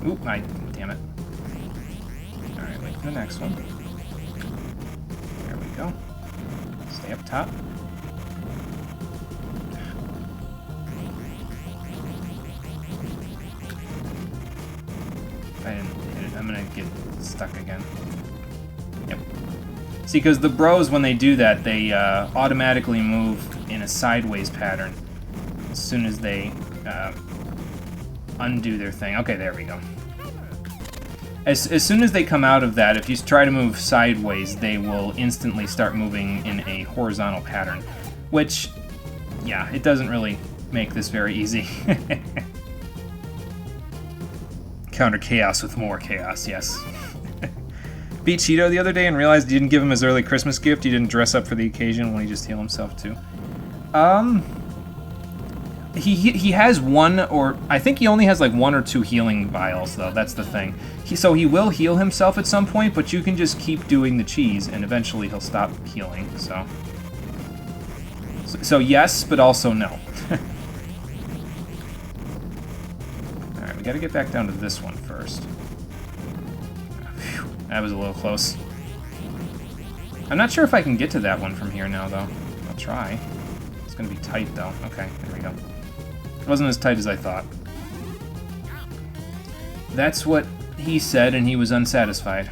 Oop, damn it. Alright, wait for the next one. There we go. Stay up top. If I didn't hit it, I'm gonna get stuck again. Yep. See, because the bros, when they do that, they automatically move in a sideways pattern as soon as they undo their thing. Okay, there we go. As soon as they come out of that, if you try to move sideways, they will instantly start moving in a horizontal pattern, which, yeah, it doesn't really make this very easy. Counter chaos with more chaos, yes. Beat Cheeto the other day and realized you didn't give him his early Christmas gift. You didn't dress up for the occasion when he just healed himself too. He has one, or I think he only has like 1 or 2 healing vials though. That's the thing. So he will heal himself at some point, but you can just keep doing the cheese and eventually he'll stop healing. So yes, but also no. All right, we got to get back down to this one first. Whew, that was a little close. I'm not sure if I can get to that one from here now though. I'll try. It's gonna be tight though. Okay, there we go. It wasn't as tight as I thought. That's what he said, and he was unsatisfied.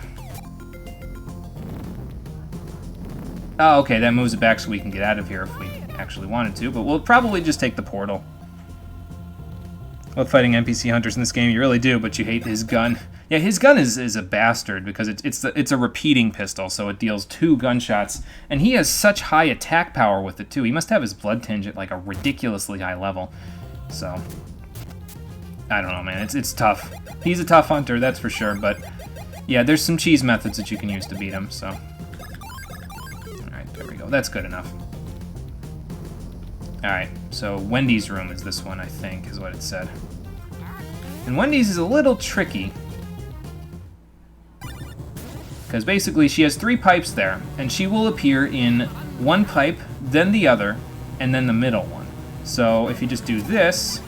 Oh, okay, that moves it back so we can get out of here if we actually wanted to, but we'll probably just take the portal. Love fighting NPC hunters in this game, you really do, but you hate his gun. Yeah, his gun is a bastard because it's a repeating pistol, so it deals 2 gunshots, and he has such high attack power with it too. He must have his blood tinge at like a ridiculously high level. So, I don't know, man. It's tough. He's a tough hunter, that's for sure, but yeah, there's some cheese methods that you can use to beat him, so. Alright, there we go. That's good enough. Alright, so Wendy's room is this one, I think, is what it said. And Wendy's is a little tricky, because basically she has 3 pipes there, and she will appear in one pipe, then the other, and then the middle one. So if you just do this,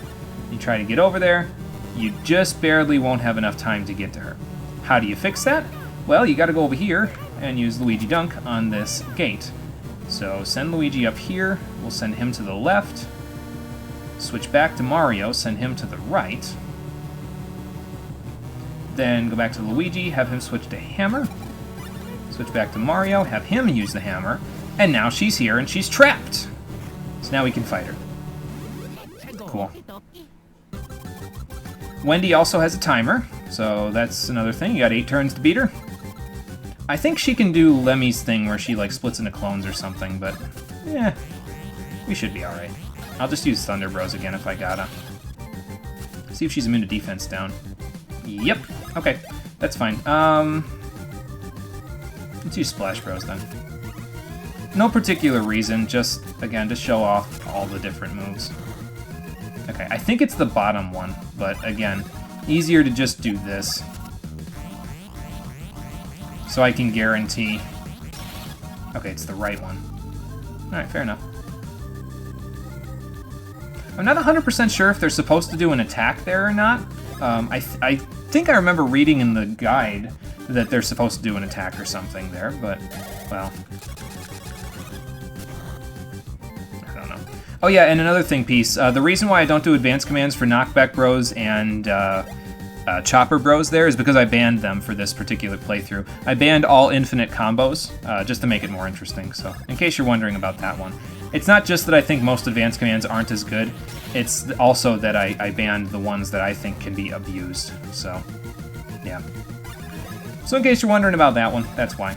you try to get over there, you just barely won't have enough time to get to her. How do you fix that? Well, you gotta go over here and use Luigi Dunk on this gate. So send Luigi up here, we'll send him to the left, switch back to Mario, send him to the right, then go back to Luigi, have him switch to Hammer, switch back to Mario, have him use the hammer, and now she's here and she's trapped. So now we can fight her. Cool. Wendy also has a timer, so that's another thing. You got 8 turns to beat her. I think she can do Lemmy's thing where she like splits into clones or something, but yeah, we should be alright. I'll just use Thunder Bros again if I gotta. See if she's immune to defense down. Yep. Okay, that's fine. Let's use Splash Bros then. No particular reason, just, again, to show off all the different moves. Okay, I think it's the bottom one, but again, easier to just do this. So I can guarantee... Okay, it's the right one. Alright, fair enough. I'm not 100% sure if they're supposed to do an attack there or not. I think I remember reading in the guide that they're supposed to do an attack or something there, but, well... Oh yeah, and another thing, Peace. The reason why I don't do advanced commands for Knockback Bros and Chopper Bros there is because I banned them for this particular playthrough. I banned all infinite combos, just to make it more interesting, so in case you're wondering about that one. It's not just that I think most advanced commands aren't as good, it's also that I banned the ones that I think can be abused, so yeah. So in case you're wondering about that one, that's why.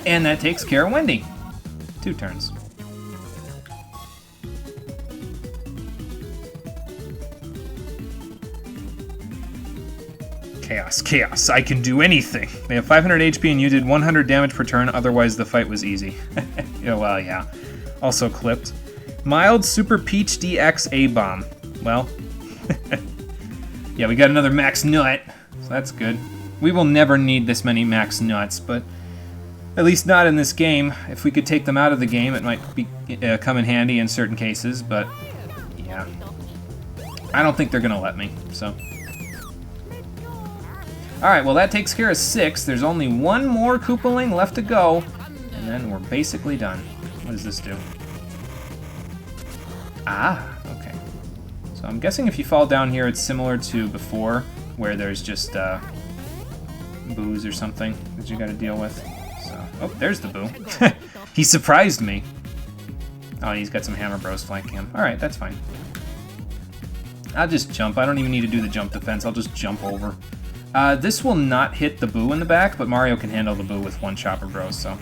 And that takes care of Wendy. 2 turns. Chaos, chaos, I can do anything. They have 500 HP and you did 100 damage per turn, otherwise the fight was easy. Yeah, well, yeah. Also clipped. Mild Super Peach DX A-Bomb. Well, yeah, we got another max nut, so that's good. We will never need this many max nuts, but at least not in this game. If we could take them out of the game, it might be, come in handy in certain cases, but yeah. I don't think they're gonna let me, so. Alright, well that takes care of 6. There's only one more Koopaling left to go, and then we're basically done. What does this do? Ah, okay. So I'm guessing if you fall down here, it's similar to before, where there's just boos or something that you gotta deal with. So, oh, there's the boo. He surprised me. Oh, he's got some Hammer Bros flanking him. Alright, that's fine. I'll just jump. I don't even need to do the jump defense. I'll just jump over. This will not hit the boo in the back, but Mario can handle the boo with 1 Chopper Bros, so.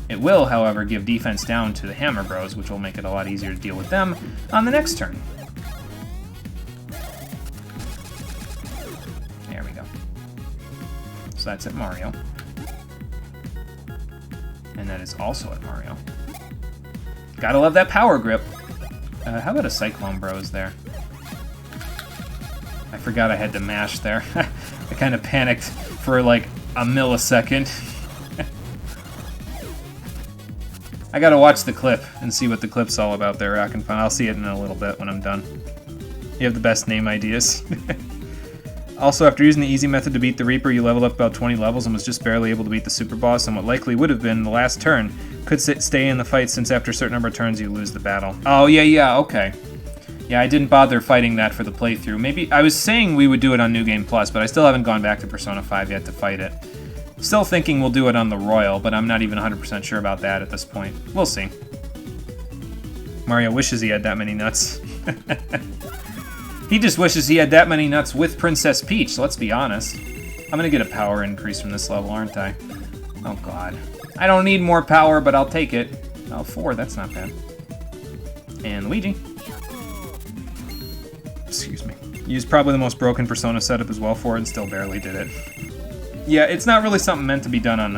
It will, however, give defense down to the Hammer Bros, which will make it a lot easier to deal with them on the next turn. There we go. So that's at Mario. And that is also at Mario. Gotta love that power grip. How about a Cyclone Bros there? I forgot I had to mash there. I kind of panicked for like a millisecond. I gotta watch the clip and see what the clip's all about there, Rock and Fun. I'll see it in a little bit when I'm done. You have the best name ideas. Also, after using the easy method to beat the Reaper, you leveled up about 20 levels and was just barely able to beat the Super Boss, and what likely would have been the last turn could stay in the fight since after a certain number of turns you lose the battle. Oh, yeah, okay. Yeah, I didn't bother fighting that for the playthrough. Maybe, I was saying we would do it on New Game Plus, but I still haven't gone back to Persona 5 yet to fight it. Still thinking we'll do it on the Royal, but I'm not even 100% sure about that at this point. We'll see. Mario wishes he had that many nuts. He just wishes he had that many nuts with Princess Peach, let's be honest. I'm gonna get a power increase from this level, aren't I? Oh god. I don't need more power, but I'll take it. Oh, 4, that's not bad. And Luigi. Excuse me. Used probably the most broken Persona setup as well for it and still barely did it. Yeah, it's not really something meant to be done on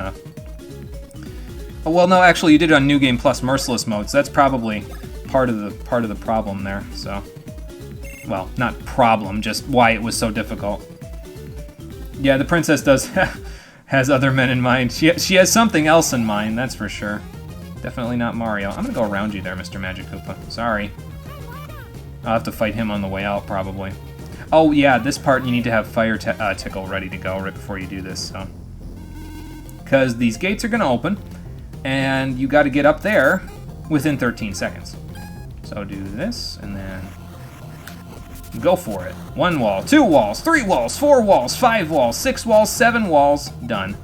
Oh, well, no, actually, you did it on New Game Plus Merciless mode, so that's probably part of the problem there, so. Well, not problem, just why it was so difficult. Yeah, the princess does has other men in mind. She has something else in mind, that's for sure. Definitely not Mario. I'm gonna go around you there, Mr. Magic Koopa. Sorry. I'll have to fight him on the way out, probably. Oh, yeah, this part you need to have Fire Tickle ready to go right before you do this, so. Because these gates are gonna open, and you gotta get up there within 13 seconds. So do this, and then go for it. 1 wall, 2 walls, 3 walls, 4 walls, 5 walls, 6 walls, 7 walls. Done.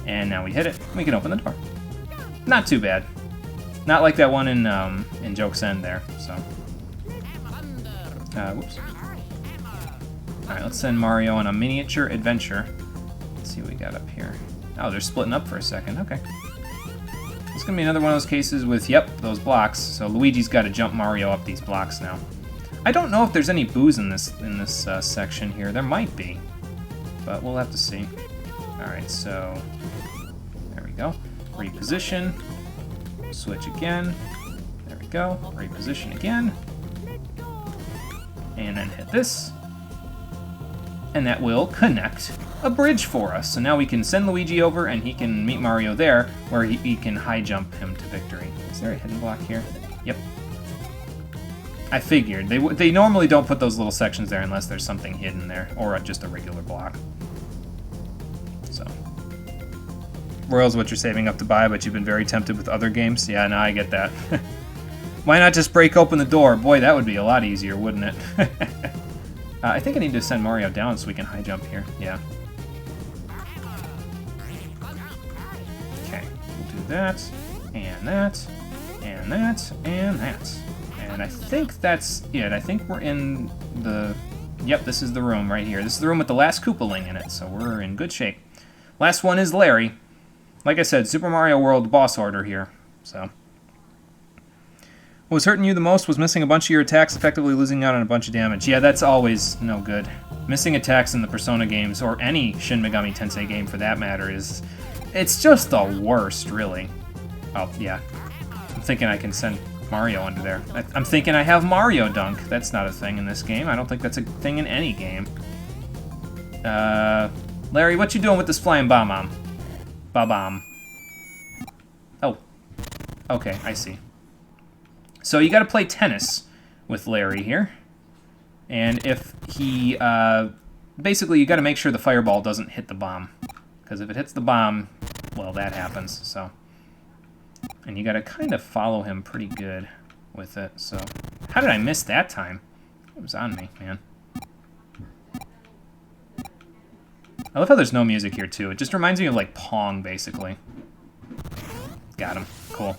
And now we hit it. We can open the door. Not too bad. Not like that one in Joke's End there. So. Whoops. All right, let's send Mario on a miniature adventure. Let's see what we got up here. Oh, they're splitting up for a second. Okay. It's gonna be another one of those cases with those blocks. So Luigi's got to jump Mario up these blocks now. I don't know if there's any boos in this section here. There might be, but we'll have to see. All right, so there we go. Reposition. Switch again. There we go. Reposition again. And then hit this. And that will connect a bridge for us. So now we can send Luigi over and he can meet Mario there, where he can high jump him to victory. Is there a hidden block here? Yep. I figured. They normally don't put those little sections there unless there's something hidden there, or just a regular block. So, Royal's what you're saving up to buy, but you've been very tempted with other games. Yeah, no, I get that. Why not just break open the door? Boy, that would be a lot easier, wouldn't it? I think I need to send Mario down so we can high jump here. Yeah. Okay, we'll do that, and that, and that, and that. And I think that's it. I think we're in the... Yep, this is the room right here. This is the room with the last Koopaling in it, so we're in good shape. Last one is Larry. Like I said, Super Mario World boss order here, so... What was hurting you the most was missing a bunch of your attacks, effectively losing out on a bunch of damage. Yeah, that's always no good. Missing attacks in the Persona games, or any Shin Megami Tensei game for that matter, is... It's just the worst, really. Oh, yeah. I'm thinking I can send Mario under there. I'm thinking I have Mario Dunk. That's not a thing in this game. I don't think that's a thing in any game. Larry, what you doing with this flying bomb? Ba-bomb. Oh. Okay, I see. So you gotta play tennis with Larry here. And if he, basically you gotta make sure the fireball doesn't hit the bomb. Because if it hits the bomb, well, that happens, so. And you gotta kind of follow him pretty good with it, so. How did I miss that time? It was on me, man. I love how there's no music here, too. It just reminds me of, like, Pong, basically. Got him. Cool.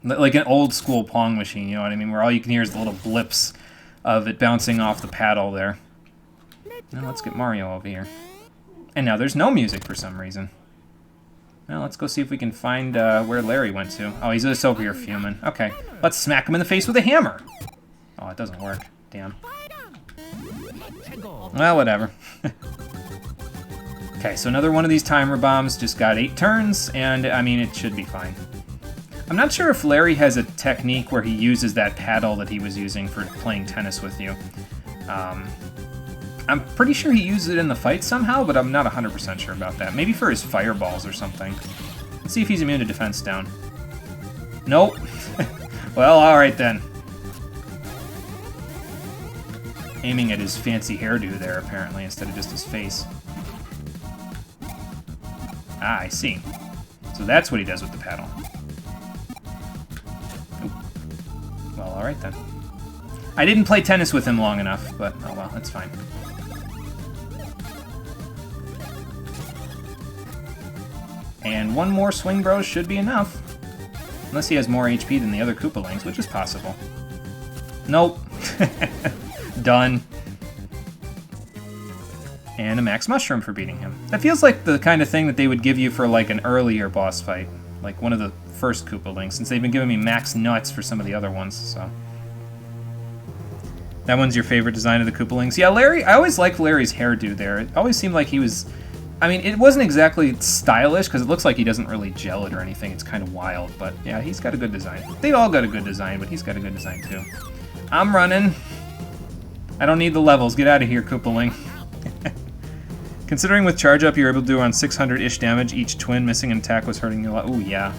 Like an old-school Pong machine, you know what I mean? Where all you can hear is the little blips of it bouncing off the paddle there. Now let's get Mario over here. And now there's no music for some reason. Well, let's go see if we can find where Larry went to. Oh, he's just over here fuming. Okay, let's smack him in the face with a hammer. Oh, it doesn't work. Damn. Well, whatever. Okay, so another one of these timer bombs just got 8 turns, and, I mean, it should be fine. I'm not sure if Larry has a technique where he uses that paddle that he was using for playing tennis with you. I'm pretty sure he uses it in the fight somehow, but I'm not 100% sure about that. Maybe for his fireballs or something. Let's see if he's immune to defense down. Nope. Well, alright then. Aiming at his fancy hairdo there, apparently, instead of just his face. Ah, I see. So that's what he does with the paddle. Oop. Well, alright then. I didn't play tennis with him long enough, but oh well, that's fine. And one more Swing Bros should be enough. Unless he has more HP than the other Koopalings, which is possible. Nope. Done. And a Max Mushroom for beating him. That feels like the kind of thing that they would give you for like an earlier boss fight. Like one of the first Koopalings, since they've been giving me Max Nuts for some of the other ones, so. That one's your favorite design of the Koopalings? Yeah, Larry, I always liked Larry's hairdo there. It always seemed like he was... I mean, it wasn't exactly stylish, because it looks like he doesn't really gel it or anything. It's kind of wild, but yeah, he's got a good design. They've all got a good design, but he's got a good design too. I'm running. I don't need the levels. Get out of here, Koopaling. Considering with charge up, you're able to do around 600-ish damage. Each twin missing an attack was hurting you a lot. Ooh, yeah.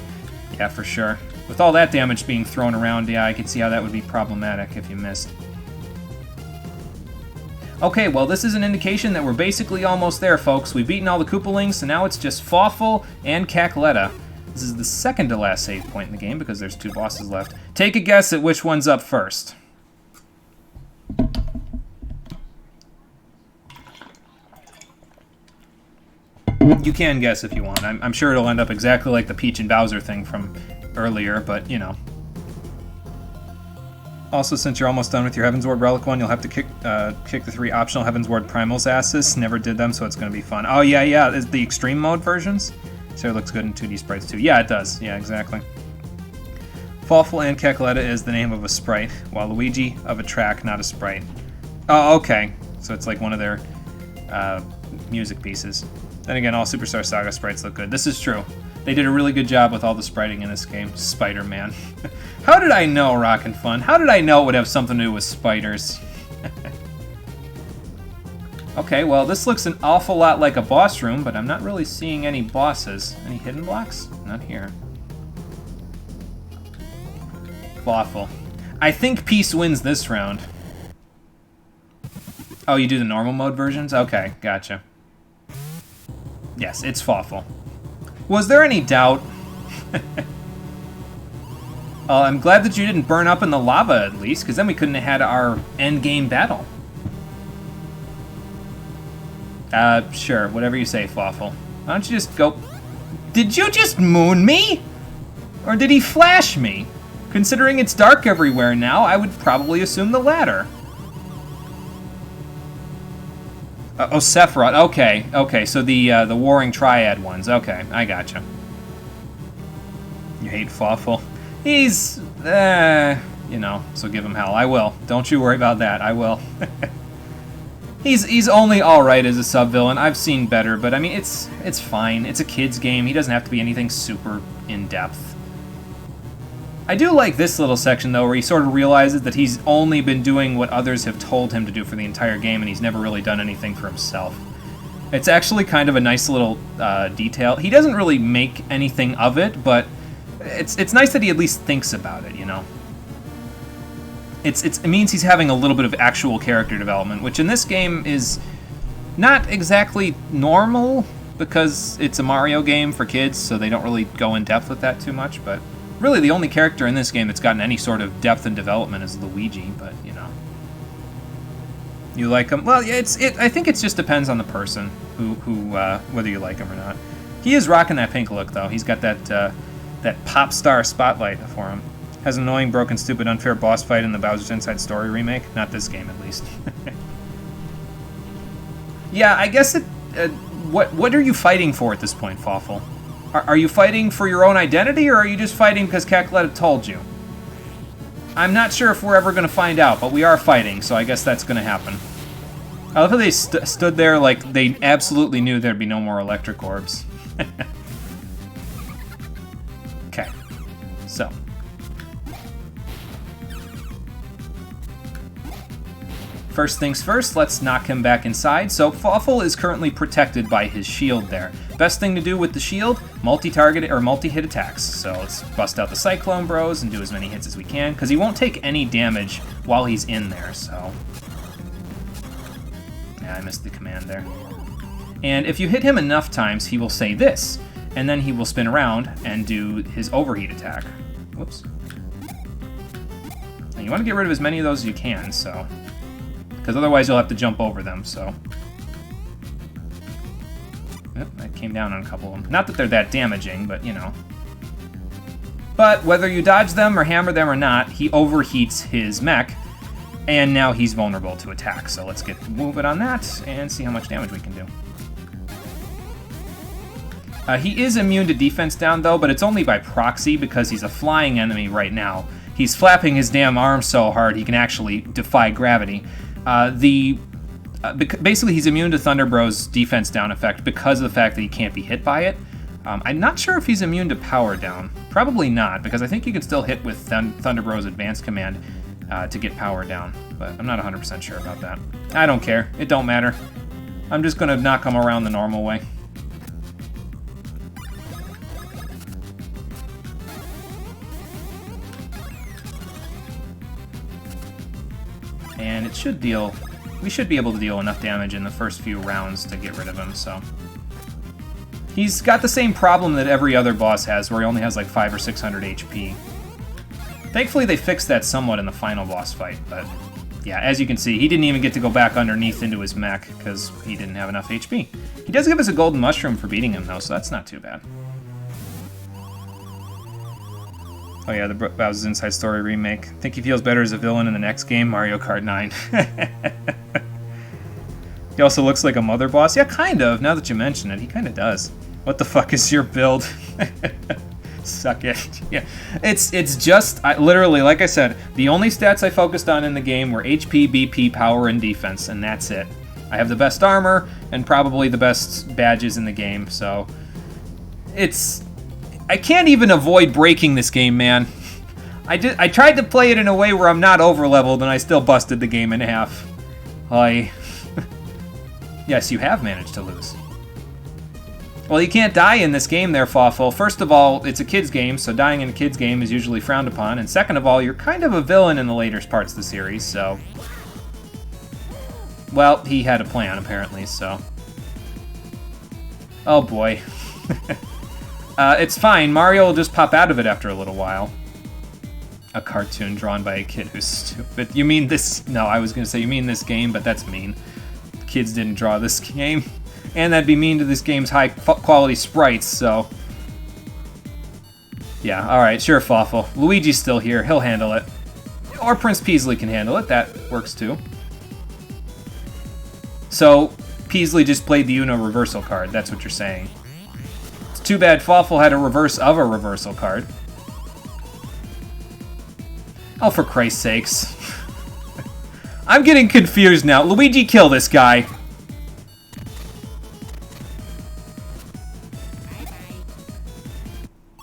Yeah, for sure. With all that damage being thrown around, yeah, I could see how that would be problematic if you missed. Okay, well, this is an indication that we're basically almost there, folks. We've beaten all the Koopalings, so now it's just Fawful and Cackletta. This is the second to last save point in the game because there's 2 bosses left. Take a guess at which one's up first. You can guess if you want. I'm sure it'll end up exactly like the Peach and Bowser thing from earlier, but, you know. Also, since you're almost done with your Heavensward Relic one, you'll have to kick the 3 optional Heavensward Primals asses. Never did them, so it's going to be fun. Oh, yeah, yeah. Is the Extreme Mode versions? So it looks good in 2D sprites, too. Yeah, it does. Yeah, exactly. Fawful and Cackletta is the name of a sprite, while Luigi of a track, not a sprite. Oh, okay. So it's like one of their music pieces. Then again, all Superstar Saga sprites look good. This is true. They did a really good job with all the spriting in this game. Spider-Man. How did I know, Rockin' Fun? How did I know it would have something to do with spiders? Okay, well, this looks an awful lot like a boss room, but I'm not really seeing any bosses. Any hidden blocks? Not here. Awful. I think Peace wins this round. Oh, you do the normal mode versions? Okay, gotcha. Yes, it's Fawful. Was there any doubt? I'm glad that you didn't burn up in the lava, at least, because then we couldn't have had our endgame battle. Sure, whatever you say, Fawful. Why don't you just go... Did you just moon me? Or did he flash me? Considering it's dark everywhere now, I would probably assume the latter. Oh, Sephiroth. Okay, so the Warring Triad ones. Okay, I gotcha. You hate Fawful? He's, you know, so give him hell. I will. Don't you worry about that. I will. He's only alright as a sub-villain. I've seen better, but I mean, it's fine. It's a kid's game. He doesn't have to be anything super in-depth. I do like this little section, though, where he sort of realizes that he's only been doing what others have told him to do for the entire game, and he's never really done anything for himself. It's actually kind of a nice little detail. He doesn't really make anything of it, but it's nice that he at least thinks about it, you know? It means he's having a little bit of actual character development, which in this game is not exactly normal, because it's a Mario game for kids, so they don't really go in depth with that too much, but really the only character in this game that's gotten any sort of depth and development is Luigi, but, you know. You like him? Well, yeah, I think it just depends on the person, who whether you like him or not. He is rocking that pink look, though. He's got that pop star spotlight for him. Has an annoying, broken, stupid, unfair boss fight in the Bowser's Inside Story remake. Not this game, at least. Yeah, I guess what are you fighting for at this point, Fawful? Are you fighting for your own identity, or are you just fighting because Kakaletta told you? I'm not sure if we're ever going to find out, but we are fighting, so I guess that's going to happen. I love how they stood there like they absolutely knew there'd be no more electric orbs. Okay, so... First things first, let's knock him back inside. So Fawful is currently protected by his shield there. Best thing to do with the shield, multi-target or multi-hit attacks. So let's bust out the Cyclone Bros and do as many hits as we can, because he won't take any damage while he's in there, so... Yeah, I missed the command there. And if you hit him enough times, he will say this, and then he will spin around and do his overheat attack. Whoops. And you want to get rid of as many of those as you can, so... because otherwise you'll have to jump over them, so... Yep, I came down on a couple of them. Not that they're that damaging, but, you know. But whether you dodge them or hammer them or not, he overheats his mech, and now he's vulnerable to attack. So let's get moving on that and see how much damage we can do. He is immune to defense down, though, but it's only by proxy because he's a flying enemy right now. He's flapping his damn arms so hard he can actually defy gravity. Basically, he's immune to Thunder Bros' defense down effect because of the fact that he can't be hit by it. I'm not sure if he's immune to power down. Probably not, because I think you can still hit with Thunder Bros' advanced command to get power down, but I'm not 100% sure about that. I don't care. It don't matter. I'm just going to knock him around the normal way. And it should deal... we should be able to deal enough damage in the first few rounds to get rid of him, so... He's got the same problem that every other boss has, where he only has like 500 or 600 HP. Thankfully they fixed that somewhat in the final boss fight, but... yeah, as you can see, he didn't even get to go back underneath into his mech, because he didn't have enough HP. He does give us a golden mushroom for beating him, though, so that's not too bad. Oh yeah, the Bowser's Inside Story remake. Think he feels better as a villain in the next game, Mario Kart 9. He also looks like a mother boss. Yeah, kind of, now that you mention it. He kind of does. What the fuck is your build? Suck it. Yeah, it's just, literally, like I said, the only stats I focused on in the game were HP, BP, power, and defense, and that's it. I have the best armor, and probably the best badges in the game, so... it's... I can't even avoid breaking this game, man. I tried to play it in a way where I'm not over-leveled, and I still busted the game in half. Yes, you have managed to lose. Well, you can't die in this game there, Fawful. First of all, it's a kid's game, so dying in a kid's game is usually frowned upon. And second of all, you're kind of a villain in the later parts of the series, so... well, he had a plan, apparently, so... Oh boy. It's fine. Mario will just pop out of it after a little while. A cartoon drawn by a kid who's stupid. You mean this? No, I was going to say you mean this game, but that's mean. Kids didn't draw this game. And that'd be mean to this game's high quality sprites, so... Yeah, alright, sure, Fawful. Luigi's still here. He'll handle it. Or Prince Peasley can handle it. That works too. So, Peasley just played the Uno reversal card. That's what you're saying. It's too bad Fawful had a reverse of a reversal card. Oh, for Christ's sakes. I'm getting confused now. Luigi, kill this guy.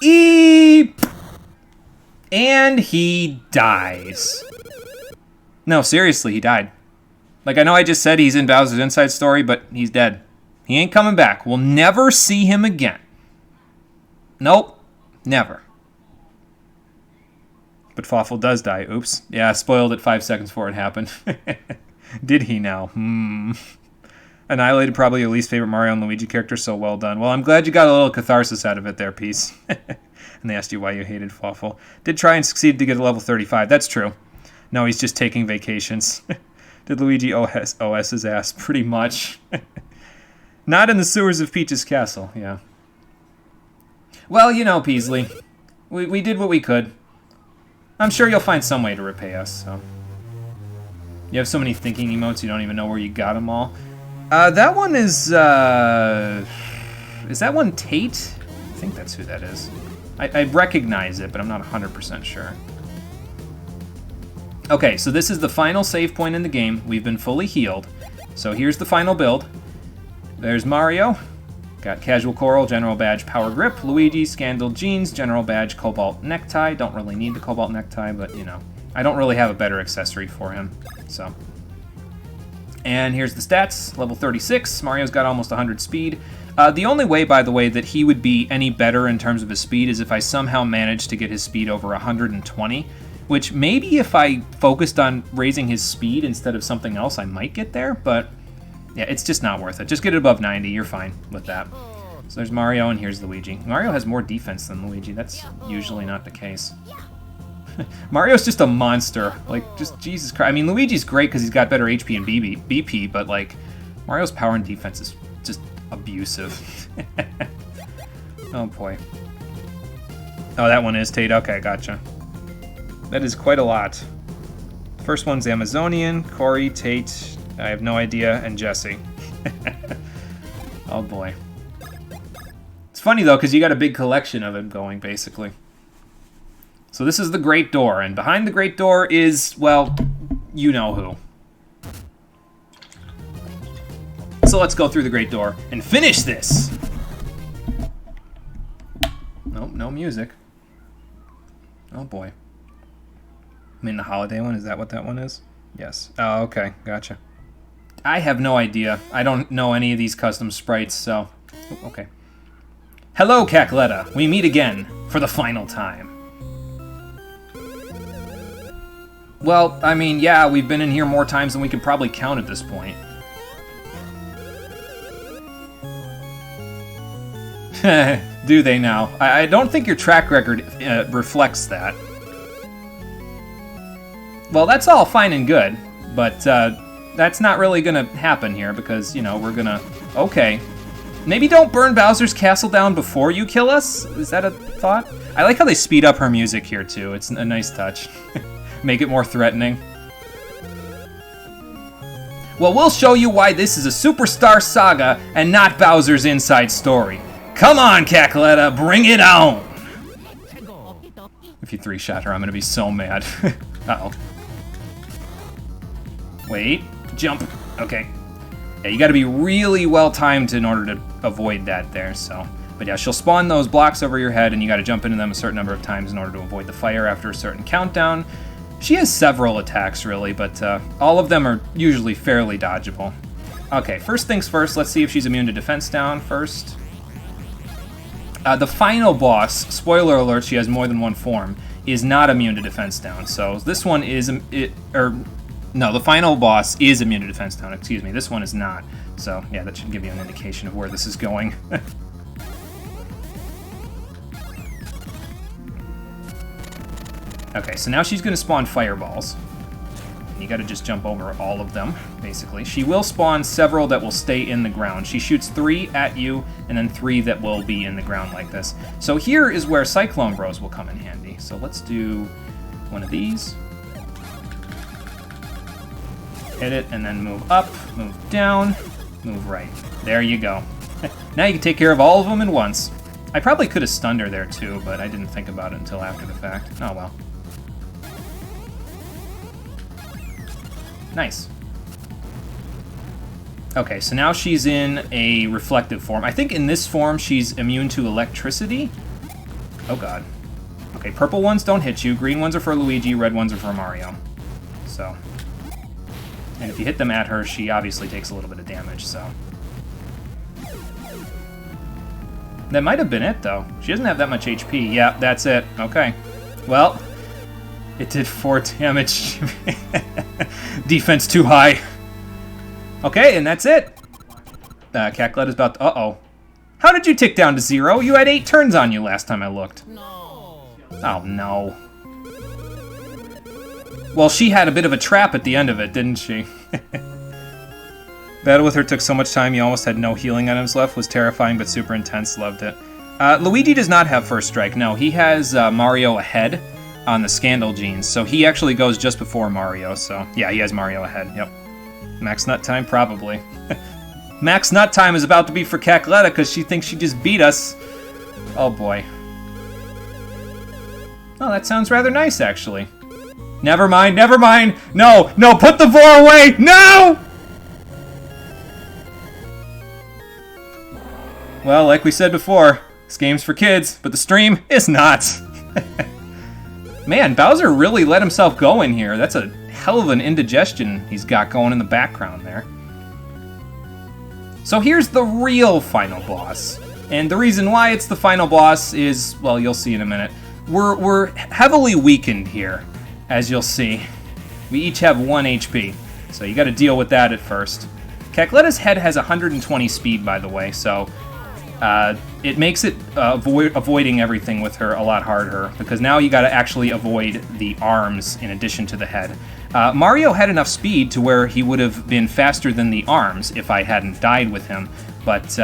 Eep! And he dies. No, seriously, he died. Like, I know I just said he's in Bowser's Inside Story, but he's dead. He ain't coming back. We'll never see him again. Nope. Never. But Fawful does die. Oops. Yeah, I spoiled it 5 seconds before it happened. Did he now? Annihilated probably your least favorite Mario and Luigi character, so well done. Well, I'm glad you got a little catharsis out of it there, Peace. And they asked you why you hated Fawful. Did try and succeed to get to level 35. That's true. No, he's just taking vacations. Did Luigi OS his ass? Pretty much. Not in the sewers of Peach's castle, yeah. Well, you know, Peasley. We did what we could. I'm sure you'll find some way to repay us, so... You have so many thinking emotes, you don't even know where you got them all. That one is that one Tate? I think that's who that is. I recognize it, but I'm not 100% sure. Okay, so this is the final save point in the game. We've been fully healed. So here's the final build. There's Mario. Got Casual Coral, General Badge, Power Grip. Luigi, Scandal Jeans, General Badge, Cobalt Necktie. Don't really need the Cobalt Necktie, but, you know. I don't really have a better accessory for him, so. And here's the stats. Level 36. Mario's got almost 100 speed. The only way, by the way, that he would be any better in terms of his speed is if I somehow managed to get his speed over 120, which maybe if I focused on raising his speed instead of something else, I might get there, but yeah, it's just not worth it. Just get it above 90, you're fine with that. So there's Mario, and here's Luigi. Mario has more defense than Luigi. That's usually not the case. Mario's just a monster. Like, just Jesus Christ. I mean, Luigi's great because he's got better HP and BP, but, like, Mario's power and defense is just abusive. Oh, boy. Oh, that one is Tate. Okay, gotcha. That is quite a lot. First one's Amazonian, Corey, Tate, I have no idea, and Jesse. Oh, boy. It's funny, though, because you got a big collection of it going, basically. So this is the Great Door, and behind the Great Door is, well, you know who. So let's go through the Great Door and finish this! Nope, no music. Oh boy. I mean the holiday one, is that what that one is? Yes. Oh, okay, gotcha. I have no idea. I don't know any of these custom sprites, so... Oh, okay. Hello, Cacletta. We meet again for the final time. Well, I mean, yeah, we've been in here more times than we can probably count at this point. Do they now? I don't think your track record reflects that. Well, that's all fine and good, but that's not really gonna happen here because, you know, we're gonna... Okay. Maybe don't burn Bowser's castle down before you kill us? Is that a thought? I like how they speed up her music here, too. It's a nice touch. Make it more threatening. Well, we'll show you why this is a Superstar Saga and not Bowser's Inside Story. Come on, Cacletta, bring it on! If you three-shot her, I'm gonna be so mad. Uh-oh. Wait, jump. Okay. Yeah, you gotta be really well-timed in order to avoid that there, so... But yeah, she'll spawn those blocks over your head, and you gotta jump into them a certain number of times in order to avoid the fire after a certain countdown. She has several attacks, really, but all of them are usually fairly dodgeable. Okay, first things first, let's see if she's immune to defense down first. The final boss, spoiler alert, she has more than one form, is not immune to defense down. So this one is, No, the final boss is immune to defense tone. Excuse me, this one is not. So, yeah, that should give you an indication of where this is going. Okay, so now she's going to spawn fireballs. You got to just jump over all of them, basically. She will spawn several that will stay in the ground. She shoots 3 at you, and then 3 that will be in the ground like this. So here is where Cyclone Bros will come in handy. So let's do one of these. Hit it, and then move up, move down, move right. There you go. Now you can take care of all of them at once. I probably could have stunned her there too, but I didn't think about it until after the fact. Oh well. Nice. Okay, so now she's in a reflective form. I think in this form she's immune to electricity. Oh god. Okay, purple ones don't hit you, green ones are for Luigi, red ones are for Mario. So. And if you hit them at her, she obviously takes a little bit of damage, so. That might have been it, though. She doesn't have that much HP. Yeah, that's it. Okay. Well, it did 4 damage. Defense too high. Okay, and that's it. Cacklett is about to... Uh-oh. How did you tick down to 0? You had 8 turns on you last time I looked. No. Oh, no. Well, she had a bit of a trap at the end of it, didn't she? Battle with her took so much time you almost had no healing items left. Was terrifying but super intense. Loved it. Luigi does not have first strike. No, he has Mario ahead on the Scandal genes, so he actually goes just before Mario. So yeah, he has Mario ahead. Yep. Max nut time, probably. Max nut time is about to be for Cackletta because she thinks she just beat us. Oh boy. Oh, that sounds rather nice, actually. Never mind, never mind. No, no, put the vor away. No! Well, like we said before, this game's for kids, but the stream is not. Man, Bowser really let himself go in here. That's a hell of an indigestion he's got going in the background there. So here's the real final boss. And the reason why it's the final boss is, well, you'll see in a minute. We're heavily weakened here, as you'll see. We each have 1 HP, so you gotta deal with that at first. Cackletta's head has 120 speed, by the way, so it makes it avoiding everything with her a lot harder, because now you gotta actually avoid the arms in addition to the head. Mario had enough speed to where he would have been faster than the arms if I hadn't died with him, but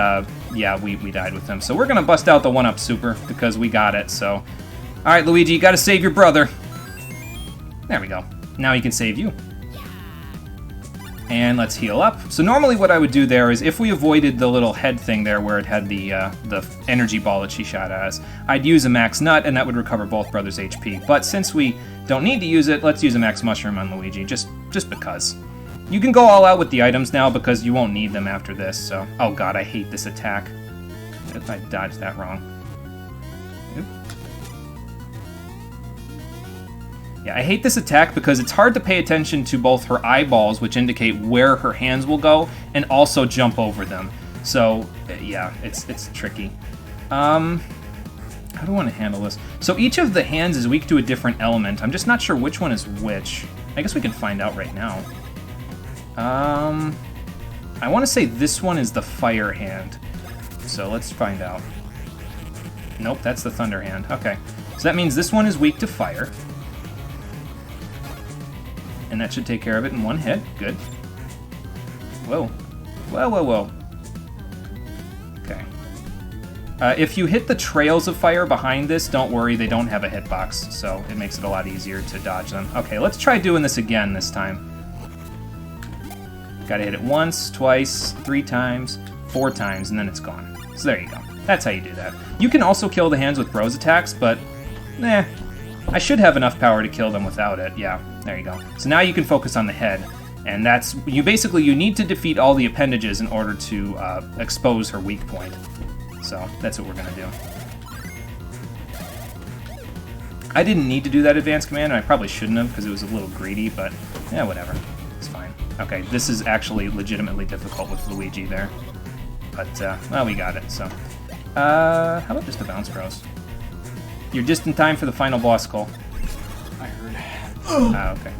yeah, we died with him. So we're gonna bust out the 1-up super, because we got it, so... Alright, Luigi, you gotta save your brother. There we go. Now he can save you. And let's heal up. So normally what I would do there is if we avoided the little head thing there where it had the energy ball that she shot at us, I'd use a max nut and that would recover both brothers' HP. But since we don't need to use it, let's use a max mushroom on Luigi, just because. You can go all out with the items now because you won't need them after this, so... Oh god, I hate this attack. If I dodged that wrong. Oop. Yeah, I hate this attack because it's hard to pay attention to both her eyeballs, which indicate where her hands will go, and also jump over them. So, yeah, it's tricky. How do I want to handle this? So each of the hands is weak to a different element. I'm just not sure which one is which. I guess we can find out right now. I want to say this one is the fire hand. So let's find out. Nope, that's the thunder hand. Okay. So that means this one is weak to fire. And that should take care of it in one hit. Good. Whoa. Whoa, whoa, whoa. Okay. If you hit the trails of fire behind this, don't worry, they don't have a hitbox, so it makes it a lot easier to dodge them. Okay, let's try doing this again this time. Gotta hit it once, twice, 3 times, 4 times, and then it's gone. So there you go. That's how you do that. You can also kill the hands with Bros attacks, but, I should have enough power to kill them without it. Yeah, there you go. So now you can focus on the head, and that's, you need to defeat all the appendages in order to expose her weak point. So that's what we're gonna do. I didn't need to do that advanced command, and I probably shouldn't have because it was a little greedy, but yeah, whatever. It's fine. Okay, this is actually legitimately difficult with Luigi there. But, well, we got it, so. How about just the bounce bros? You're just in time for the final boss, Cole. I heard. Ah, okay.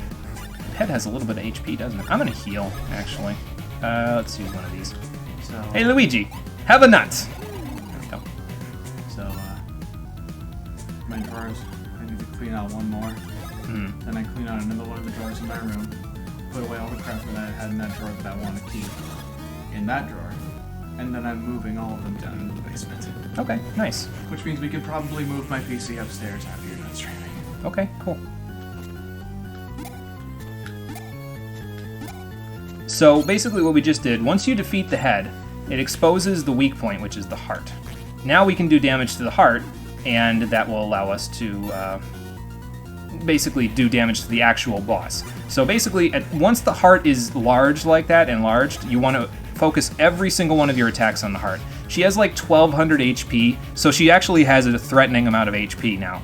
head has a little bit of HP, doesn't it? I'm gonna heal, actually. Let's use one of these. So, Hey, Luigi, have a nut. There we go. So, my drawers, I need to clean out one more. Then I clean out another one of the drawers in my room. Put away all the crap that I had in that drawer that I want to keep in that drawer. And then I'm moving all of them down into the basement. Okay, nice. Which means we could probably move my PC upstairs after you're done streaming. Okay, cool. So basically what we just did, once you defeat the head, it exposes the weak point, which is the heart. Now we can do damage to the heart, and that will allow us to basically do damage to the actual boss. So basically, once the heart is large like that, enlarged, you want to focus every single one of your attacks on the heart. She has like 1200 HP, so she actually has a threatening amount of HP now.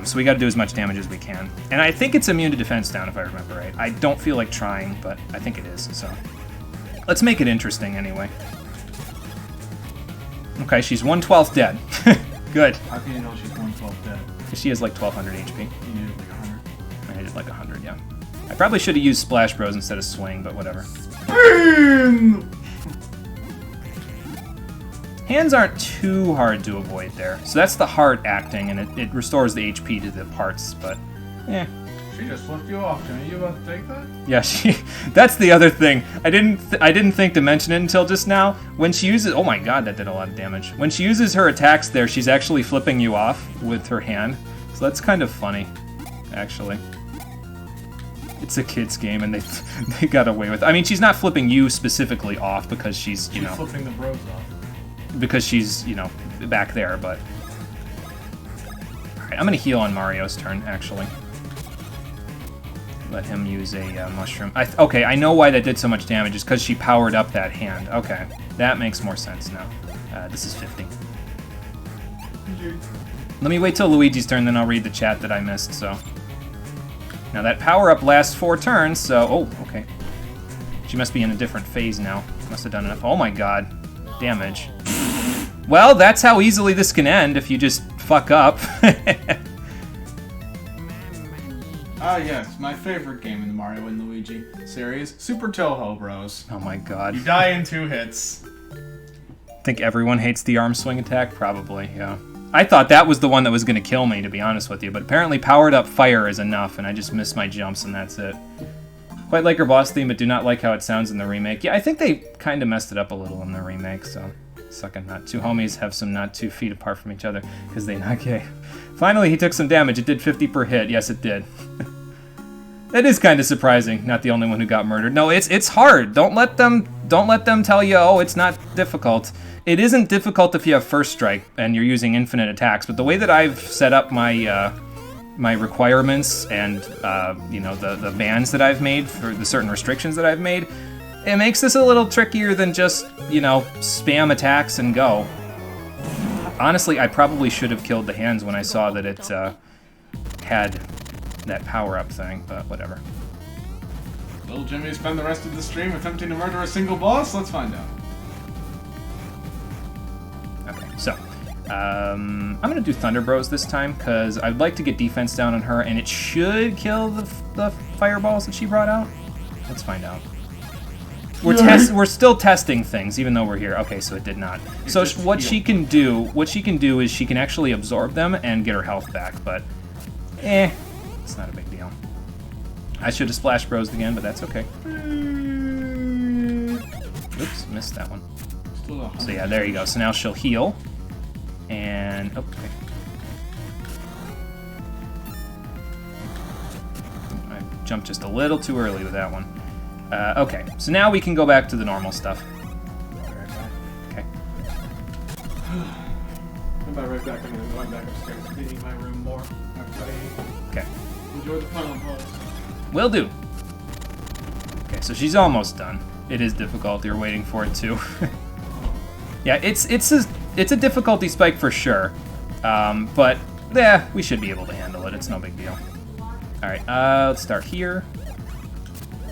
So we got to do as much damage as we can. And I think it's immune to defense down, if I remember right. I don't feel like trying, but I think it is, so. Let's make it interesting anyway. Okay, she's 1/12 dead. Good. How can you know she's 1/12 dead? She has like 1200 HP. You need like 100. I did like 100, yeah. I probably should have used Splash Bros instead of Swing, but whatever. Hands aren't too hard to avoid there. So that's the heart acting, and it restores the HP to the parts, but eh. She just flipped you off, Jimmy. You about to take that? Yeah, that's the other thing. I didn't think to mention it until just now. When she uses, oh my god, that did a lot of damage. When she uses her attacks there, she's actually flipping you off with her hand. So that's kind of funny, actually. It's a kid's game, and they got away with it. I mean, she's not flipping you specifically off because she's, you know, flipping the bros off. Because she's, you know, back there, but... Alright, I'm gonna heal on Mario's turn, actually. Let him use a mushroom. Okay, I know why that did so much damage. It's because she powered up that hand. Okay, that makes more sense now. This is 50. Let me wait till Luigi's turn, then I'll read the chat that I missed, so... Now that power-up lasts 4 turns, so... Oh, okay. She must be in a different phase now. Must have done enough. Oh my god. Damage. Well, that's how easily this can end if you just fuck up. Ah, yes, my favorite game in the Mario and Luigi series, Super Toho Bros. Oh my god. You die in 2 hits. I think everyone hates the arm swing attack? Probably, yeah. I thought that was the one that was going to kill me, to be honest with you, but apparently powered up fire is enough, and I just missed my jumps, and that's it. Quite like her boss theme, but do not like how it sounds in the remake. Yeah, I think they kind of messed it up a little in the remake, so... Sucking not. 2 homies have some not 2 feet apart from each other, because they not gay. Finally, he took some damage. It did 50 per hit. Yes, it did. That is kind of surprising. Not the only one who got murdered. No, it's hard. Don't let them tell you, oh, it's not difficult. It isn't difficult if you have first strike and you're using infinite attacks, but the way that I've set up my my requirements and you know, the bans that I've made for the certain restrictions that I've made, it makes this a little trickier than just, you know, spam attacks and go. Honestly, I probably should have killed the hands when I saw that it had that power-up thing, but whatever. Will Jimmy spend the rest of the stream attempting to murder a single boss? Let's find out. Okay, so I'm gonna do Thunder Bros this time because I'd like to get defense down on her, and it should kill the fireballs that she brought out. Let's find out. We're still testing things, even though we're here. Okay, so it did not. So what she can do is she can actually absorb them and get her health back, but it's not a big deal. I should have Splash Bros again, but that's okay. Oops, missed that one. So yeah, there you go. So now she'll heal, and okay. I jumped just a little too early with that one. Okay, so now we can go back to the normal stuff. Okay. I'll be right back. I'm going back upstairs, cleaning my room more. Okay. Enjoy the final boss. Will do. Okay, so she's almost done. It is difficult. You're waiting for it too. Yeah, it's a difficulty spike for sure. But yeah, we should be able to handle it. It's no big deal. All right, let's start here.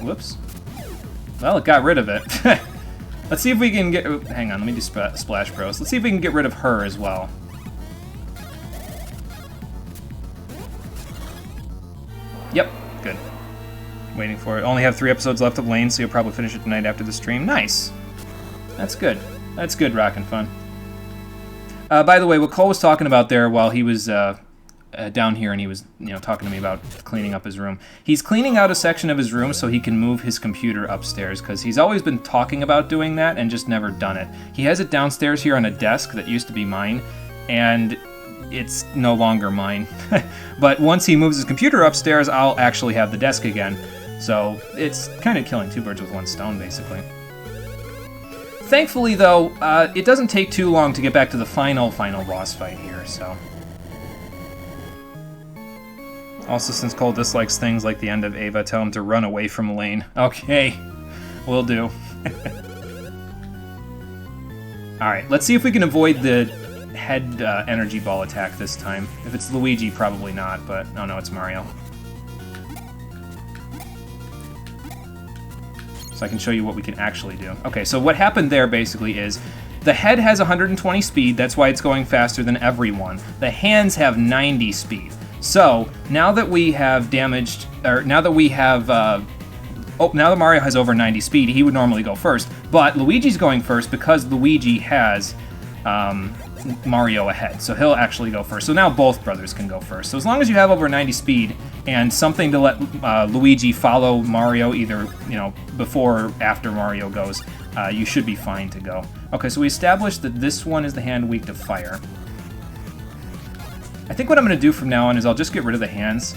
Whoops. Well, it got rid of it. Let's see if we can get... Hang on, let me do Splash Bros. Let's see if we can get rid of her as well. Yep, good. Waiting for it. Only have 3 episodes left of Lane, so you'll probably finish it tonight after the stream. Nice. That's good. That's good, Rockin' Fun. By the way, what Cole was talking about there while he was down here and he was talking to me about cleaning up his room. He's cleaning out a section of his room so he can move his computer upstairs because he's always been talking about doing that and just never done it. He has it downstairs here on a desk that used to be mine, and it's no longer mine. But once he moves his computer upstairs, I'll actually have the desk again. So it's kind of killing 2 birds with 1 stone, basically. Thankfully, though, it doesn't take too long to get back to the final boss fight here, so... Also, since Cole dislikes things like the end of Ava, tell him to run away from Lane. Okay, will do. Alright, let's see if we can avoid the head energy ball attack this time. If it's Luigi, probably not, but... Oh no, it's Mario. So I can show you what we can actually do. Okay, so what happened there basically is the head has 120 speed, that's why it's going faster than everyone. The hands have 90 speed. So now that we have damaged, or now that we have, now that Mario has over 90 speed, he would normally go first. But Luigi's going first because Luigi has Mario ahead, so he'll actually go first. So now both brothers can go first. So as long as you have over 90 speed and something to let Luigi follow Mario either before or after Mario goes, you should be fine to go. Okay, so we established that this one is the hand weak to fire. I think what I'm going to do from now on is I'll just get rid of the hands.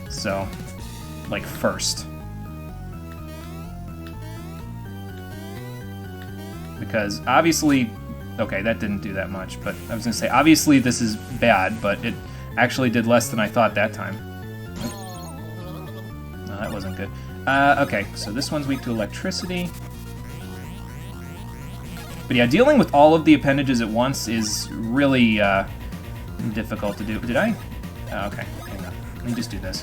So, like first. Because obviously, okay, that didn't do that much, but I was going to say, obviously this is bad, but it actually did less than I thought that time. No, that wasn't good. Okay, so this one's weak to electricity. But yeah, dealing with all of the appendages at once is really difficult to do. Did I? Okay, hang on. Let me just do this.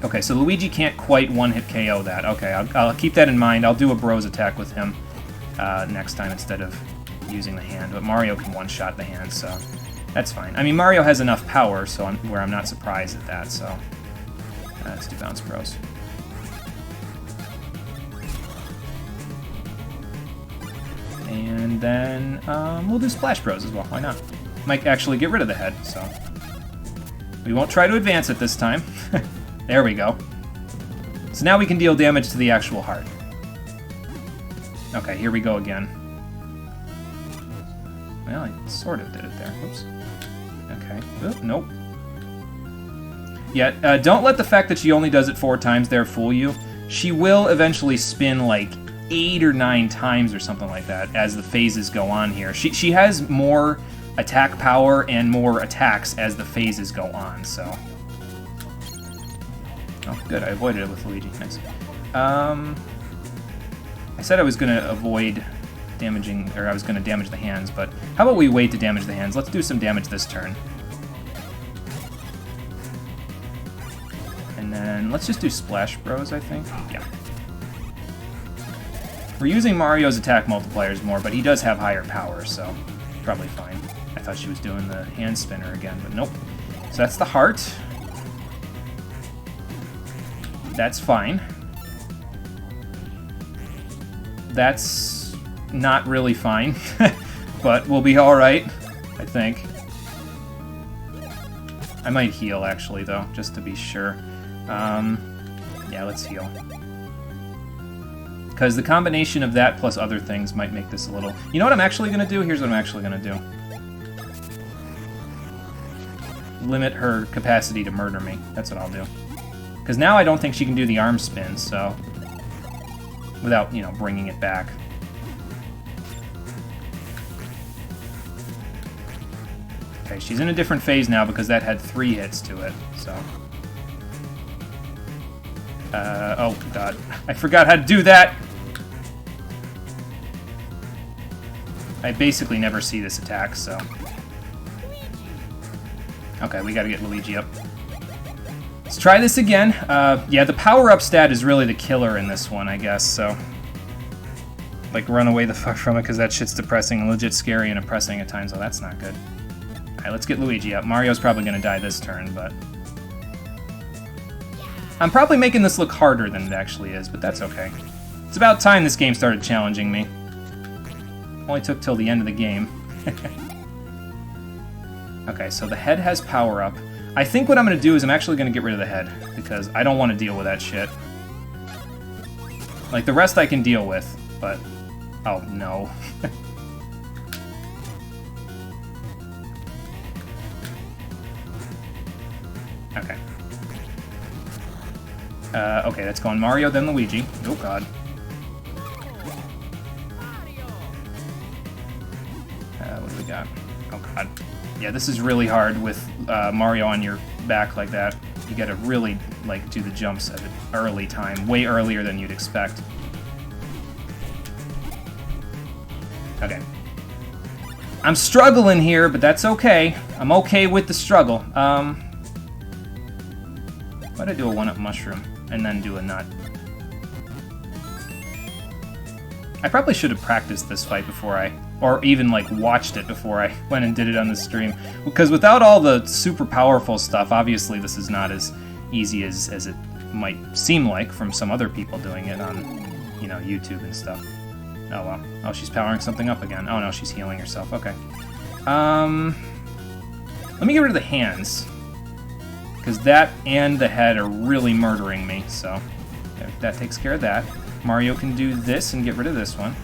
Okay, so Luigi can't quite one-hit KO that. Okay, I'll keep that in mind. I'll do a Bros attack with him next time instead of using the hand. But Mario can one-shot the hand, so that's fine. I mean, Mario has enough power, so I'm not surprised at that. So let's do Bounce Bros. And then we'll do Splash Bros as well. Why not? Might actually get rid of the head, so we won't try to advance it this time. There we go. So now we can deal damage to the actual heart. Okay, here we go again. Well, I sort of did it there. Oops. Okay. Oop, nope. Yeah, don't let the fact that she only does it 4 times there fool you. She will eventually spin like 8 or 9 times or something like that as the phases go on here. She has more attack power and more attacks as the phases go on, so... Oh, good, I avoided it with Luigi. Nice. I said I was going to avoid damaging, or I was going to damage the hands, but how about we wait to damage the hands? Let's do some damage this turn. And then let's just do Splash Bros, I think. Yeah. We're using Mario's attack multipliers more, but he does have higher power, so probably fine. I thought she was doing the hand spinner again, but nope. So that's the heart. That's fine. That's not really fine, but we'll be alright, I think. I might heal, actually, though, just to be sure. Yeah, let's heal. Because the combination of that plus other things might make this a little... You know what I'm actually going to do? Here's what I'm actually going to do. Limit her capacity to murder me. That's what I'll do. Because now I don't think she can do the arm spin, so... Without, bringing it back. Okay, she's in a different phase now because that had 3 hits to it, so... oh god. I forgot how to do that! I basically never see this attack, so... Okay, we gotta get Luigi up. Let's try this again. Yeah, the power-up stat is really the killer in this one, I guess, so... Like, run away the fuck from it, because that shit's depressing and legit scary and oppressing at times, so that's not good. Alright, let's get Luigi up. Mario's probably gonna die this turn, but... I'm probably making this look harder than it actually is, but that's okay. It's about time this game started challenging me. Only took till the end of the game. Okay, so the head has power up. I think what I'm going to do is I'm actually going to get rid of the head, because I don't want to deal with that shit. Like, the rest I can deal with, but... Oh, no. Okay. Okay, that's going Mario, then Luigi. Oh, God. What do we got? Oh, God. Yeah, this is really hard with Mario on your back like that. You gotta really, like, do the jumps at an early time. Way earlier than you'd expect. Okay. I'm struggling here, but that's okay. I'm okay with the struggle. Why'd I do a one-up mushroom and then do a nut? I probably should have practiced this fight before I... Or even, like, watched it before I went and did it on the stream. Because without all the super powerful stuff, obviously this is not as easy as it might seem like from some other people doing it on, you know, YouTube and stuff. Oh, well. Oh, she's powering something up again. Oh, no, she's healing herself. Okay. Let me get rid of the hands. Because that and the head are really murdering me, so that takes care of that. Mario can do this and get rid of this one.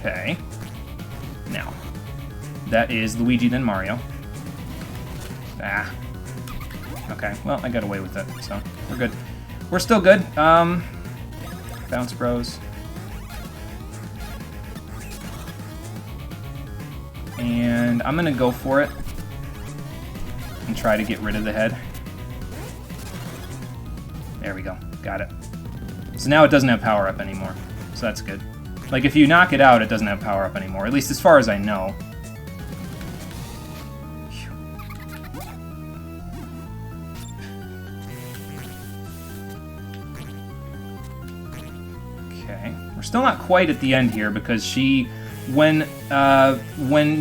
Okay. Now, that is Luigi, then Mario. Ah. Okay, well, I got away with it, so we're good. We're still good. Bounce Bros. And I'm gonna go for it and try to get rid of the head. There we go. Got it. So now it doesn't have power up anymore. So that's good. Like, if you knock it out, it doesn't have power up anymore. At least as far as I know. Okay. We're still not quite at the end here because she... When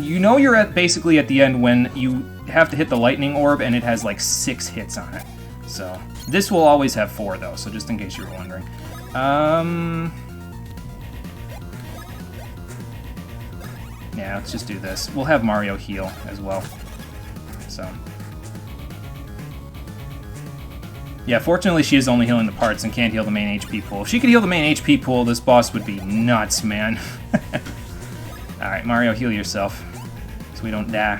you know you're at basically at the end when you have to hit the lightning orb and it has like 6 hits on it. So this will always have 4 though, so just in case you were wondering. Yeah, let's just do this. We'll have Mario heal as well. So yeah, fortunately she is only healing the parts and can't heal the main HP pool. If she could heal the main HP pool, this boss would be nuts, man. Alright, Mario, heal yourself so we don't die.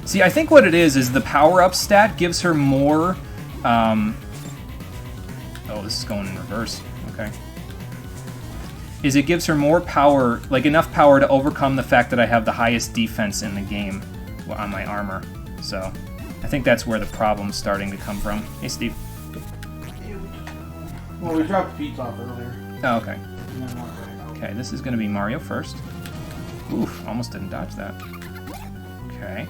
See, I think what it is the power-up stat gives her more... Oh, this is going in reverse. Okay. It gives her more power, like enough power to overcome the fact that I have the highest defense in the game on my armor. So, I think that's where the problem's starting to come from. Hey, Steve. Well, we dropped pizza off earlier. Oh, okay. Okay, this is going to be Mario first. Oof, almost didn't dodge that. Okay.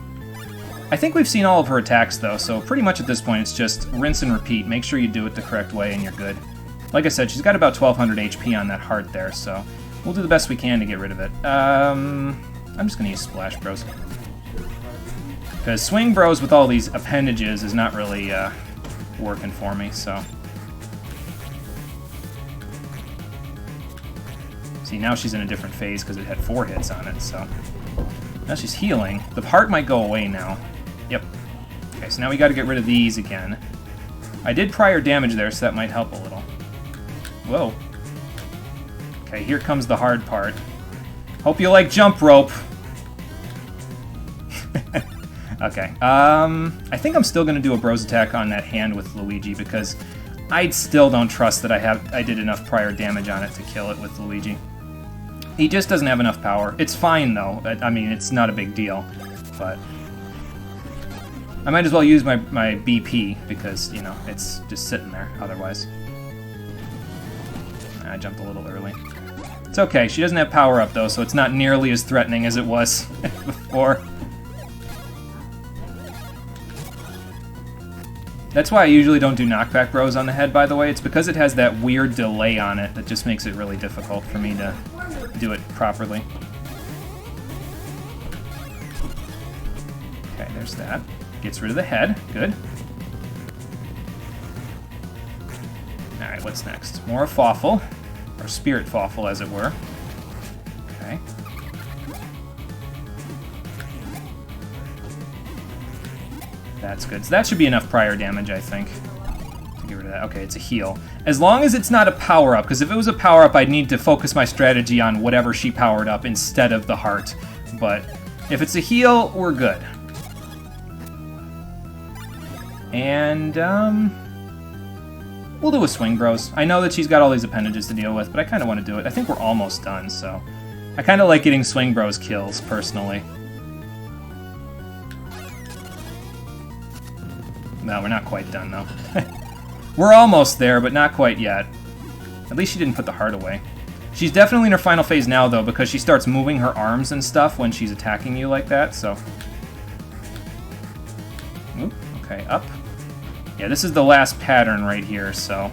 I think we've seen all of her attacks, though, so pretty much at this point it's just rinse and repeat. Make sure you do it the correct way and you're good. Like I said, she's got about 1200 HP on that heart there, so we'll do the best we can to get rid of it. I'm just going to use Splash Bros. Because Swing Bros with all these appendages is not really working for me, so... See, now she's in a different phase because it had 4 hits on it, so... Now she's healing. The heart might go away now. Yep. Okay, so now we gotta get rid of these again. I did prior damage there, so that might help a little. Whoa. Okay, here comes the hard part. Hope you like jump rope. Okay, I think I'm still gonna do a Bros attack on that hand with Luigi because I still don't trust that I did enough prior damage on it to kill it with Luigi. He just doesn't have enough power. It's fine, though. I mean, it's not a big deal, but... I might as well use my BP, because, you know, it's just sitting there, otherwise. I jumped a little early. It's okay, she doesn't have power up, though, so it's not nearly as threatening as it was before. That's why I usually don't do knockback bros on the head, by the way. It's because it has that weird delay on it that just makes it really difficult for me to do it properly. Okay, there's that. Gets rid of the head. Good. what's next? More Fawful, or Spirit Fawful, as it were. Okay. That's good. So that should be enough prior damage, I think. To get rid of that. Okay, it's a heal. As long as it's not a power-up, because if it was a power-up, I'd need to focus my strategy on whatever she powered up instead of the heart. But if it's a heal, we're good. And, we'll do a Swing Bros. I know that she's got all these appendages to deal with, but I kind of want to do it. I think we're almost done, so... I kind of like getting Swing Bros kills, personally. No, we're not quite done, though. We're almost there, but not quite yet. At least she didn't put the heart away. She's definitely in her final phase now, though, because she starts moving her arms and stuff when she's attacking you like that, so... Oop, okay, up. Yeah, this is the last pattern right here, so...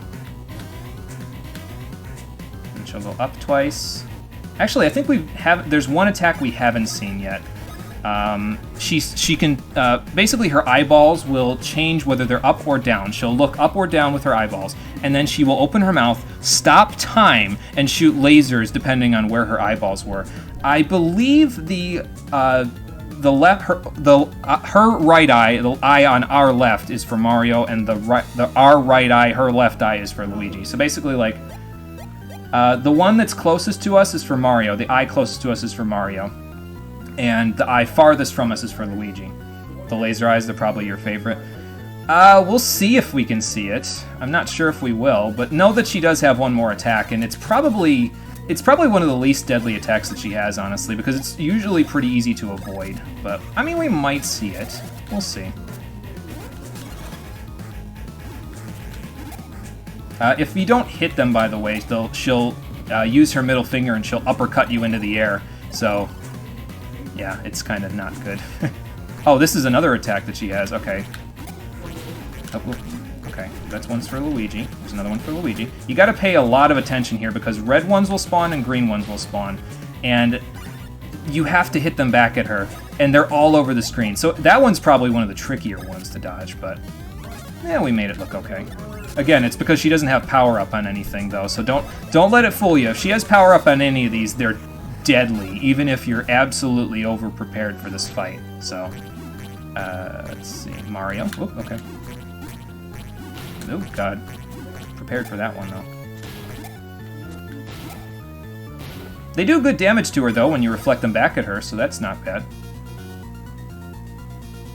And she'll go up twice. Actually, I think there's one attack we haven't seen yet. She can basically her eyeballs will change whether they're up or down. She'll look up or down with her eyeballs, and then she will open her mouth, stop time, and shoot lasers depending on where her eyeballs were. I believe her right eye, the eye on our left, is for Mario, and our right eye, her left eye, is for Luigi. So basically, like, the one that's closest to us is for Mario. The eye closest to us is for Mario. And the eye farthest from us is for Luigi. The laser eyes, they're probably your favorite. We'll see if we can see it. I'm not sure if we will, but know that she does have one more attack, and it's probably one of the least deadly attacks that she has, honestly, because it's usually pretty easy to avoid. But, I mean, we might see it. We'll see. If you don't hit them, by the way, she'll use her middle finger and she'll uppercut you into the air. So... yeah, it's kind of not good. Oh, this is another attack that she has. Okay. Oh, okay, that's one's for Luigi. There's another one for Luigi. You gotta pay a lot of attention here because red ones will spawn and green ones will spawn. And you have to hit them back at her. And they're all over the screen. So that one's probably one of the trickier ones to dodge, but... yeah, we made it look okay. Again, it's because she doesn't have power-up on anything, though, so don't let it fool you. If she has power-up on any of these, they're deadly, even if you're absolutely over-prepared for this fight. So, let's see. Mario. Oh, okay. Oh, God. Prepared for that one, though. They do good damage to her, though, when you reflect them back at her, so that's not bad.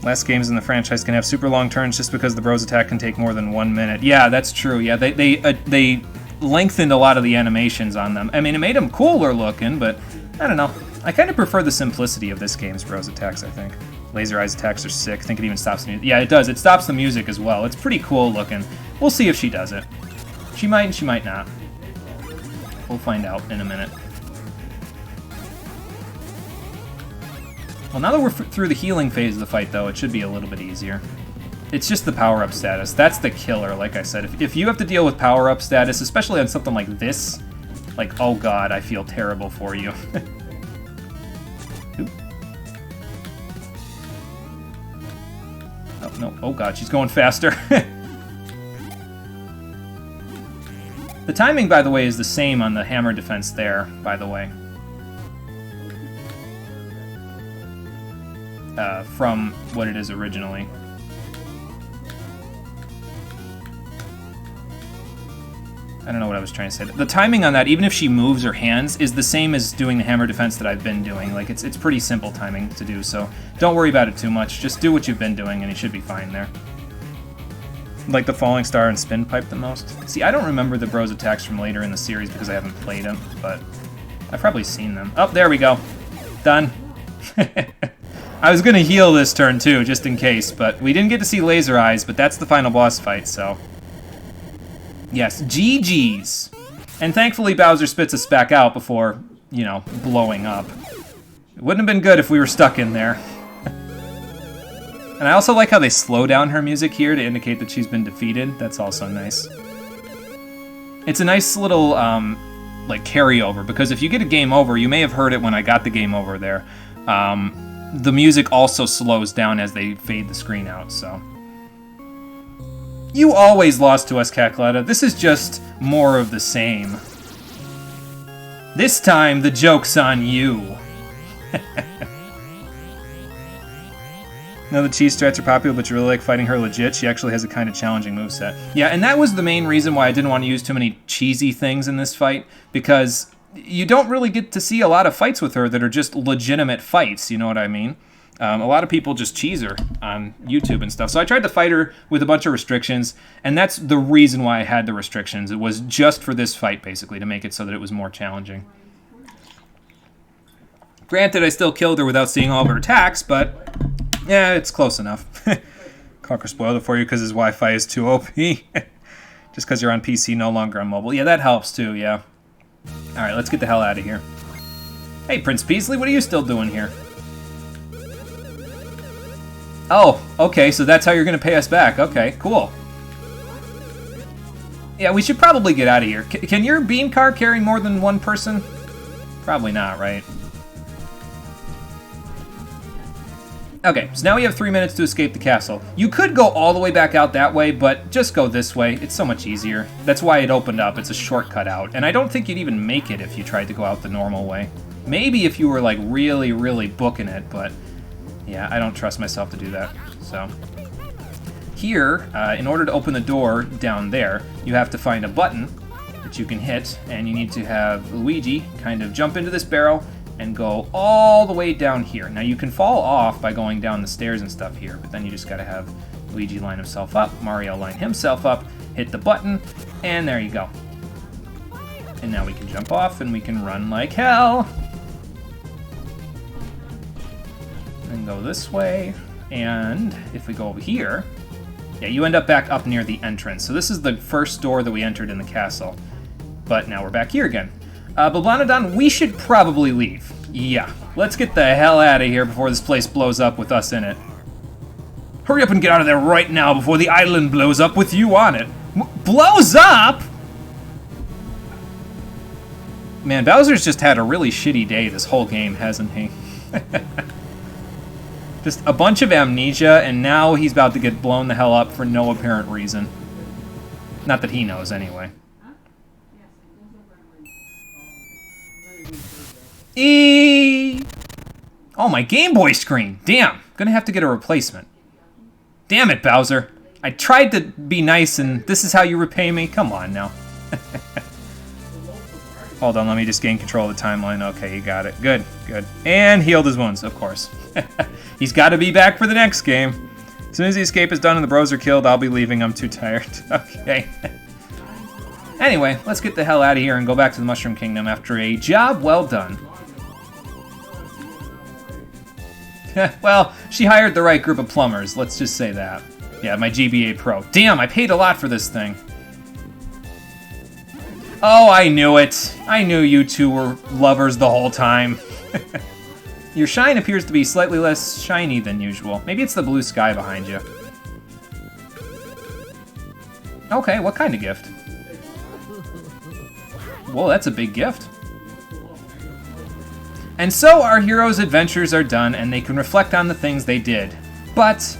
Less games in the franchise can have super long turns just because the Bros attack can take more than 1 minute. Yeah, that's true. Yeah, they lengthened a lot of the animations on them. I mean, it made them cooler looking, but I don't know. I kind of prefer the simplicity of this game's Bros attacks, I think. Laser Eyes attacks are sick. I think it even stops the music. Yeah, it does. It stops the music as well. It's pretty cool looking. We'll see if she does it. She might and she might not. We'll find out in a minute. Well, now that we're through the healing phase of the fight, though, it should be a little bit easier. It's just the power-up status. That's the killer, like I said. If you have to deal with power-up status, especially on something like this, like, oh god, I feel terrible for you. Oh, no. Oh god, she's going faster. The timing, by the way, is the same on the hammer defense there, by the way. From what it is originally. I don't know what I was trying to say. The timing on that, even if she moves her hands, is the same as doing the hammer defense that I've been doing. Like, it's pretty simple timing to do, so don't worry about it too much. Just do what you've been doing, and you should be fine there. Like the Falling Star and Spin Pipe the most. See, I don't remember the Bros attacks from later in the series because I haven't played them, but I've probably seen them. Oh, there we go. Done. I was going to heal this turn, too, just in case, but we didn't get to see Laser Eyes, but that's the final boss fight, so... yes, GG's. And thankfully Bowser spits us back out before, you know, blowing up. It wouldn't have been good if we were stuck in there. And I also like how they slow down her music here to indicate that she's been defeated. That's also nice. It's a nice little, like, carryover, because if you get a game over, you may have heard it when I got the game over there. The music also slows down as they fade the screen out, so... You always lost to us, Cacletta. This is just more of the same. This time, the joke's on you. No, the cheese strats are popular, but you really like fighting her legit. She actually has a kind of challenging moveset. Yeah, and that was the main reason why I didn't want to use too many cheesy things in this fight, because you don't really get to see a lot of fights with her that are just legitimate fights, you know what I mean? A lot of people just cheese her on YouTube and stuff. So I tried to fight her with a bunch of restrictions, and that's the reason why I had the restrictions. It was just for this fight, basically, to make it so that it was more challenging. Granted, I still killed her without seeing all of her attacks, but yeah, it's close enough. Conquer spoiled it for you because his Wi-Fi is too OP. Just because you're on PC, no longer on mobile. Yeah, that helps too, yeah. Alright, let's get the hell out of here. Hey, Prince Peasley, what are you still doing here? Oh, okay, so that's how you're going to pay us back. Okay, cool. Yeah, we should probably get out of here. Can your bean car carry more than one person? Probably not, right? Okay, so now we have 3 minutes to escape the castle. You could go all the way back out that way, but just go this way. It's so much easier. That's why it opened up. It's a shortcut out. And I don't think you'd even make it if you tried to go out the normal way. Maybe if you were like really, really booking it, but yeah, I don't trust myself to do that. So here, in order to open the door down there, you have to find a button that you can hit, and you need to have Luigi kind of jump into this barrel and go all the way down here. Now you can fall off by going down the stairs and stuff here, but then you just gotta have Luigi line himself up, Mario line himself up, hit the button, and there you go. And now we can jump off and we can run like hell. And go this way, and if we go over here, yeah, you end up back up near the entrance. So this is the first door that we entered in the castle, but now we're back here again. Boblanodon, we should probably leave. Yeah, let's get the hell out of here before this place blows up with us in it. Hurry up and get out of there right now before the island blows up with you on it. Blows up?! Man, Bowser's just had a really shitty day this whole game, hasn't he? Just a bunch of amnesia, and now he's about to get blown the hell up for no apparent reason. Not that he knows, anyway. Oh, my Game Boy screen. Damn. Gonna have to get a replacement. Damn it, Bowser. I tried to be nice, and this is how you repay me? Come on, now. Hold on, let me just gain control of the timeline. Okay, you got it. Good, good. And healed his wounds, of course. He's got to be back for the next game. As soon as the escape is done and the bros are killed, I'll be leaving. I'm too tired. Okay. Anyway, let's get the hell out of here and go back to the Mushroom Kingdom after a job well done. Well, she hired the right group of plumbers, let's just say that. Yeah, my GBA Pro. Damn, I paid a lot for this thing. Oh, I knew it. I knew you two were lovers the whole time. Your shine appears to be slightly less shiny than usual. Maybe it's the blue sky behind you. Okay, what kind of gift? Whoa, that's a big gift. And so our heroes' adventures are done, and they can reflect on the things they did. But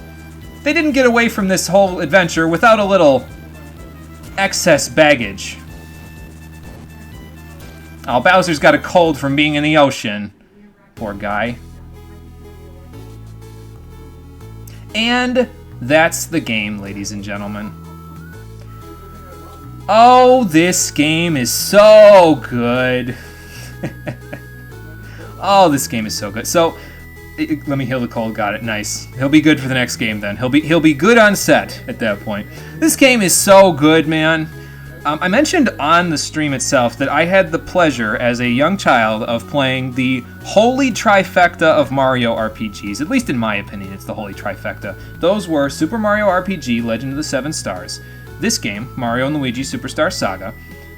they didn't get away from this whole adventure without a little excess baggage. Oh, Bowser's got a cold from being in the ocean. Poor guy. And that's the game, ladies and gentlemen. Oh, this game is so good. Oh, this game is so good. So, let me heal the cold. Got it. Nice. He'll be good for the next game then. He'll be good on set at that point. This game is so good, man. I mentioned on the stream itself that I had the pleasure as a young child of playing the holy trifecta of Mario RPGs. At least in my opinion, it's the holy trifecta. Those were Super Mario RPG, Legend of the Seven Stars, this game, Mario & Luigi Superstar Saga,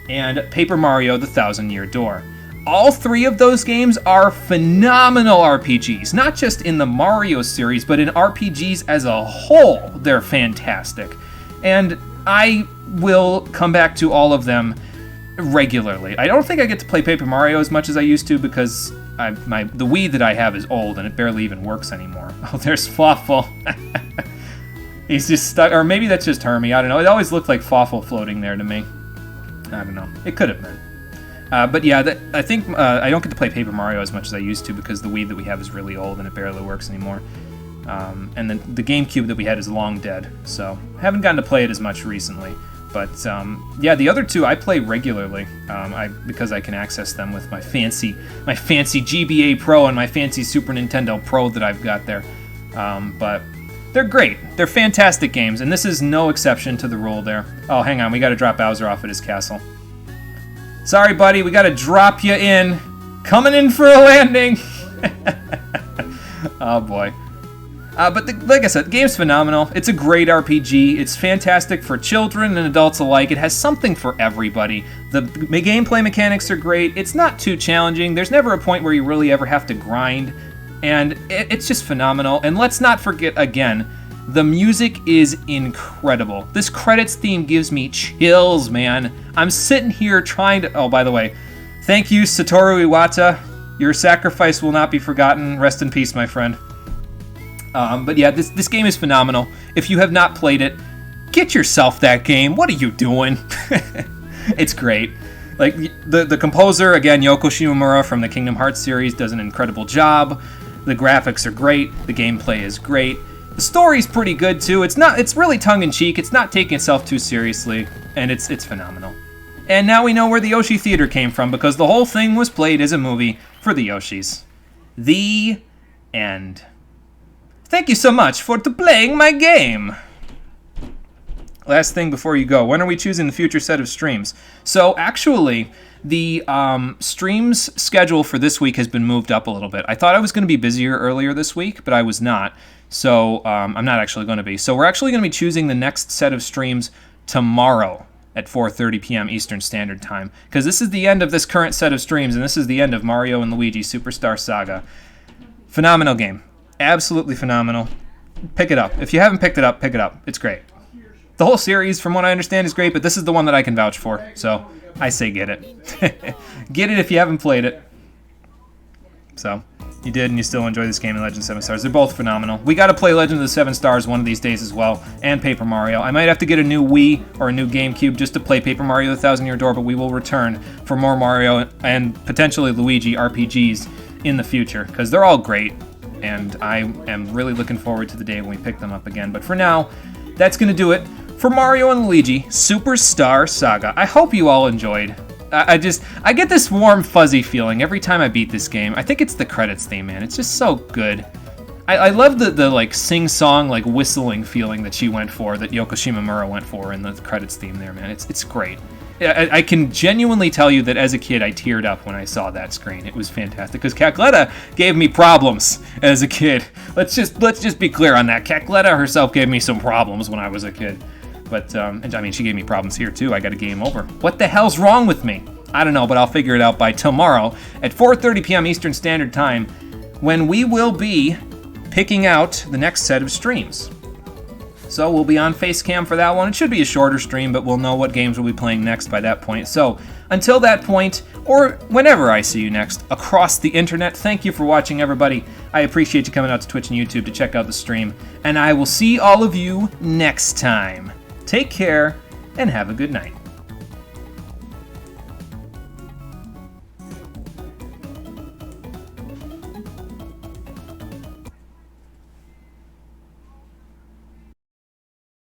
and Paper Mario: The Thousand-Year Door. All three of those games are phenomenal RPGs, not just in the Mario series, but in RPGs as a whole. They're fantastic. And I will come back to all of them regularly. I don't think I get to play Paper Mario as much as I used to because the Wii that I have is old and it barely even works anymore. Oh, there's Fluffle. He's just stuck, or maybe that's just Hermie. I don't know. It always looked like Fawful floating there to me. I don't know. It could have been. But yeah, I think I don't get to play Paper Mario as much as I used to because the Wii that we have is really old and it barely works anymore. And then the GameCube that we had is long dead, so I haven't gotten to play it as much recently. But yeah, the other two I play regularly because I can access them with my fancy GBA Pro and my fancy Super Nintendo Pro that I've got there. But they're great. They're fantastic games, and this is no exception to the rule there. Oh, hang on, we got to drop Bowser off at his castle. Sorry, buddy, we got to drop you in. Coming in for a landing. Oh boy. But like I said, the game's phenomenal. It's a great RPG. It's fantastic for children and adults alike. It has something for everybody. The gameplay mechanics are great. It's not too challenging. There's never a point where you really ever have to grind. And it's just phenomenal. And let's not forget, again, the music is incredible. This credits theme gives me chills, man. I'm sitting here trying to... Oh, by the way, thank you, Satoru Iwata. Your sacrifice will not be forgotten. Rest in peace, my friend. But yeah, this game is phenomenal. If you have not played it, get yourself that game. What are you doing? It's great. Like, the composer, again, Yoko Shimomura from the Kingdom Hearts series, does an incredible job. The graphics are great. The gameplay is great. The story's pretty good, too. It's really tongue-in-cheek. It's not taking itself too seriously, and it's phenomenal. And now we know where the Yoshi Theater came from, because the whole thing was played as a movie for the Yoshis. The end. Thank you so much for playing my game. Last thing before you go, when are we choosing the future set of streams? So actually, the streams schedule for this week has been moved up a little bit. I thought I was going to be busier earlier this week, but I was not. So I'm not actually going to be. So we're actually going to be choosing the next set of streams tomorrow at 4:30 p.m. Eastern Standard Time, because this is the end of this current set of streams, and this is the end of Mario and Luigi Superstar Saga. Phenomenal game. Absolutely phenomenal. Pick it up. If you haven't picked it up, pick it up. It's great. The whole series, from what I understand, is great, but this is the one that I can vouch for, so I say get it. Get it if you haven't played it. So, you did, and you still enjoy this game in Legend of the Seven Stars. They're both phenomenal. We got to play Legend of the Seven Stars one of these days as well, and Paper Mario. I might have to get a new Wii or a new GameCube just to play Paper Mario the Thousand Year Door, but we will return for more Mario and potentially Luigi RPGs in the future, because they're all great, and I am really looking forward to the day when we pick them up again. But for now, that's going to do it for Mario and Luigi Superstar Saga. I hope you all enjoyed. I get this warm, fuzzy feeling every time I beat this game. I think it's the credits theme, man. It's just so good. I love the like sing-song, like whistling feeling that she went for, that Yoko Shimomura went for in the credits theme there, man. It's great. I can genuinely tell you that as a kid, I teared up when I saw that screen. It was fantastic, because Cacletta gave me problems as a kid. Let's just be clear on that. Cacletta herself gave me some problems when I was a kid. But, and I mean, she gave me problems here, too. I got a game over. What the hell's wrong with me? I don't know, but I'll figure it out by tomorrow at 4:30 p.m. Eastern Standard Time, when we will be picking out the next set of streams. So we'll be on Facecam for that one. It should be a shorter stream, but we'll know what games we'll be playing next by that point. So until that point, or whenever I see you next across the internet, thank you for watching, everybody. I appreciate you coming out to Twitch and YouTube to check out the stream, and I will see all of you next time. Take care, and have a good night.